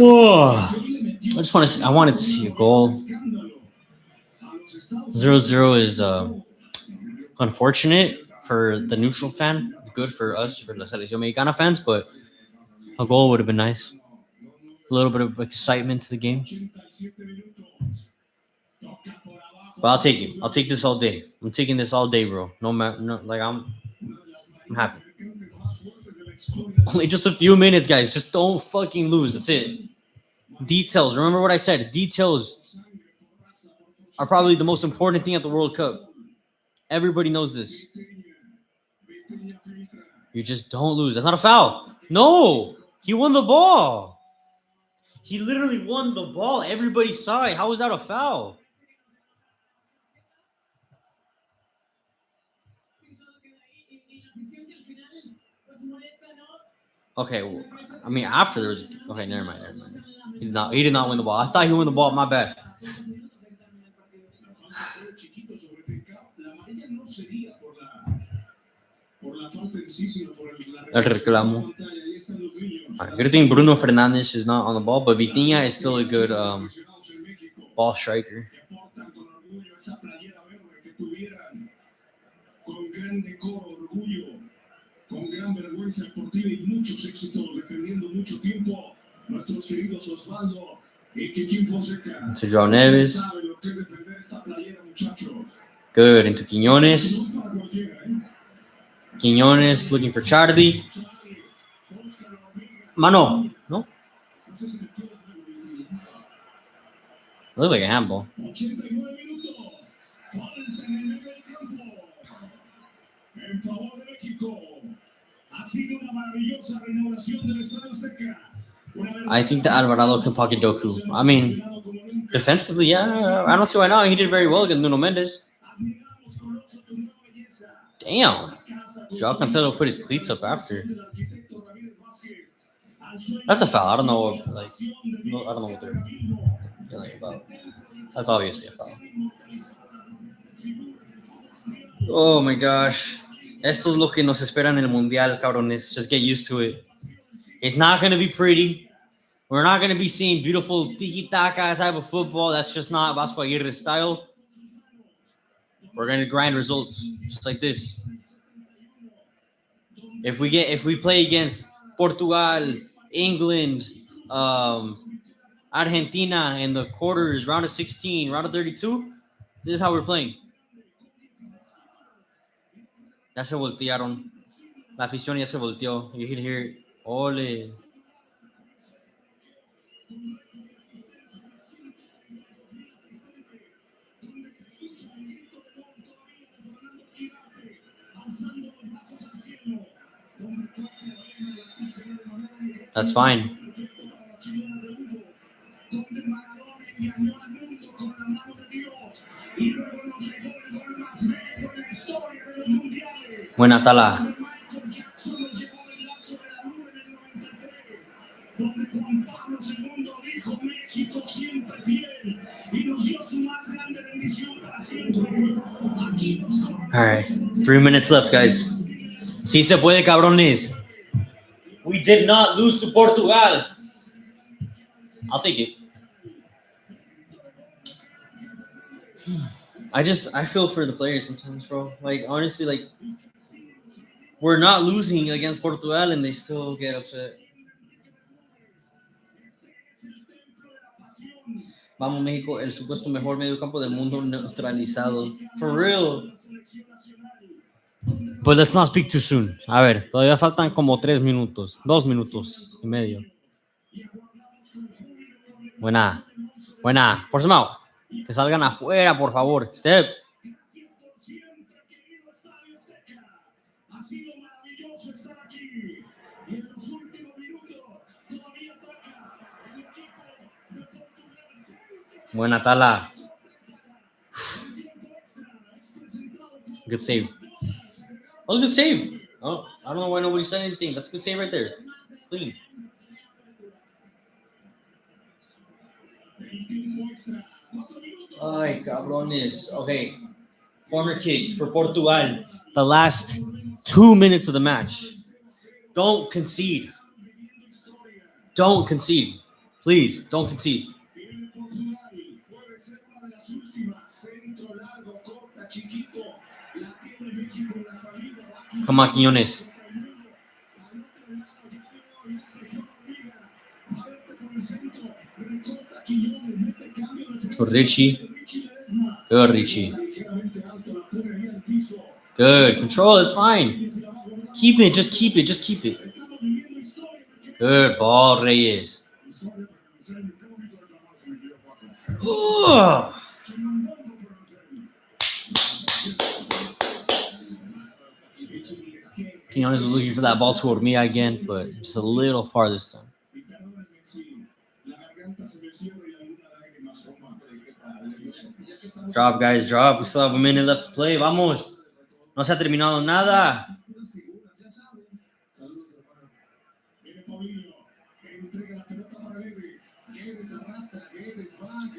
Oh, I wanted to see a goal. 0-0 is unfortunate for the neutral fan. Good for us, for the Selección Mexicana fans, but a goal would have been nice. A little bit of excitement to the game. But I'll take it. I'll take this all day. I'm taking this all day, bro. I'm happy. Only just a few minutes, guys. Just don't fucking lose. That's it. Details. Remember what I said. Details are probably the most important thing at the World Cup. Everybody knows this. You just don't lose. That's not a foul. No, he won the ball. He literally won the ball. Everybody saw it. How was that a foul? Okay, well, I mean after there was okay. Never mind. He did not win the ball. I thought he won the ball. My bad. El reclamo. Good thing Bruno Fernandes is not on the ball, but Vitinha is still a good ball striker. To João Neves. Good. Into Quiñones. Quiñones looking for Charlie. Mano. No? Look like a handball. I think that Alvarado can pocket Doku. I mean, defensively, yeah. I don't see why not. He did very well against Nuno Mendes. Damn. João Cancelo put his cleats up after. That's a foul. I don't know. I don't know what they're yelling about. That's obviously a foul. Oh my gosh. Esto es lo que nos espera en el Mundial, cabrones. Just get used to it. It's not going to be pretty. We're not going to be seeing beautiful tiki-taka type of football. That's just not Vasco Aguirre's style. We're going to grind results just like this. If we play against Portugal, England, Argentina in the quarters, round of 16, round of 32, this is how we're playing. Ya se voltearon. La afición ya se volteó. You can hear it. Ole. That's fine. Buena tala. All right, 3 minutes left, guys. Sí se puede, cabrones. We did not lose to Portugal. I'll take it. I feel for the players sometimes, bro. Like, honestly, like, we're not losing against Portugal and they still get upset. Vamos, México, el supuesto mejor mediocampo del mundo neutralizado. For real. But let's not speak too soon. A ver, todavía faltan como 3 minutos. 2 minutos y medio. Buena. Force them out. Que salgan afuera, por favor. Step. Buena tala. Good save. That was a good save. Oh, I don't know why nobody said anything. That's a good save right there. Clean. Ay, cabrones. Okay. Corner kick for Portugal. The last 2 minutes of the match. Don't concede. Don't concede. Please, don't concede. Come on, Quiñones. Richie. Good, Richie. Good. Control is fine. Keep it. Just keep it. Good ball, Reyes. Ugh. Quinones was looking for that ball toward me again, but just a little far this time. Drop, guys, drop. We still have a minute left to play. Vamos. No se ha terminado nada.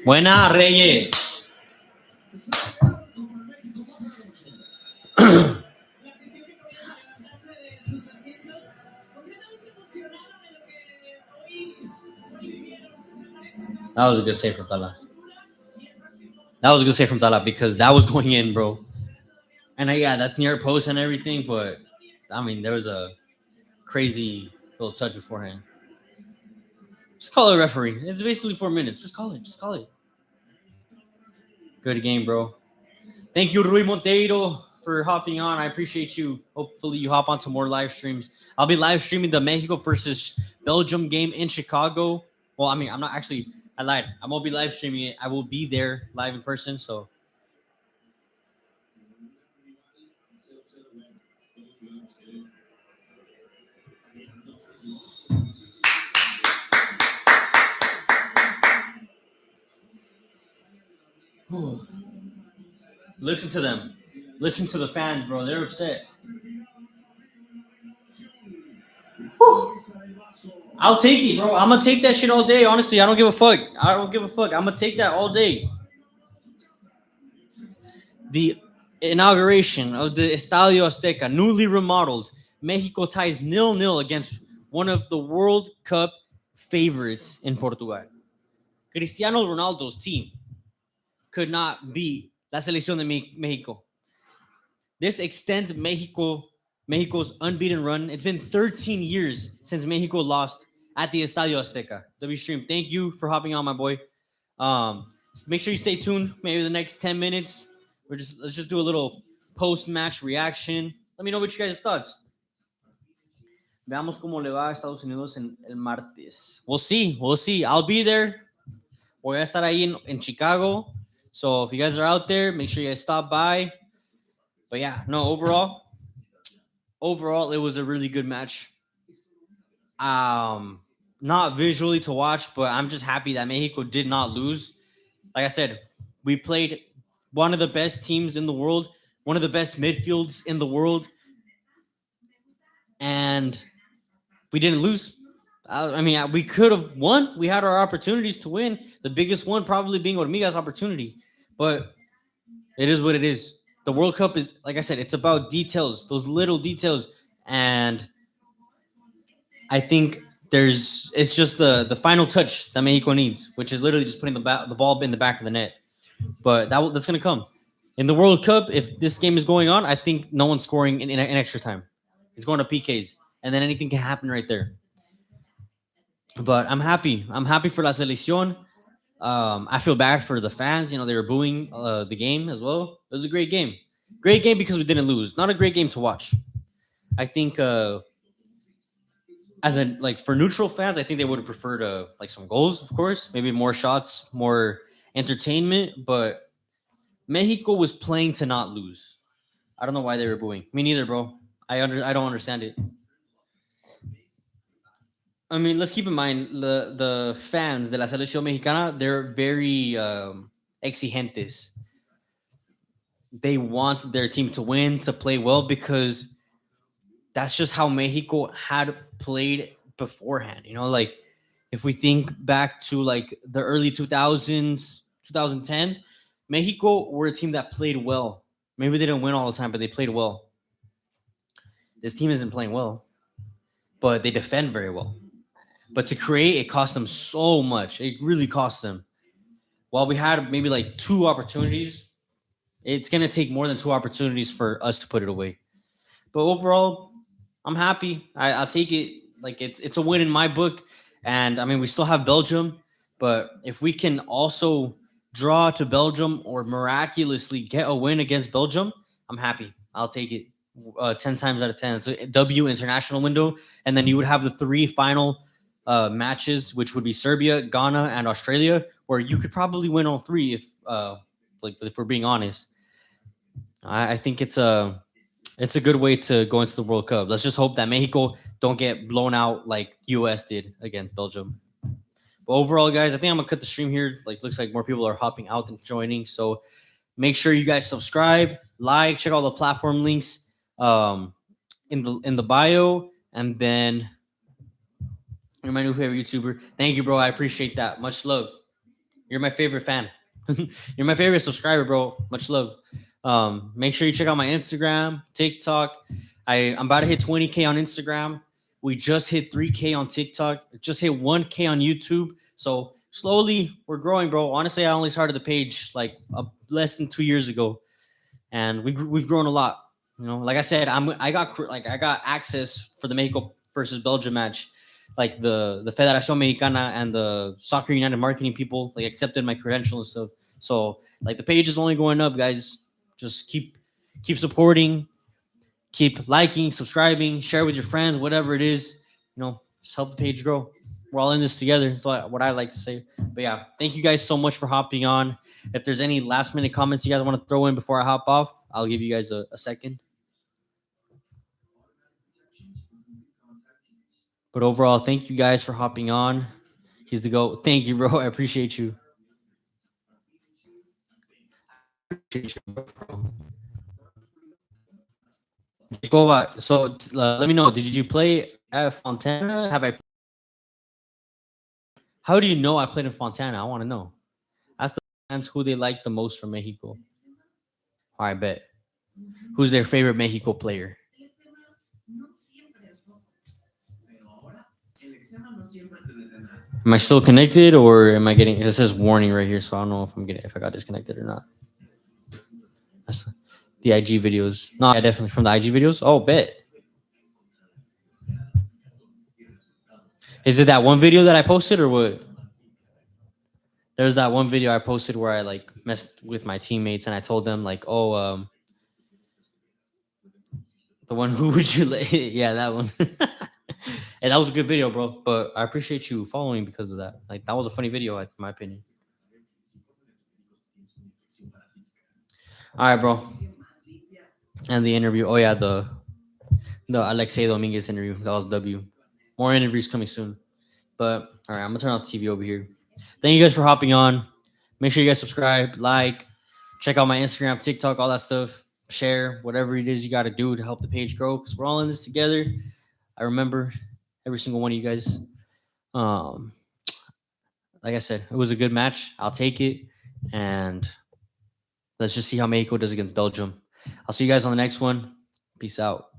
Buena, Reyes. That was a good save from Tala. That was a good save from Tala because that was going in, bro. And yeah, that's near post and everything, but I mean, there was a crazy little touch beforehand. Just call it a referee. It's basically 4 minutes. Just call it. Just call it. Good game, bro. Thank you, Rui Monteiro, for hopping on. I appreciate you. Hopefully, you hop onto more live streams. I'll be live streaming the Mexico versus Belgium game in Chicago. Well, I mean, I'm not actually. I lied. I won't be live streaming it. I will be there live in person. So. Listen to them. Listen to the fans, bro. They're upset. Whew. I'll take it, bro. I'm gonna take that shit all day. Honestly, I don't give a fuck. I don't give a fuck. I'm gonna take that all day. The inauguration of the Estadio Azteca, newly remodeled. Mexico ties 0-0 against one of the World Cup favorites in Portugal. Cristiano Ronaldo's team could not beat la selección de Mexico. This extends Mexico's unbeaten run. It's been 13 years since Mexico lost at the Estadio Azteca. W Stream, thank you for hopping on, my boy. Make sure you stay tuned. Maybe the next 10 minutes. Let's just do a little post-match reaction. Let me know what you guys' thoughts. Veamos cómo le va a Estados Unidos en el martes. We'll see. I'll be there. Voy a estar ahí in Chicago. So if you guys are out there, make sure you guys stop by. But yeah, no, overall, it was a really good match. Not visually to watch, but I'm just happy that Mexico did not lose. Like I said, we played one of the best teams in the world, one of the best midfields in the world, and we didn't lose. I mean, we could have won. We had our opportunities to win. The biggest one probably being Hormiga's opportunity. But it is what it is. The World Cup is, like I said, it's about details, those little details. And I think it's just the final touch that Mexico needs, which is literally just putting the ball in the back of the net. But that's going to come. In the World Cup, if this game is going on, I think no one's scoring in extra time. It's going to PKs. And then anything can happen right there. But I'm happy. I'm happy for La Selección. I feel bad for the fans. They were booing the game as well. It was a great game. Great game because we didn't lose. Not a great game to watch. I think for neutral fans, I think they would have preferred some goals, of course. Maybe more shots, more entertainment. But Mexico was playing to not lose. I don't know why they were booing. Me neither, bro. I don't understand it. I mean, let's keep in mind the fans de la Selección Mexicana, they're very exigentes. They want their team to win, to play well, because that's just how Mexico had played beforehand. If we think back to the early 2000s, 2010s, Mexico were a team that played well. Maybe they didn't win all the time, but they played well. This team isn't playing well, but they defend very well. But to create, it cost them so much. It really cost them. While we had maybe 2 opportunities, it's going to take more than 2 opportunities for us to put it away. But overall, I'm happy. I'll take it. It's a win in my book. And, I mean, we still have Belgium. But if we can also draw to Belgium or miraculously get a win against Belgium, I'm happy. I'll take it 10 times out of 10. It's a W international window. And then you would have the 3 final matches, which would be Serbia, Ghana, and Australia, where you could probably win all three if we're being honest. I think it's a good way to go into the World Cup. Let's just hope that Mexico don't get blown out like US did against Belgium. But overall, guys, I think I'm gonna cut the stream here. Like, looks like more people are hopping out than joining. So make sure you guys subscribe, like, check all the platform links in the bio, and then you're my new favorite YouTuber. Thank you, bro. I appreciate that. Much love. You're my favorite fan. You're my favorite subscriber, bro. Much love. Make sure you check out my Instagram, TikTok. I'm about to hit 20K on Instagram. We just hit 3K on TikTok. Just hit 1K on YouTube. So slowly we're growing, bro. Honestly, I only started the page like less than 2 years ago, and we've grown a lot. You know, like I said, I got access for the Mexico versus Belgium match. Like the Federación Mexicana and the Soccer United marketing people like accepted my credential and stuff. So like the page is only going up, guys. Just keep supporting, keep liking, subscribing, share with your friends, whatever it is. You know, just help the page grow. We're all in this together. That's what I like to say. But yeah, thank you guys so much for hopping on. If there's any last minute comments you guys want to throw in before I hop off, I'll give you guys a second. But overall, thank you guys for hopping on. He's the GOAT. Thank you, bro. I appreciate you. So let me know. Did you play at Fontana? How do you know I played in Fontana? I want to know. Ask the fans who they like the most from Mexico. I bet. Who's their favorite Mexico player? Am I still connected, or am I getting? It says warning right here, so I don't know if I got disconnected or not. That's the IG videos. No, yeah, definitely from the IG videos. Oh, bet. Is it that one video that I posted, or what? There's that one video I posted where I like messed with my teammates and I told them like, oh, the one who would you let? Yeah, that one. And that was a good video, bro. But I appreciate you following because of that. Like that was a funny video, in my opinion. All right, bro. And the interview. Oh yeah, the Alexei Dominguez interview. That was W. More interviews coming soon. But all right, I'm gonna turn off TV over here. Thank you guys for hopping on. Make sure you guys subscribe, like, check out my Instagram, TikTok, all that stuff. Share whatever it is you got to do to help the page grow because we're all in this together. I remember every single one of you guys. Like I said, it was a good match. I'll take it. And let's just see how Mexico does against Belgium. I'll see you guys on the next one. Peace out.